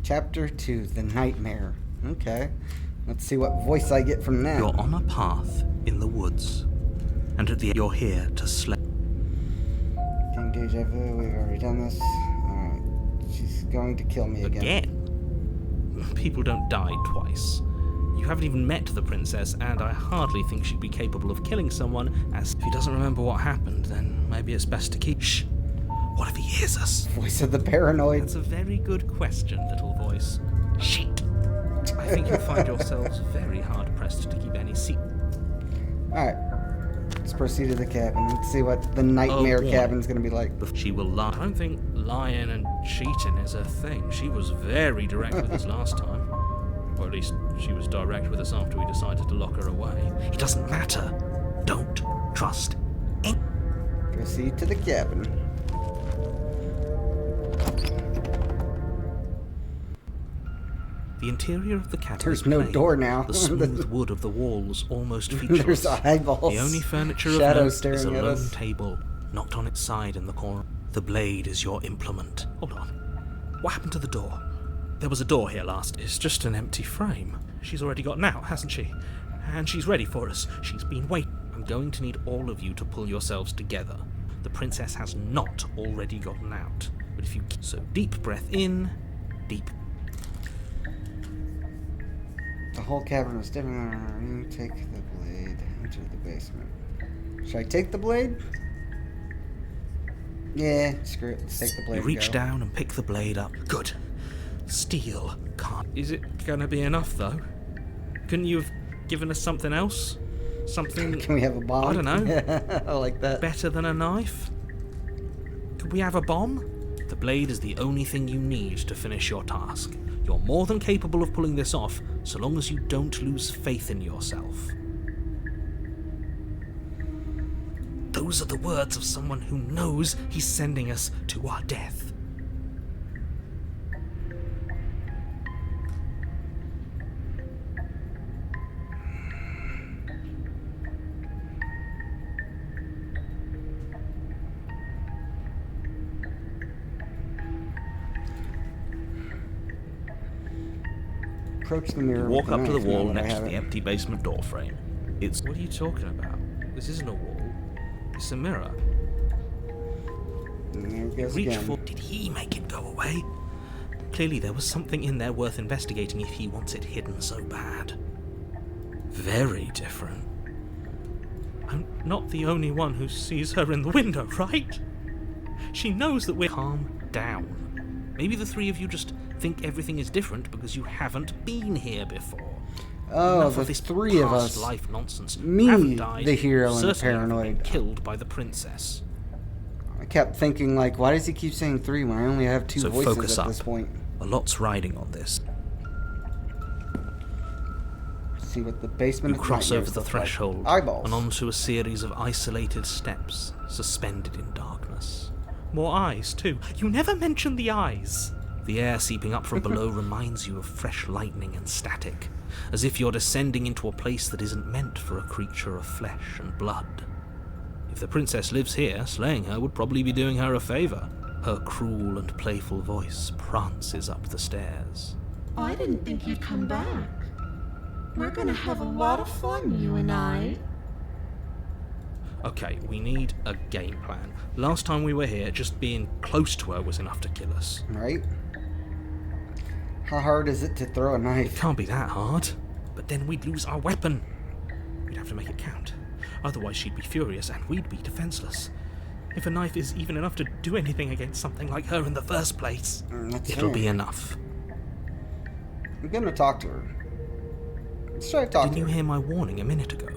Chapter 2, The Nightmare. Okay. Let's see what voice I get from that. You're on a path in the woods, and at the end you're here to slay. Getting deja vu. We've already done this. Alright. She's going to kill me again. People don't die twice. You haven't even met the princess, and I hardly think she'd be capable of killing someone, as if he doesn't remember what happened, then maybe it's best to keep... Shh! What if he hears us? Voice of the paranoid. That's a very good question, little voice. Shit! I think you'll find yourselves very hard-pressed to keep any secret. Alright. Let's proceed to the cabin. Let's see what the nightmare warning. cabin's gonna be like. She will lie. I don't think lying and cheating is a thing. She was very direct with us last time. Or at least she was direct with us after we decided to lock her away. It doesn't matter. Don't trust any... Proceed to the cabin. The interior of the cabin There's is no plain. door now. The smooth wood of the walls almost featureless. There's eyeballs. The only furniture of Shadow note staring is a at lone us. table, knocked on its side in the corner. The blade is your implement. Hold on. What happened to the door? There was a door here last. It's just an empty frame. She's already gotten out, hasn't she? And she's ready for us. She's been waiting. I'm going to need all of you to pull yourselves together. The princess has not already gotten out. But if you... So deep breath in, deep... The whole cavern is different. Take the blade. Enter the basement. Should I take the blade? Yeah, screw it. Let's take the blade. You reach and go. down and pick the blade up. Good. Steel can't... Is it gonna be enough, though? Couldn't you have given us something else? Something... Can we have a bomb? I don't know. Yeah, I like that. better than a knife? Could we have a bomb? The blade is the only thing you need to finish your task. You're more than capable of pulling this off, so long as you don't lose faith in yourself. Those are the words of someone who knows he's sending us to our death. Approach the mirror. You walk with up to the knife, now wall that I next to have the it. empty basement door frame. It's... What are you talking about? This isn't a wall. It's a mirror. And there it goes Reach again. for... Did he make it go away? Clearly there was something in there worth investigating if he wants it hidden so bad. Very different. I'm not the only one who sees her in the window, right? She knows that we're... Calm down. Maybe the three of you just think everything is different because you haven't been here before. Oh, Enough the of this three of past us. life nonsense. Me, You haven't died. the hero, and the Certainly haven't been paranoid. killed by the princess. I kept thinking, like, why does he keep saying 3 when I only have 2 So voices focus at up. this point? A lot's riding on this. See what the basement You of cross nightmares over the look like. threshold Eyeballs. and onto a series of isolated steps, suspended in darkness. More eyes, too. You never mention the eyes. The air seeping up from below reminds you of fresh lightning and static, as if you're descending into a place that isn't meant for a creature of flesh and blood. If the princess lives here, slaying her would probably be doing her a favour. Her cruel and playful voice prances up the stairs. I didn't think you'd come back. We're gonna have a lot of fun, you and I. Okay, we need a game plan. Last time we were here, just being close to her was enough to kill us. Right? How hard is it to throw a It knife? can't be that hard. But then we'd lose our weapon. We'd have to make it count. Otherwise she'd be furious and we'd be defenseless. If a knife is even enough to do anything against something like her in the first place, That's it'll fair. be enough. I'm gonna talk to her. Let's try to talk Didn't to you her. hear my warning a minute ago?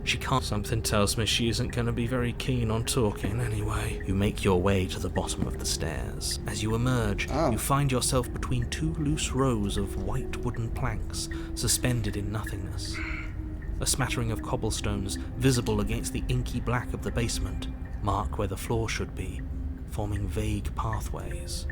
She can't. Something tells me she isn't going to be very keen on talking anyway. You make your way to the bottom of the stairs. As you emerge, Oh. you find yourself between 2 loose rows of white wooden planks, suspended in nothingness. A smattering of cobblestones, visible against the inky black of the basement, mark where the floor should be, forming vague pathways.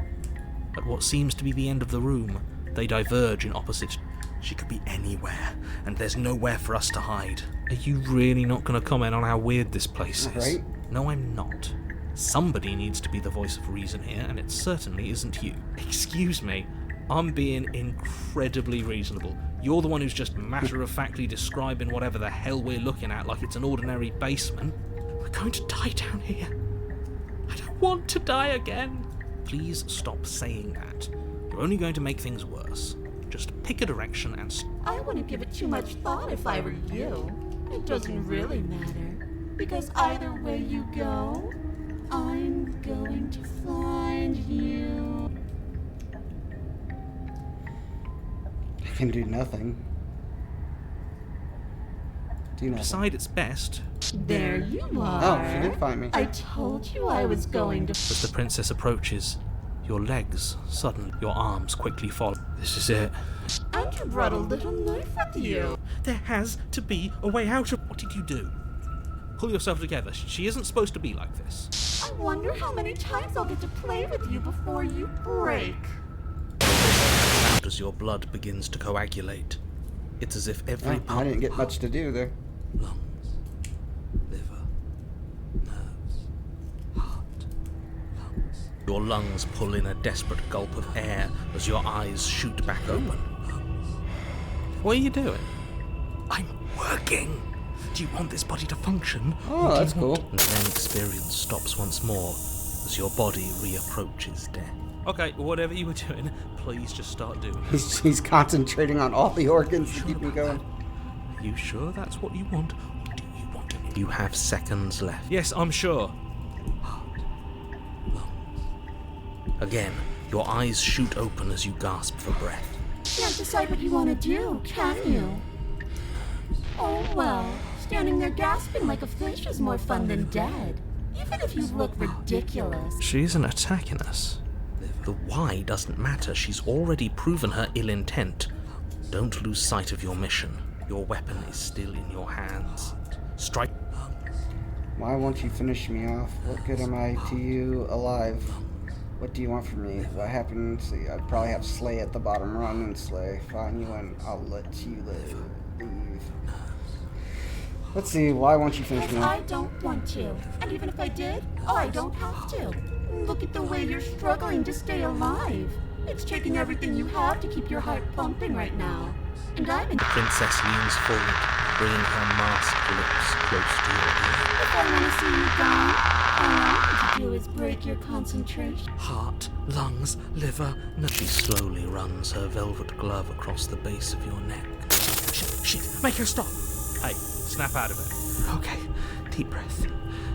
At what seems to be the end of the room, they diverge in opposite. She could be anywhere, and there's nowhere for us to hide. Are you really not going to comment on how weird this place is? Right. No, I'm not. Somebody needs to be the voice of reason here, and it certainly isn't you. Excuse me, I'm being incredibly reasonable. You're the one who's just matter-of-factly describing whatever the hell we're looking at like it's an ordinary basement. We're going to die down here. I don't want to die again. Please stop saying that. You're only going to make things worse. Just pick a direction and... I wouldn't give it too much thought if I were you. It doesn't really matter. Because either way you go, I'm going to find you. I can do nothing. Do nothing. Decide it's best. There you are. Oh, she did find me. I told you I was going to... As the princess approaches, your legs suddenly, your arms quickly follow. This is it. And you brought a little knife with you. There has to be a way out of... What did you do? Pull yourself together. She isn't supposed to be like this. I wonder how many times I'll get to play with you before you break. As your blood begins to coagulate, it's as if every Oh, I didn't get much to do there. lungs, liver, nerves, heart, lungs. Your lungs pull in a desperate gulp of air as your eyes shoot back open. What are you doing? I'm working. Do you want this body to function? Oh, that's cool. And then experience stops once more as your body reapproaches death. Okay, whatever you were doing, please just start doing it. He's concentrating on all the organs to keep me going. Are you sure that's what you want? Or do you want to? You have seconds left. Yes, I'm sure. Again, your eyes shoot open as you gasp for breath. Can't decide what you want to do, can you? Oh well, standing there gasping like a fish is more fun than dead. Even if you look ridiculous. She isn't attacking us. The why doesn't matter. She's already proven her ill intent. Don't lose sight of your mission. Your weapon is still in your hands. Strike. Why won't you finish me off? What good am I to you alive? What do you want from me? What happens? See, I'd probably have Slay at the bottom. Run and Slay. Find you and I'll let you leave. Let's see, why won't you finish me off? I don't want to. And even if I did, I don't have to. Look at the way you're struggling to stay alive. It's taking everything you have to keep your heart pumping right now. And I'm in. The princess leans forward, bringing her masked lips close to your ear. If I want to see you gone, all I need to do is break your concentration. Heart, lungs, liver. She slowly runs her velvet glove across the base of your neck. Shit, make her stop. Hey, snap out of it. Okay, deep breath.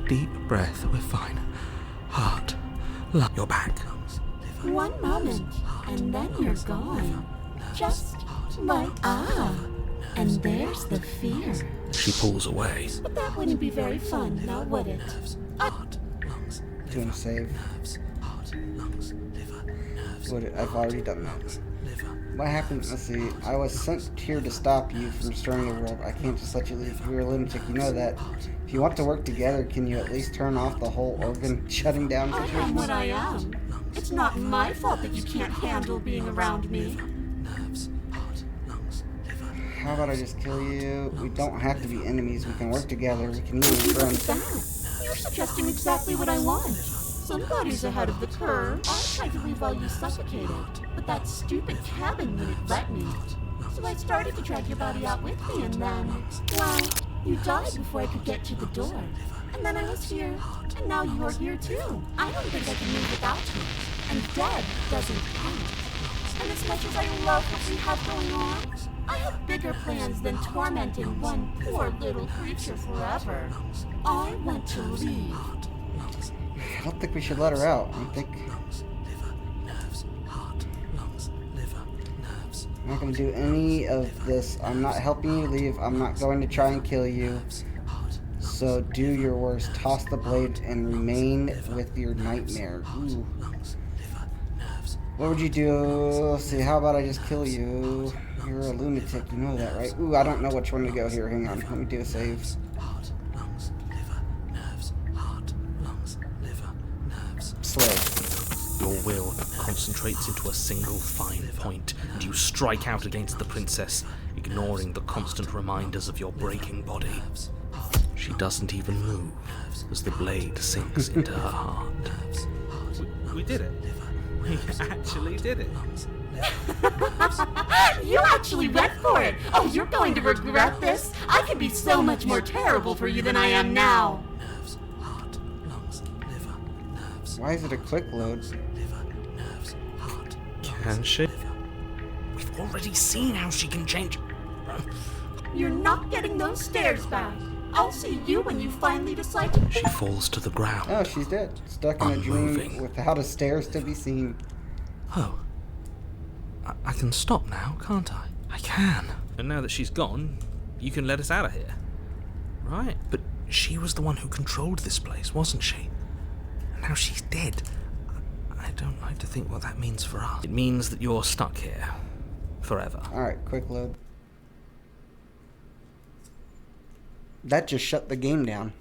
Deep breath, we're fine. Heart, lung, your back. One moment, and then you're gone. Just like and there's the fear. She pulls away. But that wouldn't be very fun, now would it? Doing save. I've already done that. What happened? Let's see. I was sent here to stop you from destroying the world. I can't just let you leave. You're a lunatic. You know that. If you want to work together, can you at least turn off the whole organ shutting down I am what I am. It's not my fault that you can't handle being around me. How about I just kill you? We don't have to be enemies. We can work together. We can even be friends. You're suggesting exactly what I want. Somebody's ahead of the curve. I tried to leave while you suffocated, but that stupid cabin wouldn't let me. So I started to drag your body out with me, and then, well, you died before I could get to the door. And then I was here, and now you're here too. I don't think I can move without you. And dead doesn't count. And as much as I love what we have going on, I have bigger plans than tormenting one poor little creature forever. I want to leave. I don't think we should let her out. I'm not going to do any of this. I'm not helping you leave. I'm not going to try and kill you. So do your worst. Toss the blade and remain with your nightmare. Ooh. What would you do? Let's see, how about I just kill you? You're a lunatic, you know that, right? Ooh, I don't know which one to go here. Hang on, let me do a save. Slay. Your will concentrates into a single fine point, and you strike out against the princess, ignoring the constant reminders of your breaking body. She doesn't even move as the blade sinks into her heart. We did it. We actually did it. You actually went for it! Oh, you're going to regret this! I can be so much more terrible for you than I am now! Why is it a quick load? Can she? We've already seen how she can change. You're not getting those stairs back. I'll see you when you finally decide to... She falls to the ground. Oh, she's dead. Stuck in a dream Unmoving. without a stairs to be seen. Oh. I can stop now, can't I? I can. And now that she's gone, you can let us out of here. Right? But she was the one who controlled this place, wasn't she? And now she's dead. I don't like to think what that means for us. It means that you're stuck here. Forever. Alright, quick load. That just shut the game down.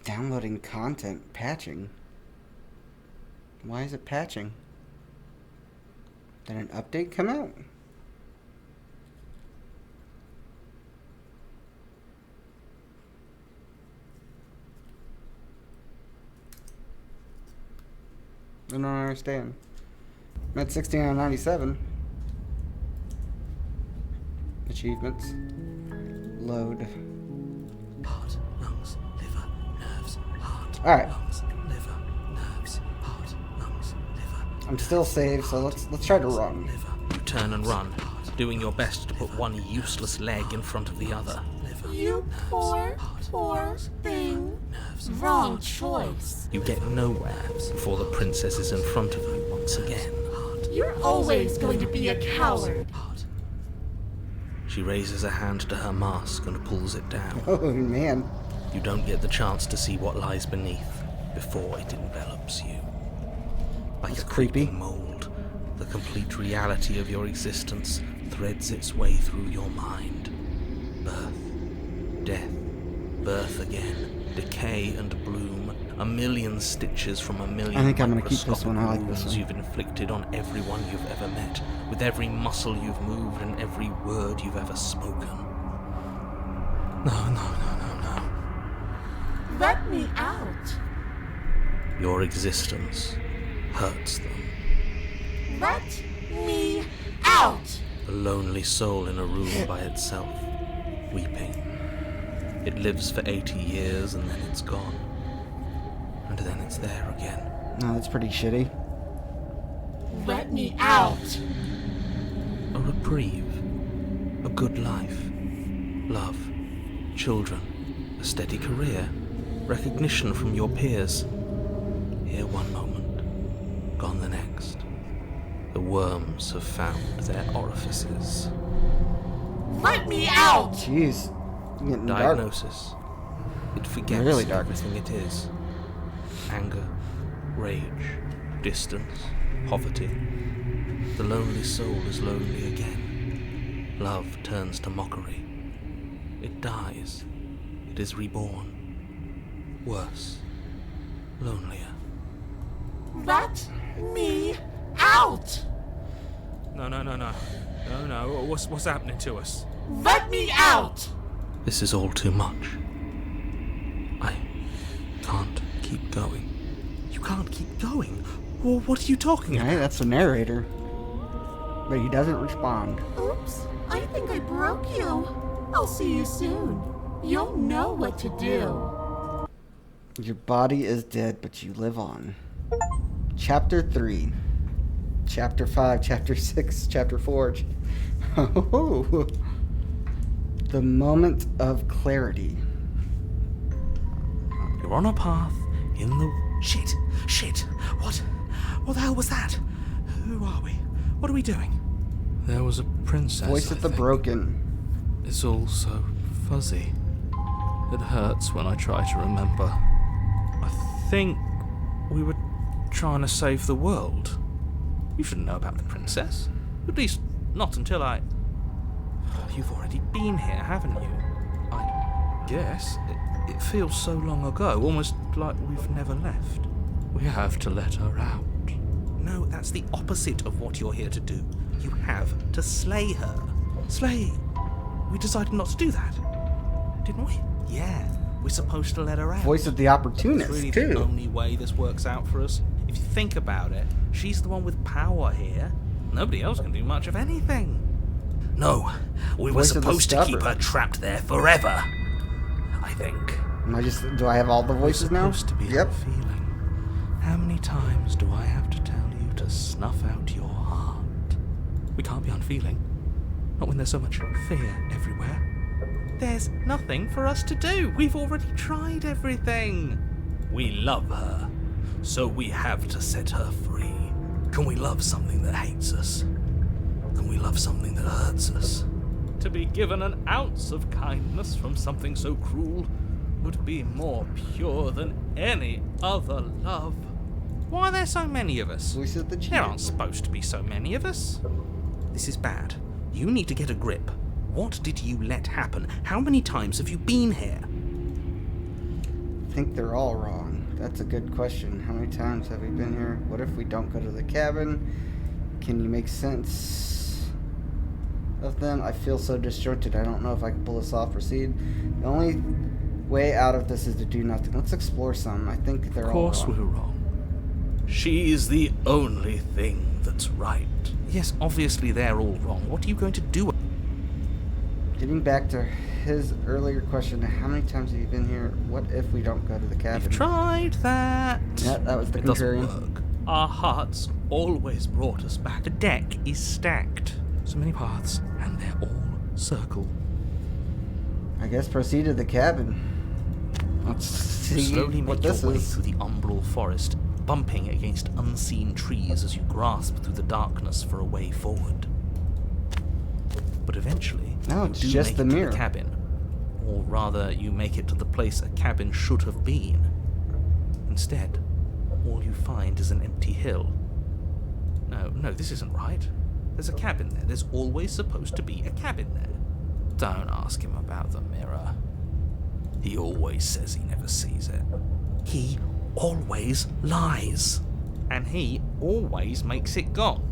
Downloading content. Patching. Why is it patching? Did an update come out? I don't understand. I'm at 16 out of 97. Achievements. Load. Heart, lungs, liver, nerves, heart. Alright. Lungs, liver, nerves, heart, lungs, liver. I'm still saved, so let's try to run. Liver, You turn and run, doing your best to put one useless leg in front of the other. You poor thing. Wrong choice. You get nowhere before the princess is in front of you once again. You're always going to be a coward. She raises a hand to her mask and pulls it down. Oh, man. You don't get the chance to see what lies beneath before it envelops you. Like That's a creepy. creeping mold, the complete reality of your existence threads its way through your mind. Birth, death, birth again, decay and bloom, a million stitches from a million I think I'm gonna keep this one. I like this wounds one. you've inflicted on everyone you've ever met, with every muscle you've moved and every word you've ever spoken. No. Let me out. Your existence hurts them. Let me out. A lonely soul in a room by itself, weeping. It lives for 80 years and then it's gone. And then it's there again. No, that's pretty shitty. Let me out. A reprieve. A good life. Love. Children. A steady career. Recognition from your peers. Here one moment, gone the next. The worms have found their orifices. Let me out. Jeez. I'm getting dark. Diagnosis. It forgets Really dark. everything it is. Anger, rage, distance, poverty. The lonely soul is lonely again. Love turns to mockery. It dies. It is reborn. Worse. Lonelier. Let me out. No. What's happening to us? Let me out. This is all too much. I can't keep going. You can't keep going. Well, what are you talking about? Hey, that's the narrator. But he doesn't respond. Oops, I think I broke you. I'll see you soon. You'll know what to do. Your body is dead, but you live on. Chapter 3. Chapter 5, Chapter 6, Chapter 4. The moment of clarity. You're on a path in the... Shit. What the hell was that? Who are we? What are we doing? There was a princess, Voice of the I think. broken. It's all so fuzzy. It hurts when I try to remember. I think we were trying to save the world. You shouldn't know about the princess. At least, not until I... You've already been here, haven't you? I guess. It feels so long ago, almost like we've never left. We have to let her out. No, that's the opposite of what you're here to do. You have to slay her. Slay? We decided not to do that, didn't we? Yeah, we're supposed to let her out. Voice of the opportunist, It's really too. the only way this works out for us. If you think about it, she's the one with power here. Nobody else can do much of anything. No, we were Voice of the supposed to keep stubborn. her trapped there forever. I think. Do I have all the voices now? Supposed to be Yep. feeling. How many times do I have to tell you to snuff out your heart? We can't be unfeeling. Not when there's so much fear everywhere. There's nothing for us to do. We've already tried everything. We love her, so we have to set her free. Can we love something that hates us? Can we love something that hurts us? To be given an ounce of kindness from something so cruel would be more pure than any other love. Why are there so many of us? Voice of the There aren't cheater. supposed to be so many of us. This is bad. You need to get a grip. What did you let happen? How many times have you been here? I think they're all wrong. That's a good question. How many times have we been here? What if we don't go to the cabin? Can you make sense of them? I feel so disjointed. I don't know if I can pull this off. Proceed. The only way out of this is to do nothing. Let's explore some. I think they're Of course all we wrong. were wrong. She's the only thing that's right. Yes, obviously they're all wrong. What are you going to do? Getting back to his earlier question, how many times have you been here? What if we don't go to the cabin? You've tried that. Yeah, that was the It doesn't contrarian. work. Our hearts always brought us back. The deck is stacked. So many paths, and they're all circle. I guess proceed to the cabin. Let's You see slowly what make your this way is. through the umbral forest, bumping against unseen trees as you grasp through the darkness for a way forward. But eventually, No, you it's do just make the it to mirror. the cabin. Or rather, you make it to the place a cabin should have been. Instead, all you find is an empty hill. No, this isn't right. There's a cabin there. There's always supposed to be a cabin there. Don't ask him about the mirror. He always says he never sees it. He always lies. And he always makes it gone.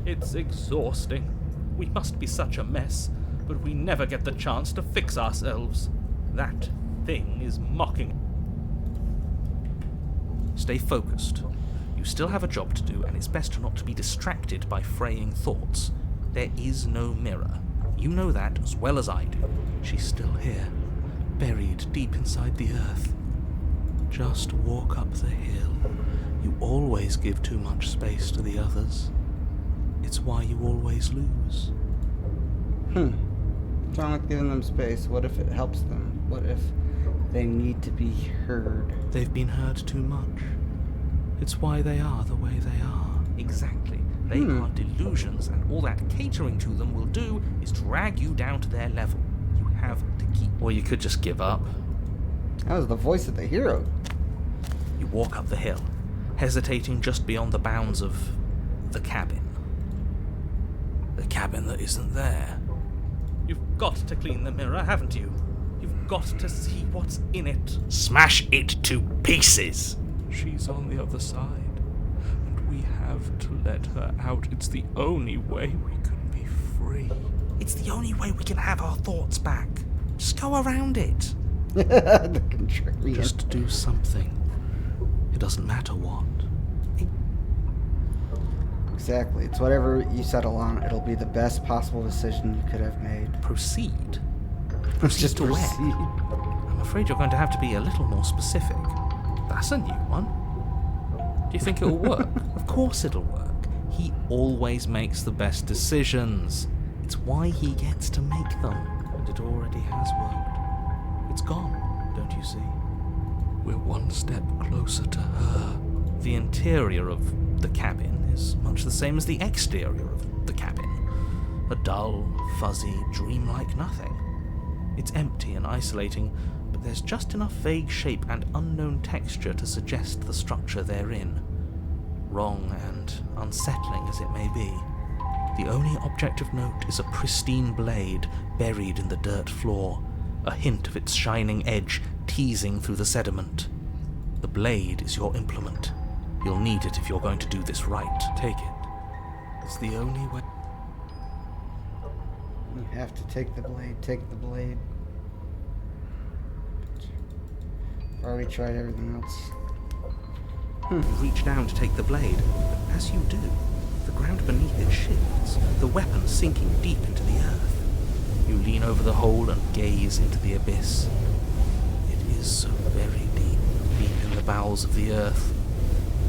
It's exhausting. We must be such a mess, but we never get the chance to fix ourselves. That thing is mocking. Stay focused. You still have a job to do, and it's best not to be distracted by fraying thoughts. There is no mirror. You know that as well as I do. She's still here, buried deep inside the earth. Just walk up the hill. You always give too much space to the others. It's why you always lose. What's wrong with giving them space? What if it helps them? What if they need to be heard? They've been heard too much. It's why they are the way they are. Exactly. They are delusions, and all that catering to them will do is drag you down to their level. You have to keep... Or you could just give up. That was the voice of the hero. You walk up the hill, hesitating just beyond the bounds of the cabin. The cabin that isn't there. You've got to clean the mirror, haven't you? You've got to see what's in it. Smash it to pieces! She's on the other side, and we have to let her out. It's the only way we can be free. It's the only way we can have our thoughts back. Just go around it. The contrarian. Just do something. It doesn't matter what. Exactly. It's whatever you settle on. It'll be the best possible decision you could have made. Proceed. Just to where? proceed. I'm afraid you're going to have to be a little more specific. That's a new one. Do you think it'll work? Of course it'll work. He always makes the best decisions. It's why he gets to make them. And it already has worked. It's gone, don't you see? We're one step closer to her. The interior of the cabin is much the same as the exterior of the cabin. A dull, fuzzy, dreamlike nothing. It's empty and isolating, but there's just enough vague shape and unknown texture to suggest the structure they're in. Wrong and unsettling as it may be, the only object of note is a pristine blade buried in the dirt floor, a hint of its shining edge teasing through the sediment. The blade is your implement. You'll need it if you're going to do this right. Take it. It's the only way. You have to take the blade. Take the blade. I've already tried everything else. You reach down to take the blade, but as you do, the ground beneath it shifts, the weapon sinking deep into the earth. You lean over the hole and gaze into the abyss. It is so very deep in the bowels of the earth.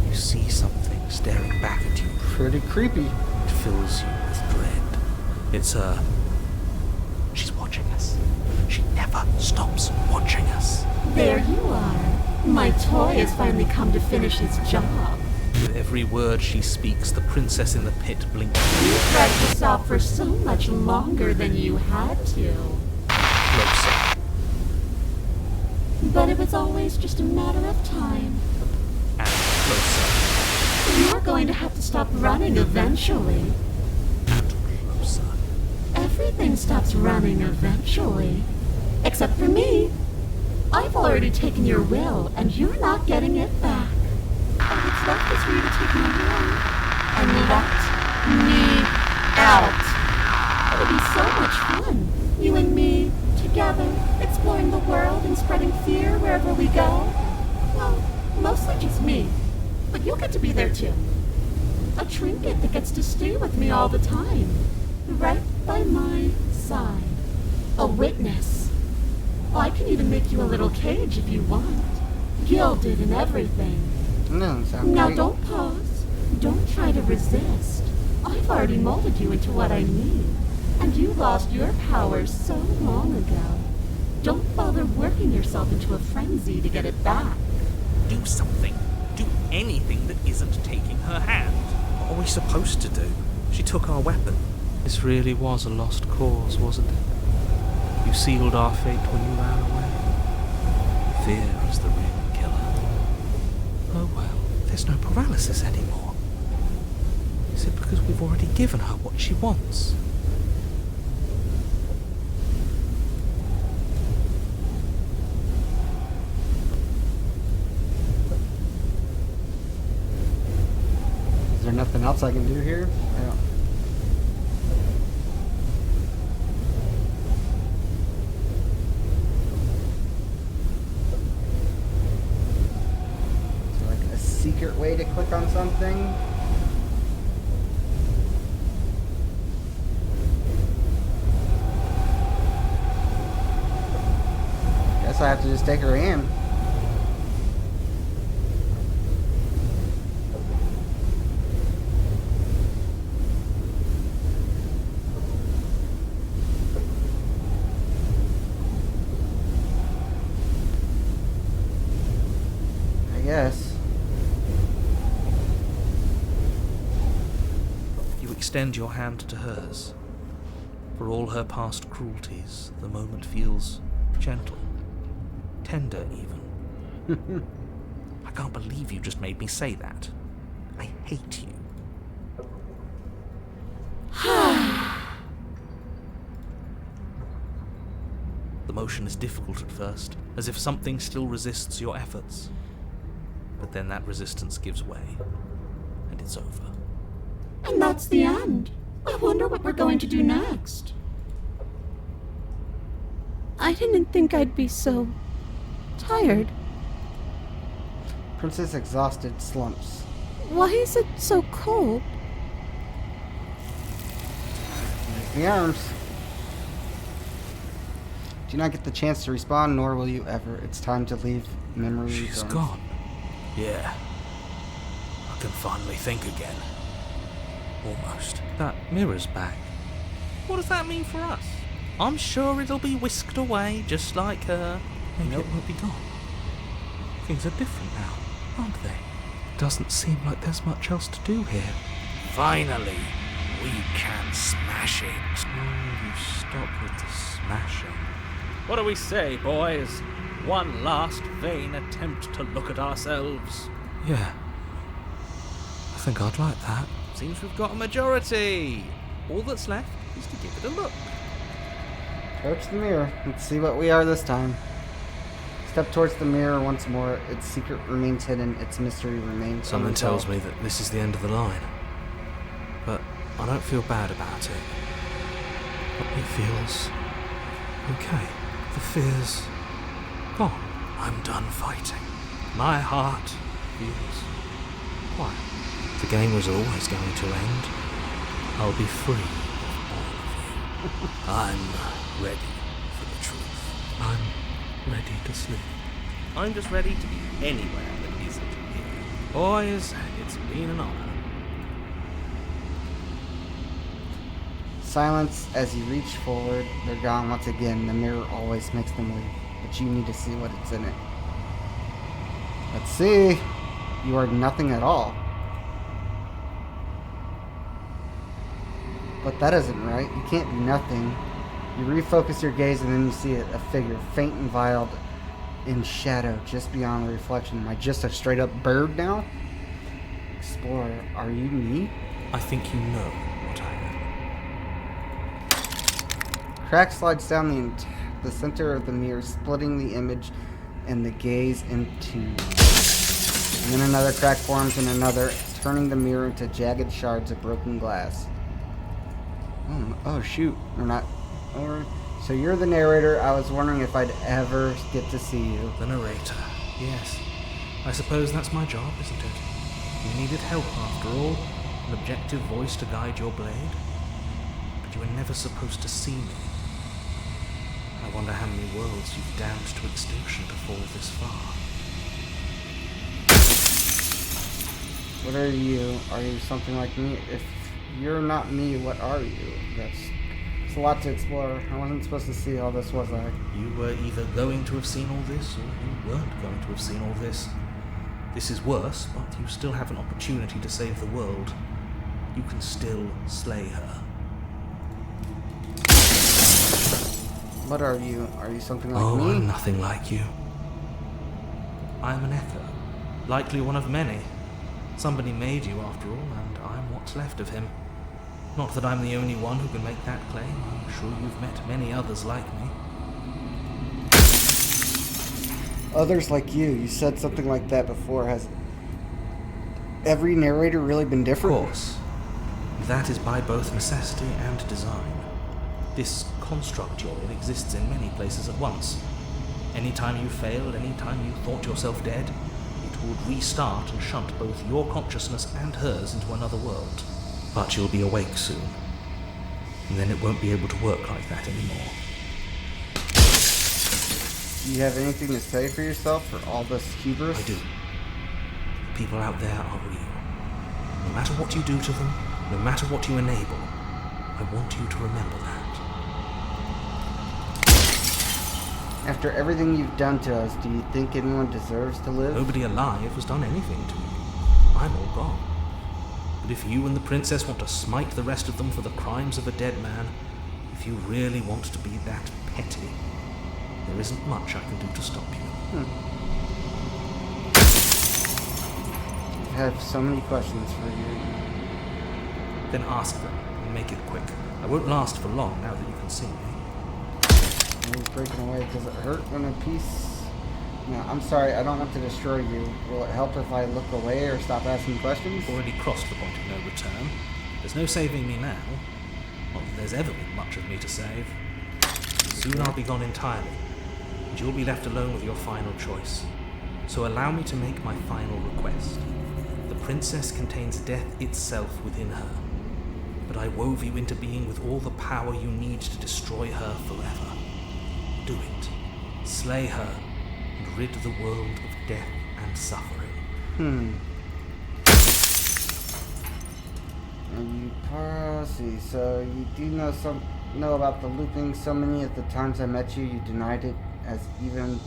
You see something staring back at you. Pretty creepy. It fills you with dread. It's her. She's watching us. She never stops watching us. There you are. My toy has finally come to finish its job. With every word she speaks, the princess in the pit blinks. You dragged us out for so much longer than you had to. Closer But it was always just a matter of time. and closer You're going to have to stop running eventually. and closer. Everything stops running eventually. Except for me. I've already taken your will, and you're not getting it back. All that's left is for you to take my will and let me out. It'll be so much fun. You and me, together, exploring the world and spreading fear wherever we go. Well, mostly just me. but you'll get to be there too. A trinket that gets to stay with me all the time. Right by my side. A witness. I can even make you a little cage if you want. Gilded and everything. No, sound Now great. don't pause. Don't try to resist. I've already molded you into what I need. And you lost your powers so long ago. Don't bother working yourself into a frenzy to get it back. Do something. Do anything that isn't taking her hand. What are we supposed to do? She took our weapon. This really was a lost cause, wasn't it? You sealed our fate when you ran away. Fear is the real killer. Oh well, there's no paralysis anymore. Is it because we've already given her what she wants? Is there nothing else I can do here? Yeah. Is there like a secret way to click on something? Guess I have to just take her hand. Yes. You extend your hand to hers. For all her past cruelties, the moment feels gentle. Tender, even. I can't believe you just made me say that. I hate you. The motion is difficult at first, as if something still resists your efforts. But then that resistance gives way, and it's over. And that's the end. I wonder what we're going to do next. I didn't think I'd be so tired. Princess Exhausted slumps. Why is it so cold? The arms. Do not get the chance to respawn, nor will you ever. It's time to leave memory. She's zones. gone. Yeah. I can finally think again. Almost. That mirror's back. What does that mean for us? I'm sure it'll be whisked away, just like her. Maybe it won't be gone. Things are different now, aren't they? Doesn't seem like there's much else to do here. Finally, we can smash it. Oh, you stop with the smashing. What do we say, boys? One last vain attempt to look at ourselves. Yeah. I think I'd like that. Seems we've got a majority. All that's left is to give it a look. Approach the mirror. Let's see what we are this time. Step towards the mirror once more. Its secret remains hidden. Its mystery remains Someone tells unresolved. me that this is the end of the line. But I don't feel bad about it. It feels okay. The fear's gone. I'm done fighting. My heart feels quiet. The game was always going to end. I'll be free of all of you. I'm ready for the truth. I'm ready to sleep. I'm just ready to be anywhere that isn't here. Boys, it's been an honor. Silence as you reach forward. They're gone once again. The mirror always makes them leave, but you need to see what it's in it. Let's see. You are nothing at all. But that isn't right. You can't be nothing. You refocus your gaze and then you see a figure, faint and veiled in shadow, just beyond the reflection. Am I just a straight up bird now? Explorer, are you me? I think you know what I am. Crack slides down the center of the mirror, splitting the image and the gaze in two. And then another crack forms and another, turning the mirror into jagged shards of broken glass. Oh shoot. We're not... So you're the narrator. I was wondering if I'd ever get to see you. The narrator. Yes. I suppose that's my job, isn't it? You needed help after all, an objective voice to guide your blade. But you were never supposed to see me. I wonder how many worlds you've damned to extinction to fall this far. What are you? Are you something like me? If you're not me, what are you? It's a lot to explore. I wasn't supposed to see all this, was I? You were either going to have seen all this, or you weren't going to have seen all this. This is worse, but you still have an opportunity to save the world. You can still slay her. What are you? Are you something like Oh, me? I'm nothing like you. I'm an echo. Likely one of many. Somebody made you, after all, and I'm what's left of him. Not that I'm the only one who can make that claim. I'm sure you've met many others like me. Others like you. You said something like that before. Has every narrator really been Of different? course. That is by both necessity and design. This construct you're in exists in many places at once. Anytime you failed, anytime you thought yourself dead, it would restart and shunt both your consciousness and hers into another world. But you'll be awake soon, and then it won't be able to work like that anymore. Do you have anything to say for yourself for all this hubris? I do. The people out there are real. No matter what you do to them, no matter what you enable, I want you to remember that. After everything you've done to us, do you think anyone deserves to live? Nobody alive has done anything to me. I'm all gone. But if you and the princess want to smite the rest of them for the crimes of a dead man, if you really want to be that petty, there isn't much I can do to stop you. I have so many questions for you. Then ask them, and make it quick. I won't last for long now that you can see me. He's breaking away. Does it hurt when a piece... No, I'm sorry, I don't want to destroy you. Will it help if I look away or stop asking questions? I've already crossed the point of no return. There's no saving me now. Not that there's ever been much of me to save. Soon I'll be gone entirely, and you'll be left alone with your final choice. So allow me to make my final request. The princess contains death itself within her, but I wove you into being with all the power you need to destroy her forever. Do it. Slay her, and rid the world of death and suffering. See, so you do know about the looping. So many of the times I met you, you denied it as even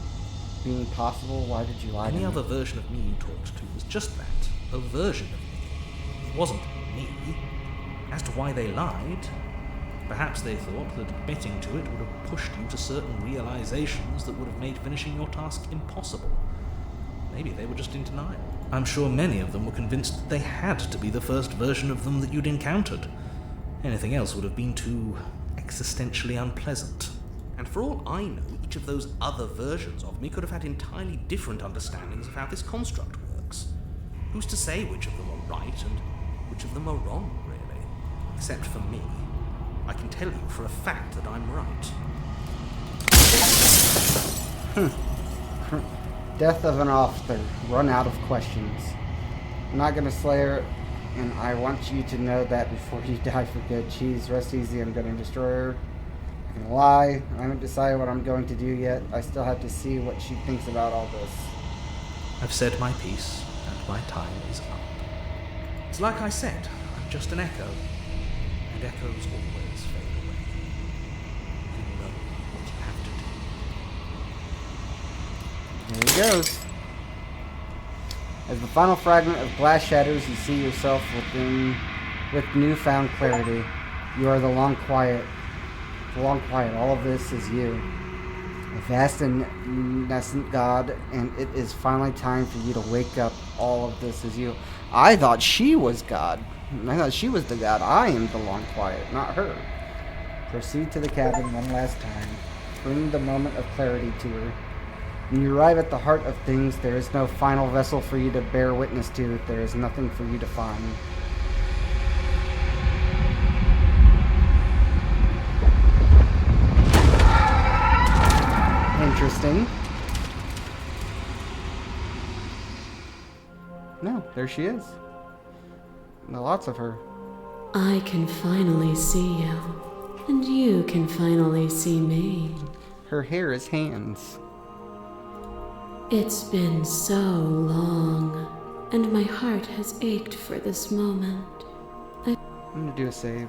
being possible. Why did you lie to me? Any other version of me you talked to was just that, a version of me. It wasn't me. As to why they lied, perhaps they thought that admitting to it would have pushed you to certain realizations that would have made finishing your task impossible. Maybe they were just in denial. I'm sure many of them were convinced that they had to be the first version of them that you'd encountered. Anything else would have been too existentially unpleasant. And for all I know, each of those other versions of me could have had entirely different understandings of how this construct works. Who's to say which of them are right and which of them are wrong, really? Except for me. I can tell you for a fact that I'm right. Death of an author. Run out of questions. I'm not gonna slay her, and I want you to know that before you die for good. Jeez, rest easy, I'm gonna destroy her. I'm gonna lie. I haven't decided what I'm going to do yet. I still have to see what she thinks about all this. I've said my piece, and my time is up. It's like I said, I'm just an echo, and echoes always fade away. You know what you have to do. Here he goes. As the final fragment of glass shatters, you see yourself with newfound clarity. You are the long quiet. The long quiet. All of this is you. A vast and nascent God, and it is finally time for you to wake up. All of this is you. I thought she was God. I thought she was the God. I am the long quiet, not her. Proceed to the cabin one last time. Bring the moment of clarity to her. When you arrive at the heart of things, there is no final vessel for you to bear witness to. There is nothing for you to find. Interesting. No, there she is. Lots of her. I can finally see you, and you can finally see me. Her hair is hands. It's been so long, and my heart has ached for this moment. I'm gonna do a save.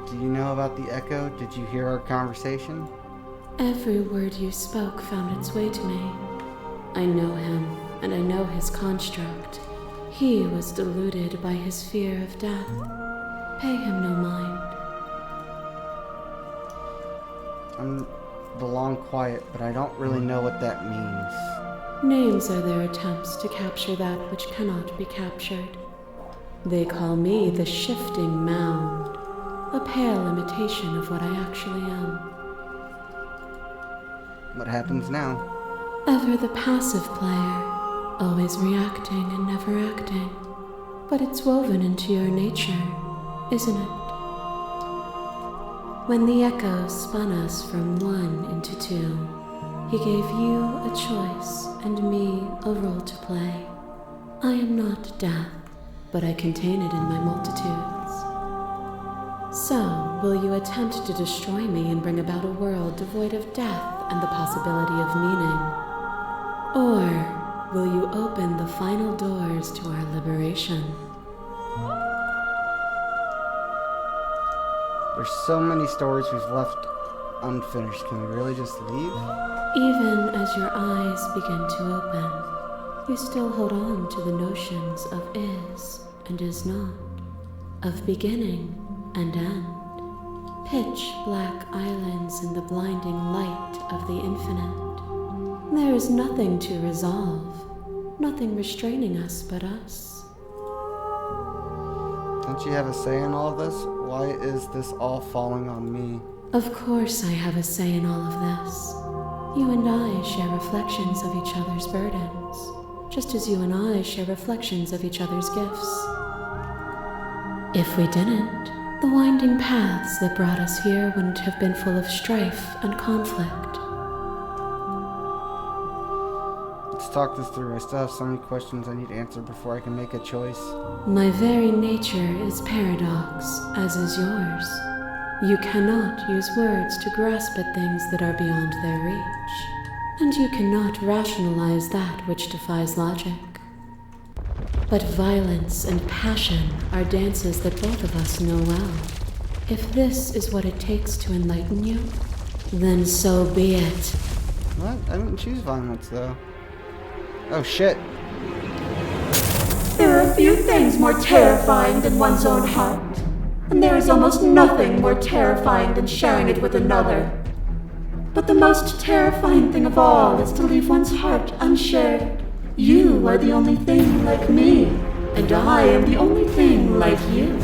Do you know about the echo? Did you hear our conversation? Every word you spoke found its way to me. I know him, and I know his construct. He was deluded by his fear of death. Pay him no mind. I'm the long quiet, but I don't really know what that means. Names are their attempts to capture that which cannot be captured. They call me the shifting mound, a pale imitation of what I actually am. What happens now? Ever the passive player, always reacting and never acting. But it's woven into your nature, isn't it? When the echo spun us from one into two, he gave you a choice and me a role to play. I am not death, but I contain it in my multitudes. So, will you attempt to destroy me and bring about a world devoid of death and the possibility of meaning? Or will you open the final doors to our liberation? There's so many stories we've left unfinished. Can we really just leave? Even as your eyes begin to open, you still hold on to the notions of is and is not, of beginning and end, pitch black islands in the blinding light of the infinite. There is nothing to resolve, nothing restraining us but us. Don't you have a say in all of this? Why is this all falling on me? Of course I have a say in all of this. You and I share reflections of each other's burdens, just as you and I share reflections of each other's gifts. If we didn't, the winding paths that brought us here wouldn't have been full of strife and conflict. Let's talk this through. I still have so many questions I need to answer before I can make a choice. My very nature is paradox, as is yours. You cannot use words to grasp at things that are beyond their reach, and you cannot rationalize that which defies logic. But violence and passion are dances that both of us know well. If this is what it takes to enlighten you, then so be it. What? I didn't choose violence, though. Oh, shit. There are few things more terrifying than one's own heart, and there is almost nothing more terrifying than sharing it with another. But the most terrifying thing of all is to leave one's heart unshared. You are the only thing like me, and I am the only thing like you.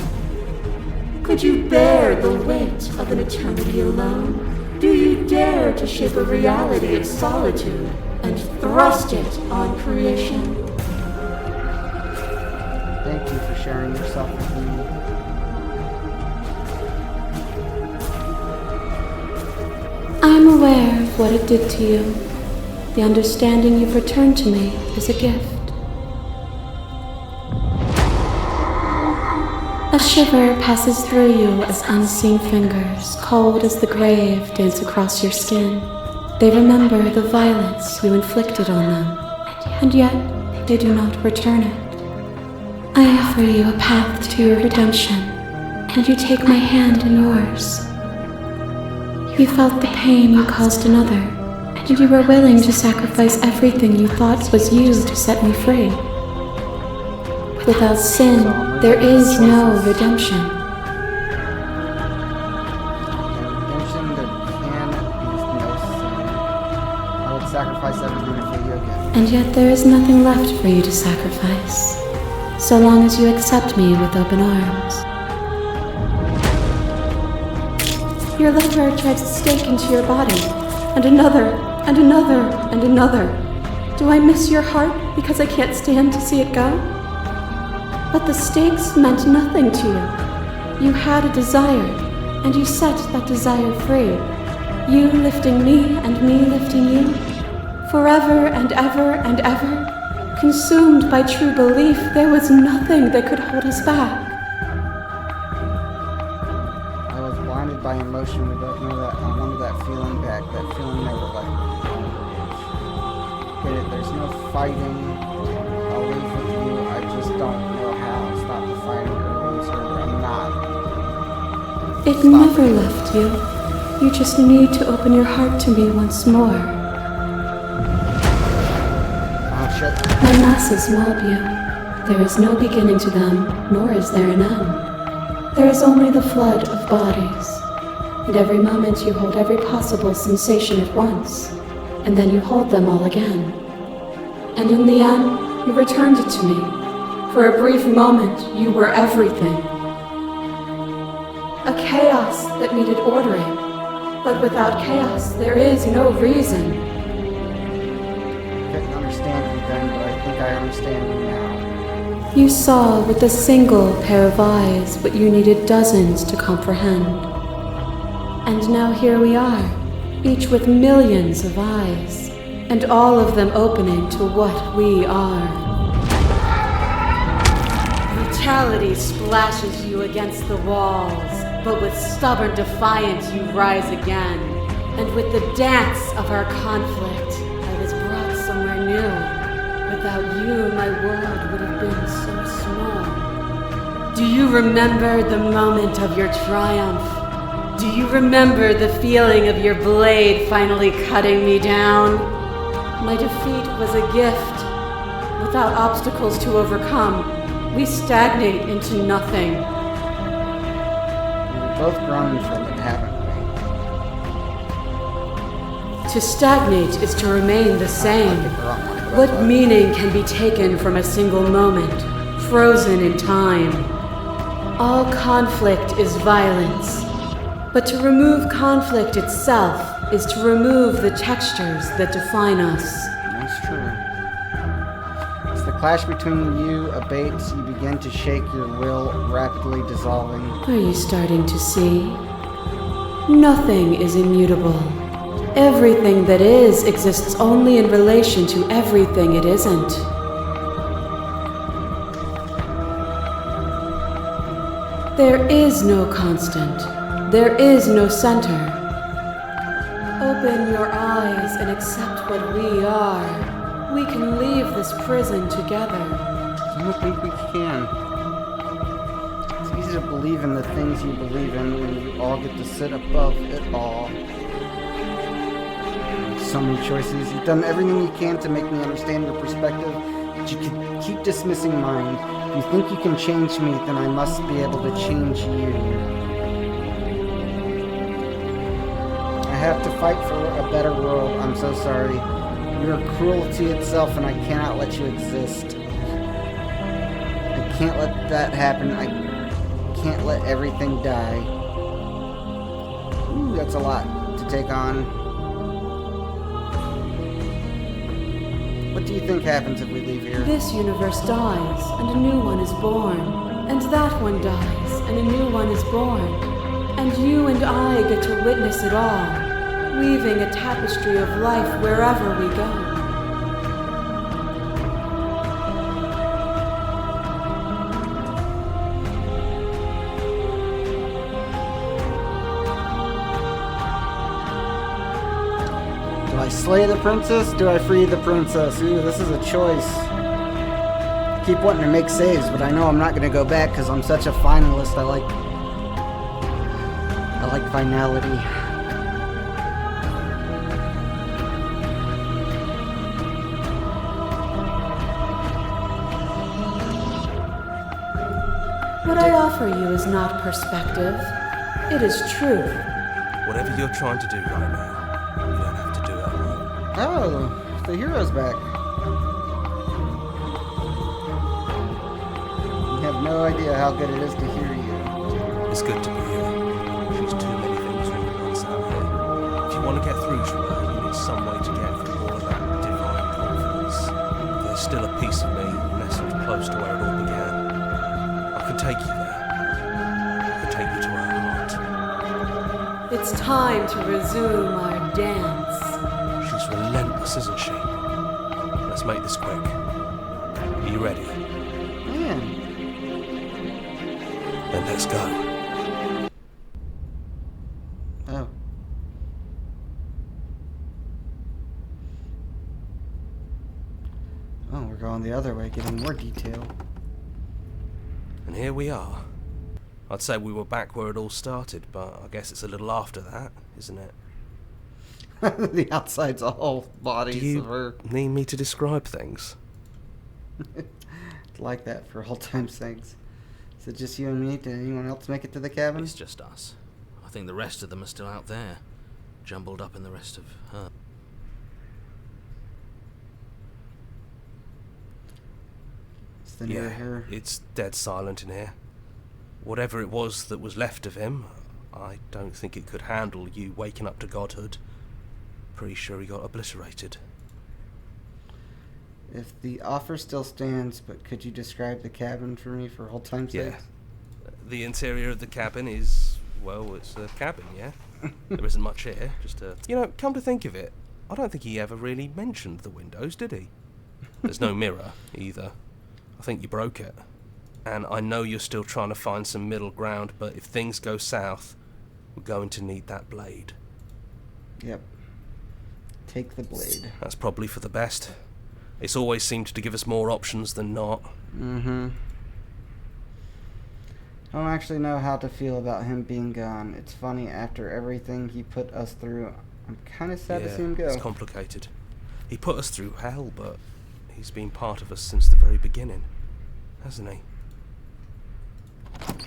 Could you bear the weight of an eternity alone? Do you dare to shape a reality of solitude and thrust it on creation? Thank you for sharing yourself with me. I'm aware of what it did to you. The understanding you've returned to me is a gift. A shiver passes through you as unseen fingers, cold as the grave, dance across your skin. They remember the violence you inflicted on them, and yet they do not return it. I offer you a path to your redemption, and you take my hand in yours. You felt the pain you caused another, and you were willing to sacrifice everything you thought was you to set me free. Without sin, there is no redemption. Redemption, there can be no sin. I would sacrifice everything for you again. And yet there is nothing left for you to sacrifice, so long as you accept me with open arms. Your liver drives a stake into your body, and another, and another, and another. Do I miss your heart because I can't stand to see it go? But the stakes meant nothing to you. You had a desire, and you set that desire free. You lifting me and me lifting you. forever and ever, consumed by true belief there was nothing that could hold us back. I was blinded by emotion. We both know that. I wanted that feeling back. That feeling never left me. Get it? There's no fighting. I'll leave with you. I just don't know how. Stop the fighting. Everyone's hurt. I'm not. It never left you. You just need to open your heart to me once more. Oh, shit. My masses mob you. There is no beginning to them, nor is there an end. There is only the flood of bodies. And every moment you hold every possible sensation at once, and then you hold them all again. And in the end, you returned it to me. For a brief moment, you were everything. A chaos that needed ordering. But without chaos, there is no reason. I couldn't understand you then, but I think I understand you now. You saw with a single pair of eyes what you needed dozens to comprehend. And now here we are, each with millions of eyes, and all of them opening to what we are. Brutality splashes you against the walls, but with stubborn defiance you rise again. And with the dance of our conflict, I was brought somewhere new. Without you, my world would have been so small. Do you remember the moment of your triumph? Do you remember the feeling of your blade finally cutting me down? My defeat was a gift. Without obstacles to overcome, we stagnate into nothing. We've both grown from it, haven't we? To stagnate is to remain the same. What meaning can be taken from a single moment, frozen in time? All conflict is violence. But to remove conflict itself is to remove the textures that define us. That's true. As the clash between you abates, you begin to shake, your will rapidly dissolving. Are you starting to see? Nothing is immutable. Everything that is exists only in relation to everything it isn't. There is no constant. There is no center. Open your eyes and accept what we are. We can leave this prison together. I don't think we can. It's easy to believe in the things you believe in when you all get to sit above it all. So many choices. You've done everything you can to make me understand your perspective, but you keep dismissing mine. If you think you can change me, then I must be able to change you. I have to fight for a better world. I'm so sorry. You're cruelty itself, and I cannot let you exist. I can't let that happen. I can't let everything die. Ooh, that's a lot to take on. What do you think happens if we leave here? This universe dies, and a new one is born. And that one dies, and a new one is born. And you and I get to witness it all, weaving a tapestry of life wherever we go. Do I slay the princess? Do I free the princess? Ooh, this is a choice. I keep wanting to make saves, but I know I'm not going to go back because I'm such a finalist. I like finality. What I offer you is not perspective. It is truth. Whatever you're trying to do right now, you don't have to do it alone. Oh, the hero's back. You have no idea how good it is to hear you. It's good to be here. She's too many things all at once out here. If you want to get through to her, you need some way to get through all of that divine confidence. There's still a piece of me nestled close to where it all began. I can take you there. I can take you to her heart. It's time to resume our dance. She's relentless, isn't she? Let's make this quick. Are you ready? Man. Then let's go. Oh. Oh, we're going the other way, getting more detail. And here we are. I'd say we were back where it all started, but I guess it's a little after that, isn't it? The outside's all bodies Do of her. you need me to describe things? Like that for all time's sakes. Is it just you and me? Did anyone else make it to the cabin? It's just us. I think the rest of them are still out there, jumbled up in the rest of her. It's the near her. It's dead silent in here. Whatever it was that was left of him, I don't think it could handle you waking up to godhood. Pretty sure he got obliterated. If the offer still stands, but could you describe the cabin for me for old time's sake? Yeah. The interior of the cabin is, well, it's a cabin, yeah? There isn't much here, just a... You know, come to think of it, I don't think he ever really mentioned the windows, did he? There's no mirror, either. I think you broke it. And I know you're still trying to find some middle ground, but if things go south, we're going to need that blade. Yep. Take the blade. That's probably for the best. It's always seemed to give us more options than not. Mm-hmm. I don't actually know how to feel about him being gone. It's funny, after everything he put us through, I'm kind of sad to see him go. It's complicated. He put us through hell, but he's been part of us since the very beginning, hasn't he?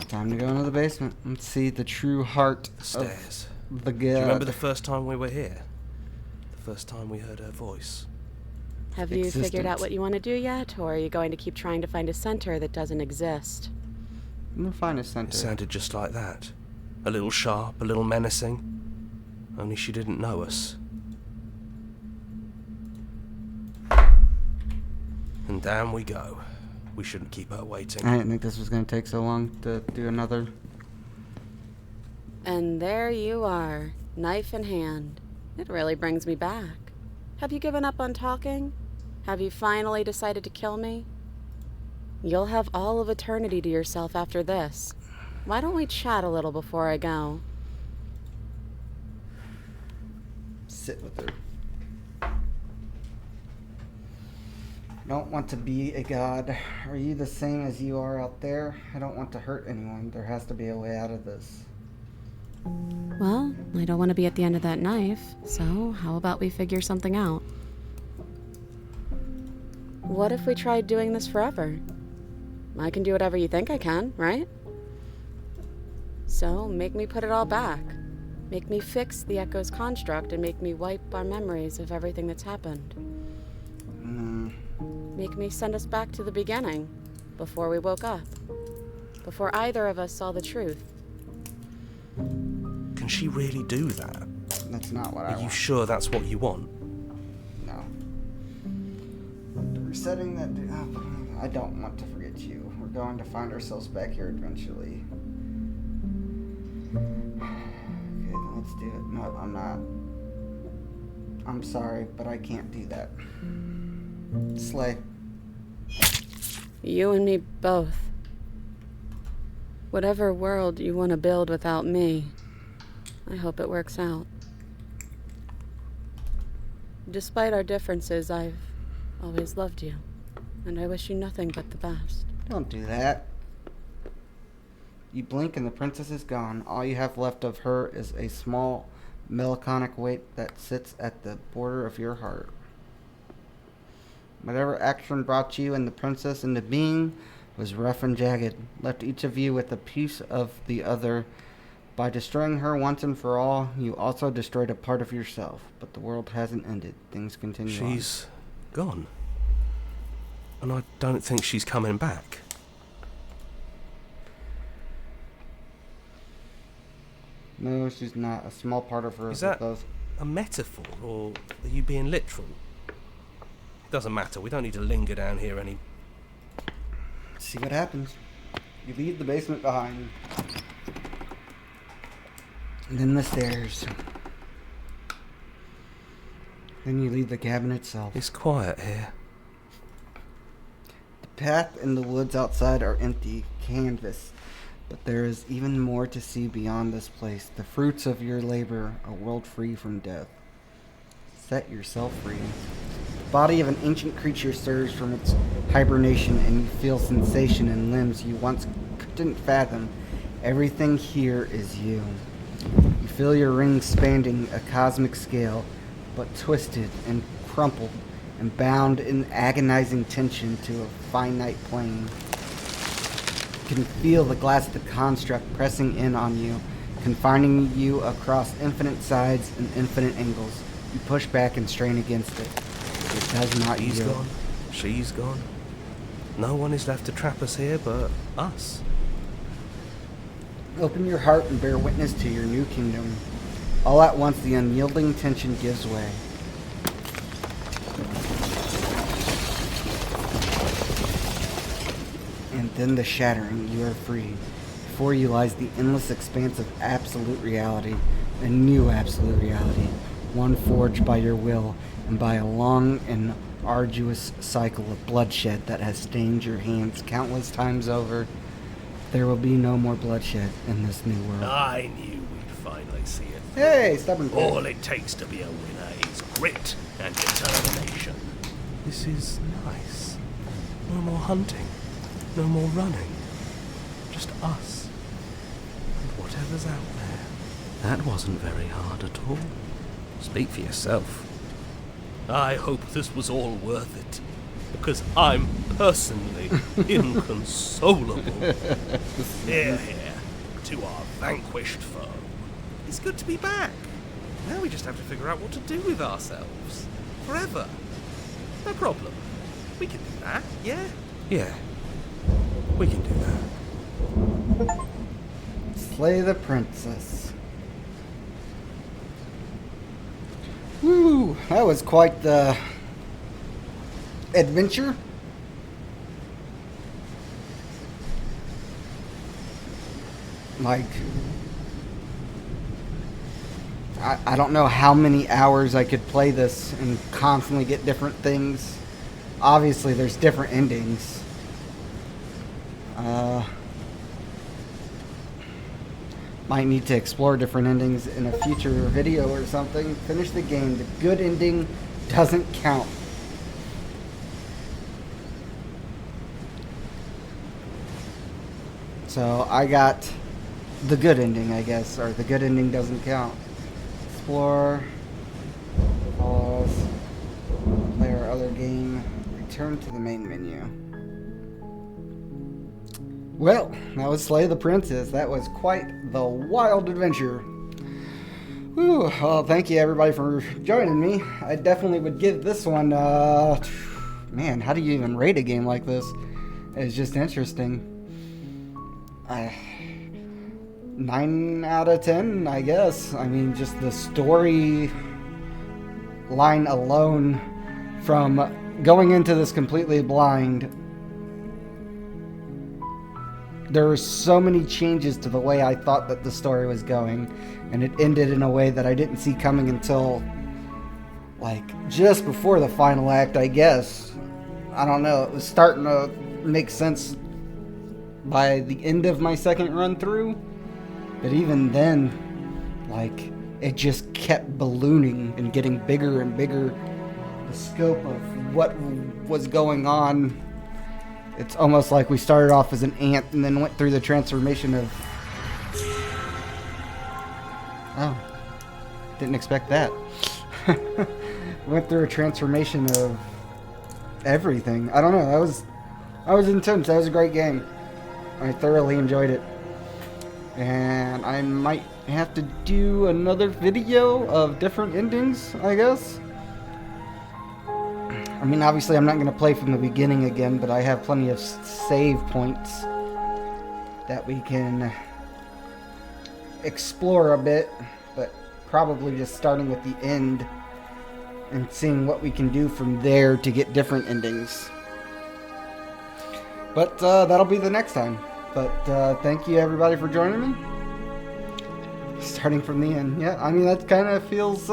Time to go into the basement and see the true heart The stairs. of the god. Do you remember the first time we were here? The first time we heard her voice? Have you figured Existent. out what you want to do yet, or are you going to keep trying to find a center that doesn't exist? I'm gonna find a It center. sounded just like that. A little sharp, a little menacing. Only she didn't know us. And down we go. We shouldn't keep her waiting. I didn't think this was gonna take so long to do another. And there you are, knife in hand. It really brings me back. Have you given up on talking? Have you finally decided to kill me? You'll have all of eternity to yourself after this. Why don't we chat a little before I go? Sit with her. Don't want to be a god. Are you the same as you are out there? I don't want to hurt anyone. There has to be a way out of this. Well, I don't want to be at the end of that knife, so how about we figure something out? What if we tried doing this forever? I can do whatever you think I can, right? So, make me put it all back. Make me fix the Echo's construct and make me wipe our memories of everything that's happened. Make me send us back to the beginning, before we woke up. Before either of us saw the truth. Can she really do that? That's not what I Are you want. sure that's what you want? No. Resetting that. I don't want to forget you. We're going to find ourselves back here eventually. Okay, then let's do it. No, I'm not. I'm sorry, but I can't do that. Slay. You and me both. Whatever world you want to build without me, I hope it works out. Despite our differences, I've always loved you, and I wish you nothing but the best. Don't do that. You blink and the princess is gone. All you have left of her is a small, melancholic weight that sits at the border of your heart. Whatever action brought you and the princess into being was rough and jagged, left each of you with a piece of the other. By destroying her once and for all, you also destroyed a part of yourself. But the world hasn't ended. Things continue on. She's gone. And I don't think she's coming back. No, she's not. A small part of her Is that does. a metaphor, or are you being literal? It doesn't matter, we don't need to linger down here any... See what happens. You leave the basement behind. And then the stairs. Then you leave the cabin itself. It's quiet here. path and the woods outside are empty canvas, but there is even more to see beyond this place. The fruits of your labor, a world free from death. Set yourself free. The body of an ancient creature stirs from its hibernation, and you feel sensation in limbs you once couldn't fathom. Everything here is you. You feel your ring spanning a cosmic scale, but twisted and crumpled and bound in agonizing tension to a finite plane. You can feel the glass of the construct pressing in on you, confining you across infinite sides and infinite angles. You push back and strain against it. It does not He's yield. gone. She's gone. No one is left to trap us here but us. Open your heart and bear witness to your new kingdom. All at once, the unyielding tension gives way. And then the shattering, you are free. Before you lies the endless expanse of absolute reality, a new absolute reality, one forged by your will and by a long and arduous cycle of bloodshed that has stained your hands countless times over. There will be no more bloodshed in this new world. I knew we'd finally see it. Hey, stubborn All bitch. it takes to be a winner is grit and determination. This is nice. No more hunting. No more running. Just us. And whatever's out there. That wasn't very hard at all. Speak for yourself. I hope this was all worth it, because I'm personally inconsolable. Hear, hear, to our vanquished foe. It's good to be back. Now we just have to figure out what to do with ourselves. Forever. No problem. We can do that, yeah? Yeah. We can do that. Slay the princess. Woo, that was quite the adventure. Like, I don't know how many hours I could play this and constantly get different things. Obviously, there's different endings. Might need to explore different endings in a future video or something. Finish the game. The good ending doesn't count. So I got the good ending, I guess, or the good ending doesn't count. Explore, pause, play our other game, return to the main menu. Well, that was Slay the Princess. That was quite the wild adventure. Whew, well, thank you everybody for joining me. I definitely would give this one, man, how do you even rate a game like this? It's just interesting. 9 out of 10, I guess. I mean, just the story line alone, from going into this completely blind, there were so many changes to the way I thought that the story was going, and it ended in a way that I didn't see coming until, like, just before the final act, I guess. I don't know, it was starting to make sense by the end of my second run through, but even then, like, it just kept ballooning and getting bigger and bigger. The scope of what was going on, it's almost like we started off as an ant and then went through the transformation of... Oh, didn't expect that. Went through a transformation of everything. I don't know, that was intense. That was a great game. I thoroughly enjoyed it. And I might have to do another video of different endings, I guess. I mean, obviously I'm not going to play from the beginning again, but I have plenty of save points that we can explore a bit, but probably just starting with the end and seeing what we can do from there to get different endings. But that'll be the next time. But thank you everybody for joining me. Starting from the end. Yeah, I mean, that kind of feels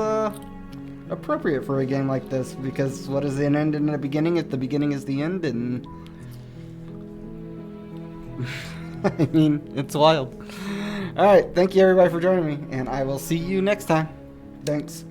appropriate for a game like this, because what is the end in the beginning if the beginning is the end? And I mean, it's wild. Alright, thank you everybody for joining me, and I will see you next time. Thanks.